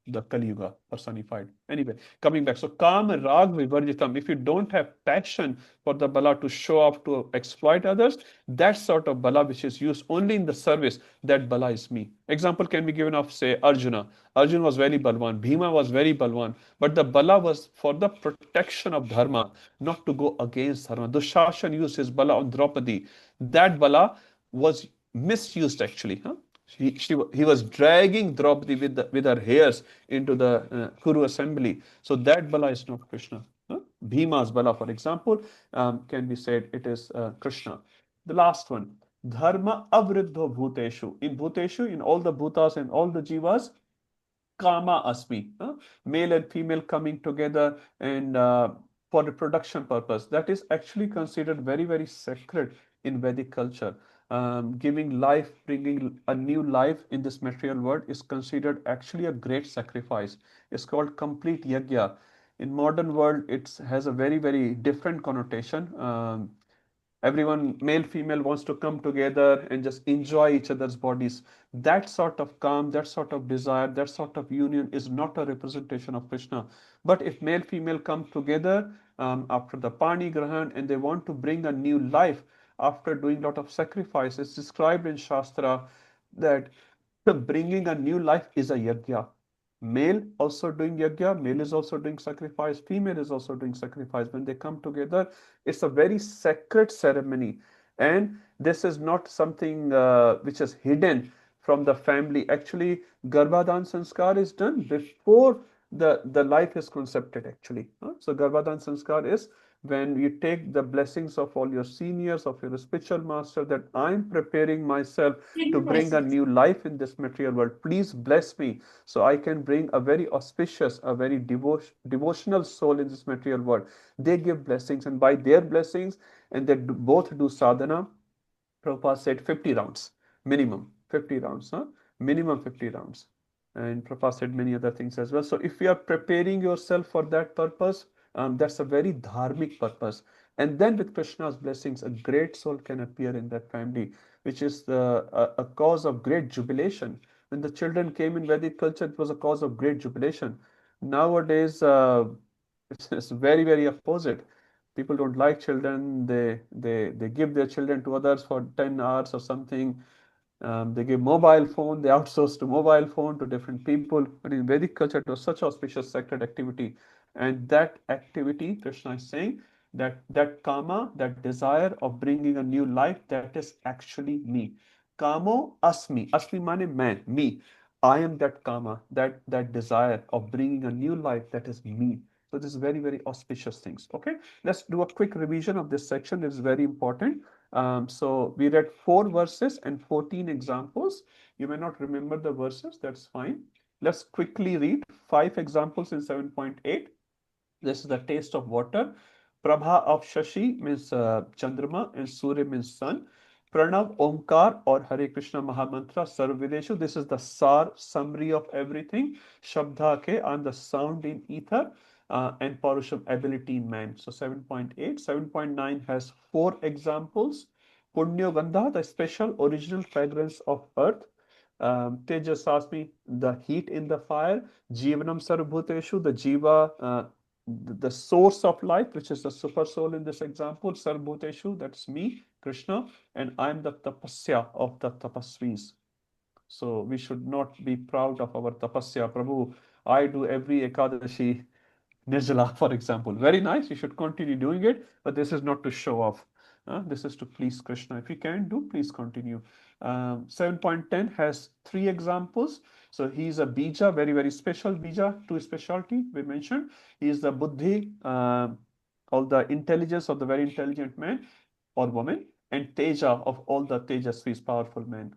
the Kali Yuga personified. Anyway, coming back. So Kama Rag Vivarjitam, if you don't have passion for the bala to show off, to exploit others, that sort of bala which is used only in the service, that bala is me. Example can be given of, say, Arjuna. Arjuna was very balwan, Bhima was very balwan, but the bala was for the protection of dharma, not to go against dharma. Dushashan used his bala on Draupadi. That bala was misused actually. He was dragging Draupadi with her hairs into the Kuru assembly. So that bala is not Krishna. Bhima's bala, for example, can be said it is Krishna. The last one, dharma avriddho bhuteshu. In bhuteshu, in all the bhutas and all the jivas, kama asmi, male and female coming together and for reproduction purpose. That is actually considered very, very sacred in Vedic culture. Giving life, bringing a new life in this material world is considered actually a great sacrifice. It's called complete yajna. In modern world, it has a very, very different connotation. Everyone, male, female, wants to come together and just enjoy each other's bodies. That sort of calm, that sort of desire, that sort of union is not a representation of Krishna. But if male, female come together after the Pani Grahan and they want to bring a new life after doing a lot of sacrifice, it's described in Shastra that the bringing a new life is a yajna. Male also doing yajna, male is also doing sacrifice, female is also doing sacrifice. When they come together, it's a very sacred ceremony. And this is not something which is hidden from the family. Actually, Garbhadan Sanskar is done before the life is concepted actually. So Garbhadan Sanskar is when you take the blessings of all your seniors, of your spiritual master, that I'm preparing myself to bring a new life in this material world. Please bless me so I can bring a very auspicious, a very devotional soul in this material world. They give blessings, and by their blessings, and they both do sadhana. Prabhupada said 50 rounds, minimum 50 rounds, minimum 50 rounds. And Prabhupada said many other things as well. So if you are preparing yourself for that purpose, that's a very dharmic purpose. And then with Krishna's blessings, a great soul can appear in that family, which is a cause of great jubilation. When the children came in Vedic culture, it was a cause of great jubilation. Nowadays, it's very, very opposite. People don't like children. They give their children to others for 10 hours or something. They give mobile phone, they outsource to mobile phone to different people. But in Vedic culture, it was such auspicious sacred activity. And that activity, Krishna is saying, that kama, that desire of bringing a new life, that is actually me. Kamo asmi. Asmi mane man, me. I am that kama, that desire of bringing a new life, that is me. So this is very, very auspicious things. Okay, let's do a quick revision of this section. It is very important. So we read 4 verses and 14 examples. You may not remember the verses, that's fine. Let's quickly read 5 examples in 7.8. This is the taste of water. Prabha of Shashi means Chandrama, and Surya means sun. Pranav, Omkar, or Hare Krishna Mahamantra, Sarvideshu. This is the sar, summary of everything. Shabda ke, and the sound in ether. And Parusham, ability in man. So 7.8. 7.9 has 4 examples. Punyo Gandha, the special original fragrance of earth. Tejas Asmi, the heat in the fire. Jivanam Sarvbhuteshu, the jiva, the source of life, which is the super soul in this example. Sarvbhuteshu, that's me, Krishna, and I'm the tapasya of the tapasvis. So we should not be proud of our tapasya. Prabhu, I do every Ekadashi Nirjala, for example. Very nice. You should continue doing it, but this is not to show off. This is to please Krishna. If you can do, please continue. 7.10 has 3 examples. So he is a bija, very, very special bija, 2 specialty we mentioned. He is the buddhi, all the intelligence of the very intelligent man or woman, and teja of all the tejasvis, powerful men.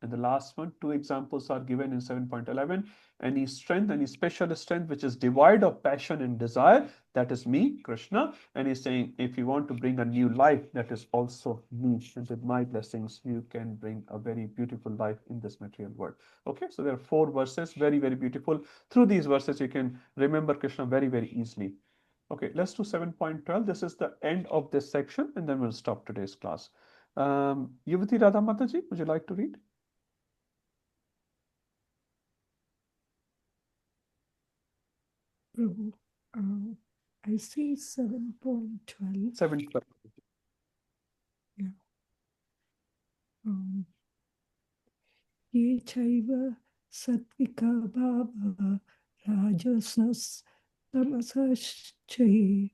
And the last one, 2 examples are given in 7.11. Any strength, any special strength which is devoid of passion and desire, that is me, Krishna. And he's saying, if you want to bring a new life, that is also me. And with my blessings, you can bring a very beautiful life in this material world. Okay, so there are 4 verses, very, very beautiful. Through these verses, you can remember Krishna very, very easily. Okay, let's do 7.12. This is the end of this section, and then we'll stop today's class. Yuvati Radha Mataji, would you like to read? Prabhu. I see 7.12. 7:12. Yeah. Ye chaiva sattvika bhava rajasas tamasaschaye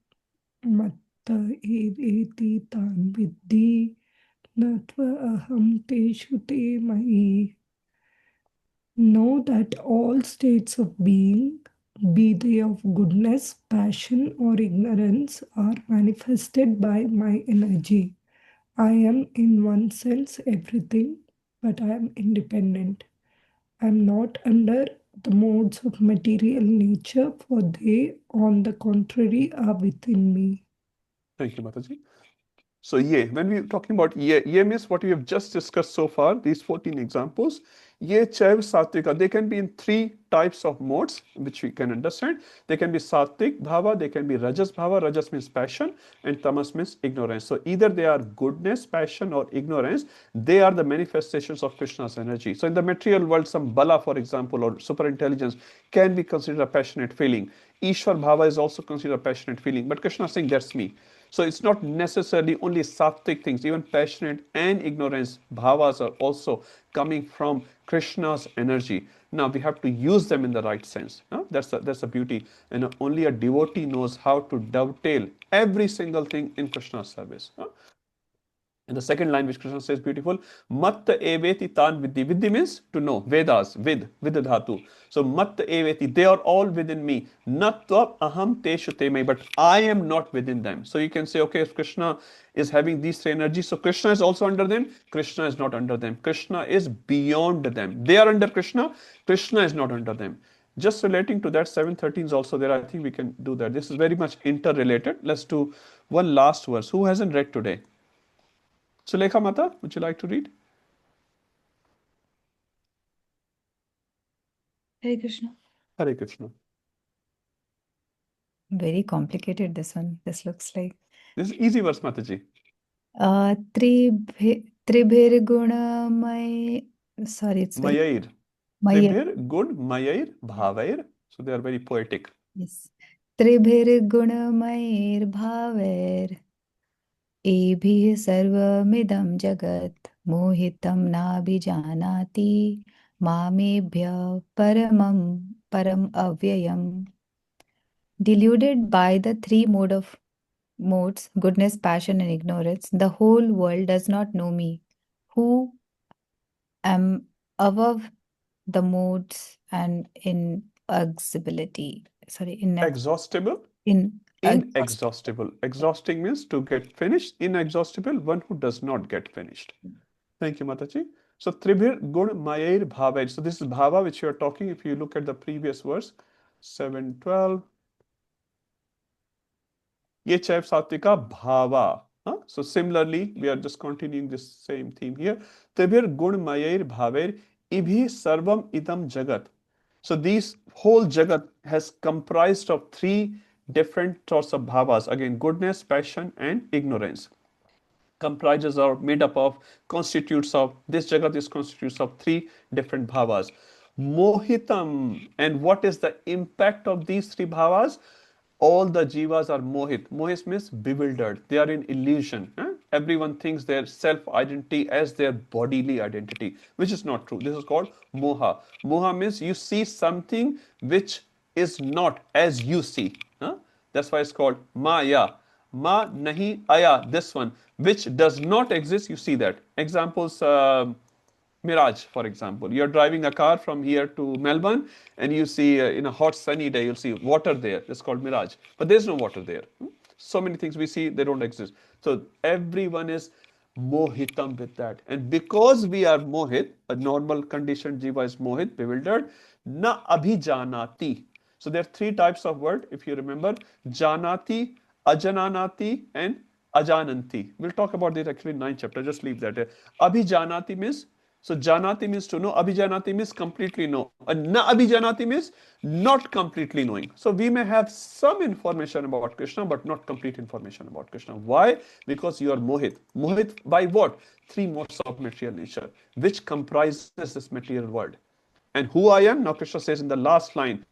matta eveti tan viddhi natva aham teshu te mahi. Know that all states of being, be they of goodness, passion, or ignorance, are manifested by my energy. I am, in one sense, everything, but I am independent. I am not under the modes of material nature, for they, on the contrary, are within me. Thank you, Mataji. So ye, when we're talking about ye means what we have just discussed so far, these 14 examples. Ye chaiv sattvika, they can be in 3 types of modes, which we can understand. They can be sattvik bhava, they can be rajas bhava, rajas means passion, and tamas means ignorance. So either they are goodness, passion, or ignorance, they are the manifestations of Krishna's energy. So in the material world, some bala, for example, or super intelligence can be considered a passionate feeling. Ishwar bhava is also considered a passionate feeling, but Krishna is saying that's me. So it's not necessarily only sattvic things, even passionate and ignorance bhavas are also coming from Krishna's energy. Now we have to use them in the right sense. That's the beauty. And only a devotee knows how to dovetail every single thing in Krishna's service. And the second line which Krishna says beautiful, Matta eveti tan vidhi. Vidhi means to know. Vedas, with dhatu. So Matta eveti, they are all within me. Natva aham teshu temai, but I am not within them. So you can say, okay, if Krishna is having these 3 energies, so Krishna is also under them. Krishna is not under them. Krishna is beyond them. They are under Krishna. Krishna is not under them. Just relating to that, 713 is also there. I think we can do that. This is very much interrelated. Let's do one last verse. Who hasn't read today? Sulekha Mata, would you like to read? Hare Krishna. Hare Krishna. Very complicated, this one. This looks like. This is easy verse, Mataji. Tribhir gunamay. Sorry, it's very. Mayair. Tribhir, good, Mayair, Bhavair. So they are very poetic. Yes. Tribhir gunamair bhaver. एभिः सर्वमिदं जगत् मोहितं नाभिजानाति मामेभ्यः परम अव्ययम्. Deluded by the 3 modes, goodness, passion, and ignorance, the whole world does not know me, who am above the modes and inexhaustibility. Exhaustible? Inexhaustible. Exhausting means to get finished. Inexhaustible, one who does not get finished. Thank you, Mataji. So, Tribhir Gun Mayair Bhavair. So, this is Bhava which you are talking. If you look at the previous verse, 7:12. Ye chaiv sattvika bhava. So similarly, we are just continuing this same theme here. Tribhir gun mayair bhaver ibhi sarvam idam jagat. So these whole jagat has comprised of 3 different sorts of bhavas. Again, goodness, passion, and ignorance. Comprises or made up of, constitutes of, this jagat is constitutes of 3 different bhavas. Mohitam. And what is the impact of these 3 bhavas? All the jivas are mohit. Mohit means bewildered. They are in illusion. Everyone thinks their self-identity as their bodily identity, which is not true. This is called moha. Moha means you see something which is not as you see. That's why it's called maya. Ma nahi aya, this one, which does not exist, you see that. Examples, mirage, for example. You're driving a car from here to Melbourne and you see in a hot sunny day, you'll see water there. It's called mirage. But there's no water there. So many things we see, they don't exist. So everyone is mohitam with that. And because we are mohit, a normal conditioned jiva is mohit, bewildered, na abhijanati. So there are 3 types of word, if you remember. Janati, ajananati, and ajananti. We'll talk about this actually in 9th chapter. Just leave that. Abhijanati means, so janati means to know. Abhijanati means completely know. Na abhijanati means not completely knowing. So we may have some information about Krishna, but not complete information about Krishna. Why? Because you are mohit. Mohit by what? 3 modes of material nature, which comprises this material world. And who I am? Now Krishna says in the last line,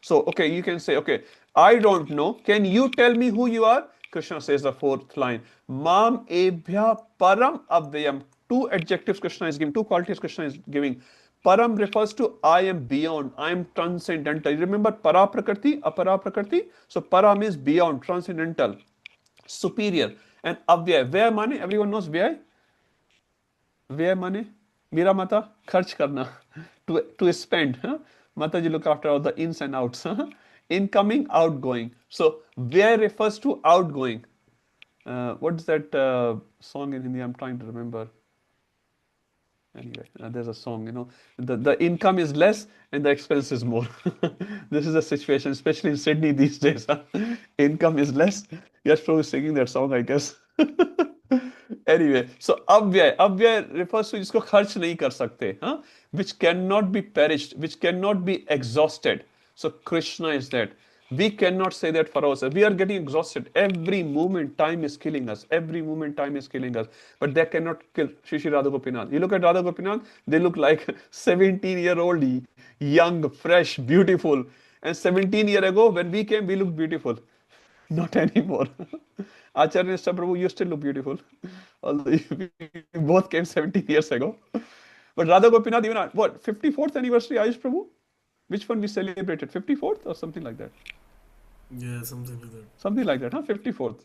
So, okay, you can say, okay, I don't know. Can you tell me who you are? Krishna says the fourth line. Mam ebhya param avyayam. Two adjectives Krishna is giving, two qualities Krishna is giving. Param refers to I am beyond, I am transcendental. You remember para prakriti, apara prakriti? So para means beyond, transcendental, superior. And avyay, vyay mane, everyone knows vyay? Vyay mane? Mira mata, kharch karna, to spend. Huh? Mataji look after all the ins and outs. Huh? Incoming, outgoing. So vyay refers to outgoing. What's that song in Hindi? I'm trying to remember. Anyway, there's a song, the income is less and the expense is more. This is the situation, especially in Sydney these days. Huh? Income is less. Yes, Prabhu is singing that song, I guess. Anyway, so अव्यय refers to जिसको खर्च नहीं कर सकते, huh? Which cannot be perished, which cannot be exhausted. So Krishna is that. We cannot say that for ourselves. We are getting exhausted. Every moment, time is killing us. Every moment, time is killing us. But they cannot kill Shri Shri Radha Gopinath. You look at Radha Gopinath, they look like 17-year-old, young, fresh, beautiful. And 17 years ago, when we came, we looked beautiful. Not anymore. Acharya Nishta Prabhu, you still look beautiful. Although we both came 17 years ago. But Radha Gopinath, even at what, 54th anniversary, Ayush Prabhu? Which one we celebrated? 54th or something like that? Yeah, something like that. Something like that, huh? 54th.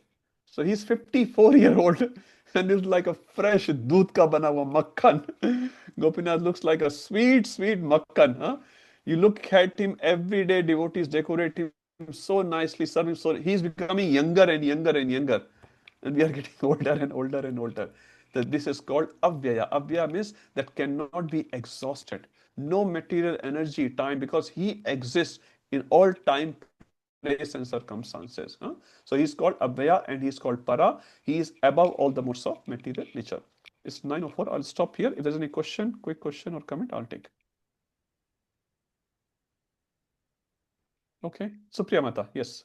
So he's 54-year-old and is like a fresh doodh ka bana hua makhan. Gopinath looks like a sweet, sweet makhan. Huh? You look at him every day, devotees decorate him so nicely, serve him so. He's becoming younger and younger and younger. And we are getting older and older and older. That this is called avyaya. Avyaya means that cannot be exhausted. No material energy, time, because he exists in all time, place, and circumstances. Huh? So he's called Abhaya and he's called Para. He is above all the modes of material nature. It's 9:04. I'll stop here. If there's any question, quick question or comment, I'll take. Okay. Supriya Mata, yes.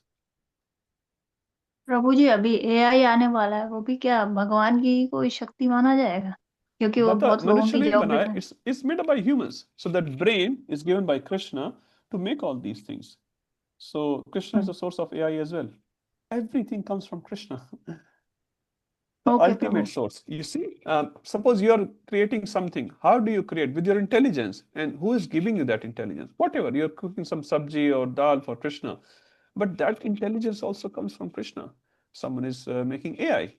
प्रभु जी अभी AI आने वाला है, वो भी क्या भगवान की कोई शक्ति माना जाएगा? क्योंकि वो Mata, बहुत लोगों मनुष्य की नहीं जॉब बना भी है. It's made up by humans. So that brain is given by Krishna to make all these things. So Krishna is the source of AI as well. Everything comes from Krishna. The ultimate source. You see, suppose you are creating something. How do you create? With your intelligence. And who is giving you that intelligence? Whatever, you're cooking some sabji or dal for Krishna. But that intelligence also comes from Krishna. Someone is making AI.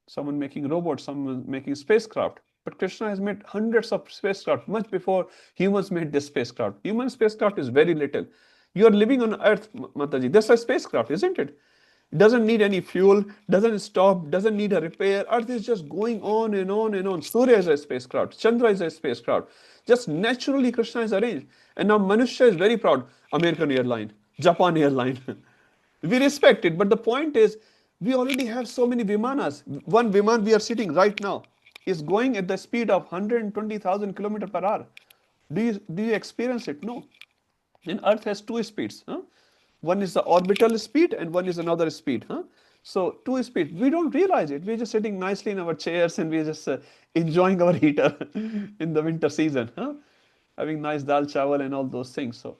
Someone making robots. Someone making spacecraft. But Krishna has made hundreds of spacecraft much before humans made this spacecraft. Human spacecraft is very little. You are living on Earth, Mataji. That's a spacecraft, isn't it? Doesn't need any fuel, doesn't stop, doesn't need a repair. Earth is just going on and on and on. Surya is a spacecraft, Chandra is a spacecraft. Just naturally Krishna is arranged. And now Manusha is very proud. American airline, Japan airline. We respect it, but the point is, we already have so many Vimanas. One Viman we are sitting right now is going at the speed of 120,000 kilometers per hour. Do you experience it? No. And Earth has two speeds. Huh? One is the orbital speed and one is another speed. Huh? So two speeds. We don't realize it. We're just sitting nicely in our chairs and we're just enjoying our heater in the winter season. Huh? Having nice dal chawal and all those things. So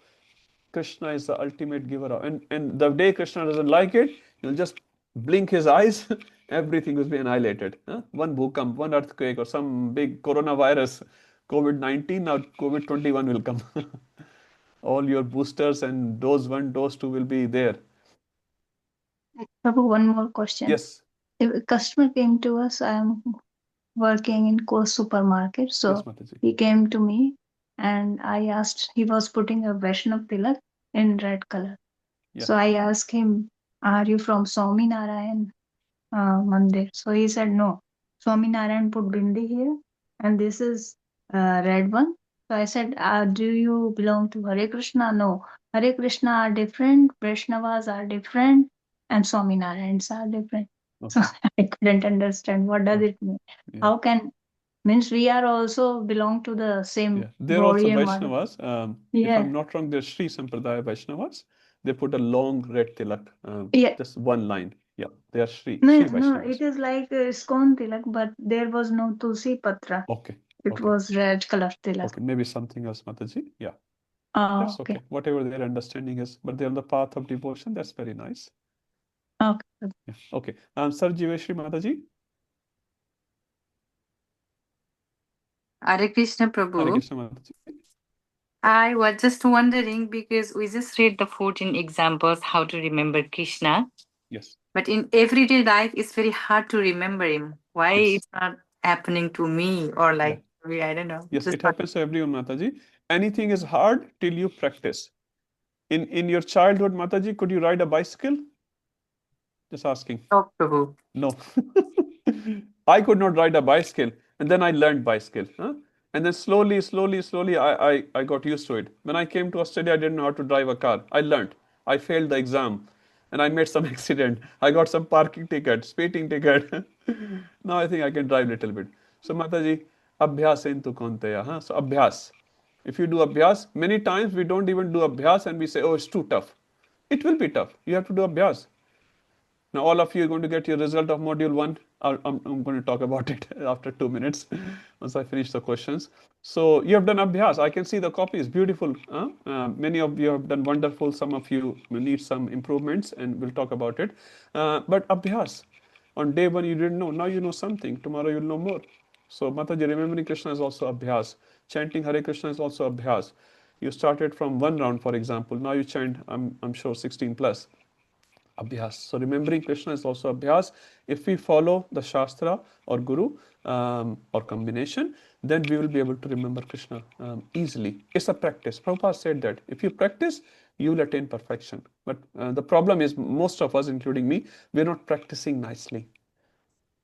Krishna is the ultimate giver. And the day Krishna doesn't like it, he'll just blink his eyes, everything will be annihilated. Huh? One bhukam, one earthquake, or some big coronavirus, COVID-19, now COVID-21 will come. All your boosters and dose 1, dose 2 will be there. Prabhu, one more question. Yes. If a customer came to us, I am working in Coast Supermarket, so Yes, Mataji. he came to me and I asked, he was putting a Vaishnav tilak in red color. Yeah. So I asked him, are you from Swami Narayan Mandir? So he said, no. Swami Narayan put bindi here and this is red one. So I said, do you belong to Hare Krishna? No. Hare Krishna are different, Vaishnavas are different, and Swami Narayans are different. Okay. So I couldn't understand what does it mean. Yeah. How can, means we are also belong to the same Yeah. They're also Gaudiya Mata. Vaishnavas. If Yeah. I'm not wrong, they're Sri Sampradaya Vaishnavas. They put a long red tilak, Yeah. just one line. Yeah, they are Sri No, Vaishnavas. it is like Iskon tilak, but there was no Tulsi Patra. Okay. It Okay. was red color tilak. Okay, maybe something else, Mataji. Yeah. Oh, That's okay. Whatever their understanding is, but they're on the path of devotion. That's very nice. Okay. Yeah. Okay. Sir Jiveshri Mataji. Hare Krishna Hare Prabhu. Krishna Mataji. I was just wondering because we just read the 14 examples how to remember Krishna. Yes. But in everyday life, it's very hard to remember him. Why it's not happening to me or like I don't know. Yes, Just it happens to everyone, Mataji. Anything is hard till you practice. In your childhood, Mataji, could you ride a bicycle? Just asking. No, Prabhu. No. I could not ride a bicycle, and then I learned bicycle. And then slowly, I got used to it. When I came to Australia, I didn't know how to drive a car. I learned. I failed the exam, and I made some accident. I got some parking ticket, speeding ticket. Now I think I can drive a little bit. So Mataji, abhyas intu konteya. So abhyas. If you do abhyas, many times we don't even do abhyas and we say, oh, it's too tough. It will be tough. You have to do abhyas. Now, all of you are going to get your result of module 1. I'm going to talk about it after 2 minutes once I finish the questions. So, you have done abhyas. I can see the copy is beautiful. Many of you have done wonderful. Some of you need some improvements, and we'll talk about it. But abhyas. On day 1, you didn't know. Now you know something. Tomorrow, you'll know more. So, Mataji, remembering Krishna is also abhyas. Chanting Hare Krishna is also abhyas. You started from 1 round, for example. Now you chant, I'm sure, 16 plus. Abhyas. So remembering Krishna is also abhyas. If we follow the Shastra or Guru or combination, then we will be able to remember Krishna easily. It's a practice. Prabhupada said that if you practice, you will attain perfection. But the problem is most of us, including me, we're not practicing nicely.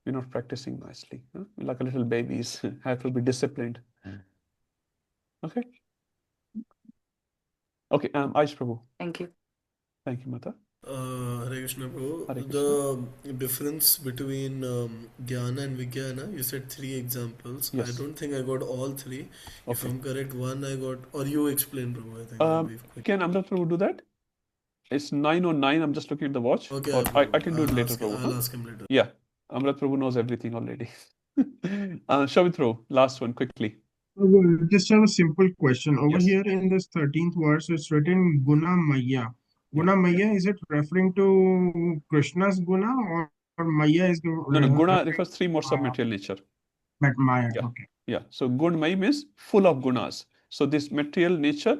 We're not practicing nicely. We're like a little babies, have to be disciplined. Okay. Okay, Aish Prabhu. Thank you. Thank you, Mata. Hare Krishna Prabhu. Hare Krishna. The difference between Jnana and Vijnana, you said 3 examples. Yes. I don't think I got all 3. Okay. If I'm correct, one I got, or you explain, Prabhu. I think. Can Amrit Prabhu do that? It's 9:09. I'm just looking at the watch. Okay, Or I can do it later, Prabhu. I'll ask him later. Yeah. Amrit Prabhu knows everything already. Shall we throw? Last one, quickly. Just have a simple question. Over Yes. here in this 13th verse, it's written Guna Maya. Guna Maya, is it referring to Krishna's Guna or Maya is the No, Guna refers 3 modes of material nature. Maya? Yeah. Okay. Yeah. So Gun Mai means full of gunas. So this material nature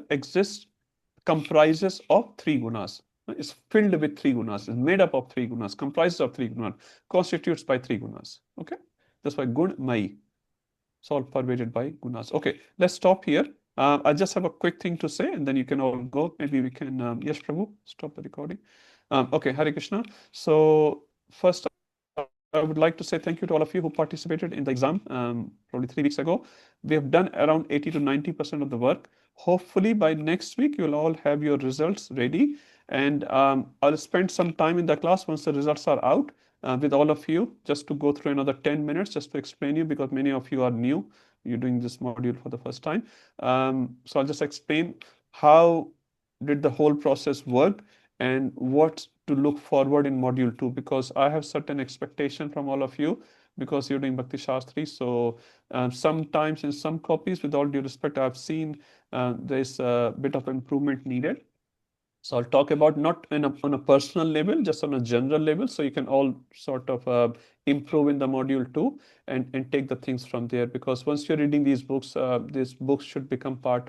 comprises of 3 gunas. It's filled with 3 gunas. It's made up of 3 gunas. Comprises of 3 gunas. Constitutes by 3 gunas. Okay. That's why Gun Mai. It's all pervaded by gunas. Okay. Let's stop here. I just have a quick thing to say, and then you can all go. Maybe we can. Yes, Prabhu. Stop the recording. Okay. Hare Krishna. So first, I would like to say thank you to all of you who participated in the exam probably 3 weeks ago. We have done around 80 to 90% of the work. Hopefully by next week, you'll all have your results ready. And I'll spend some time in the class once the results are out with all of you, just to go through another 10 minutes, just to explain you, because many of you are new. You're doing this module for the first time. So I'll just explain how did the whole process work and what to look forward in module 2, because I have certain expectation from all of you, because you're doing Bhakti Sastri. So sometimes in some copies, with all due respect, I've seen there's a bit of improvement needed. So I'll talk about not on a personal level, just on a general level, so you can all sort of improve in the module 2 and take the things from there. Because once you're reading these books should become part of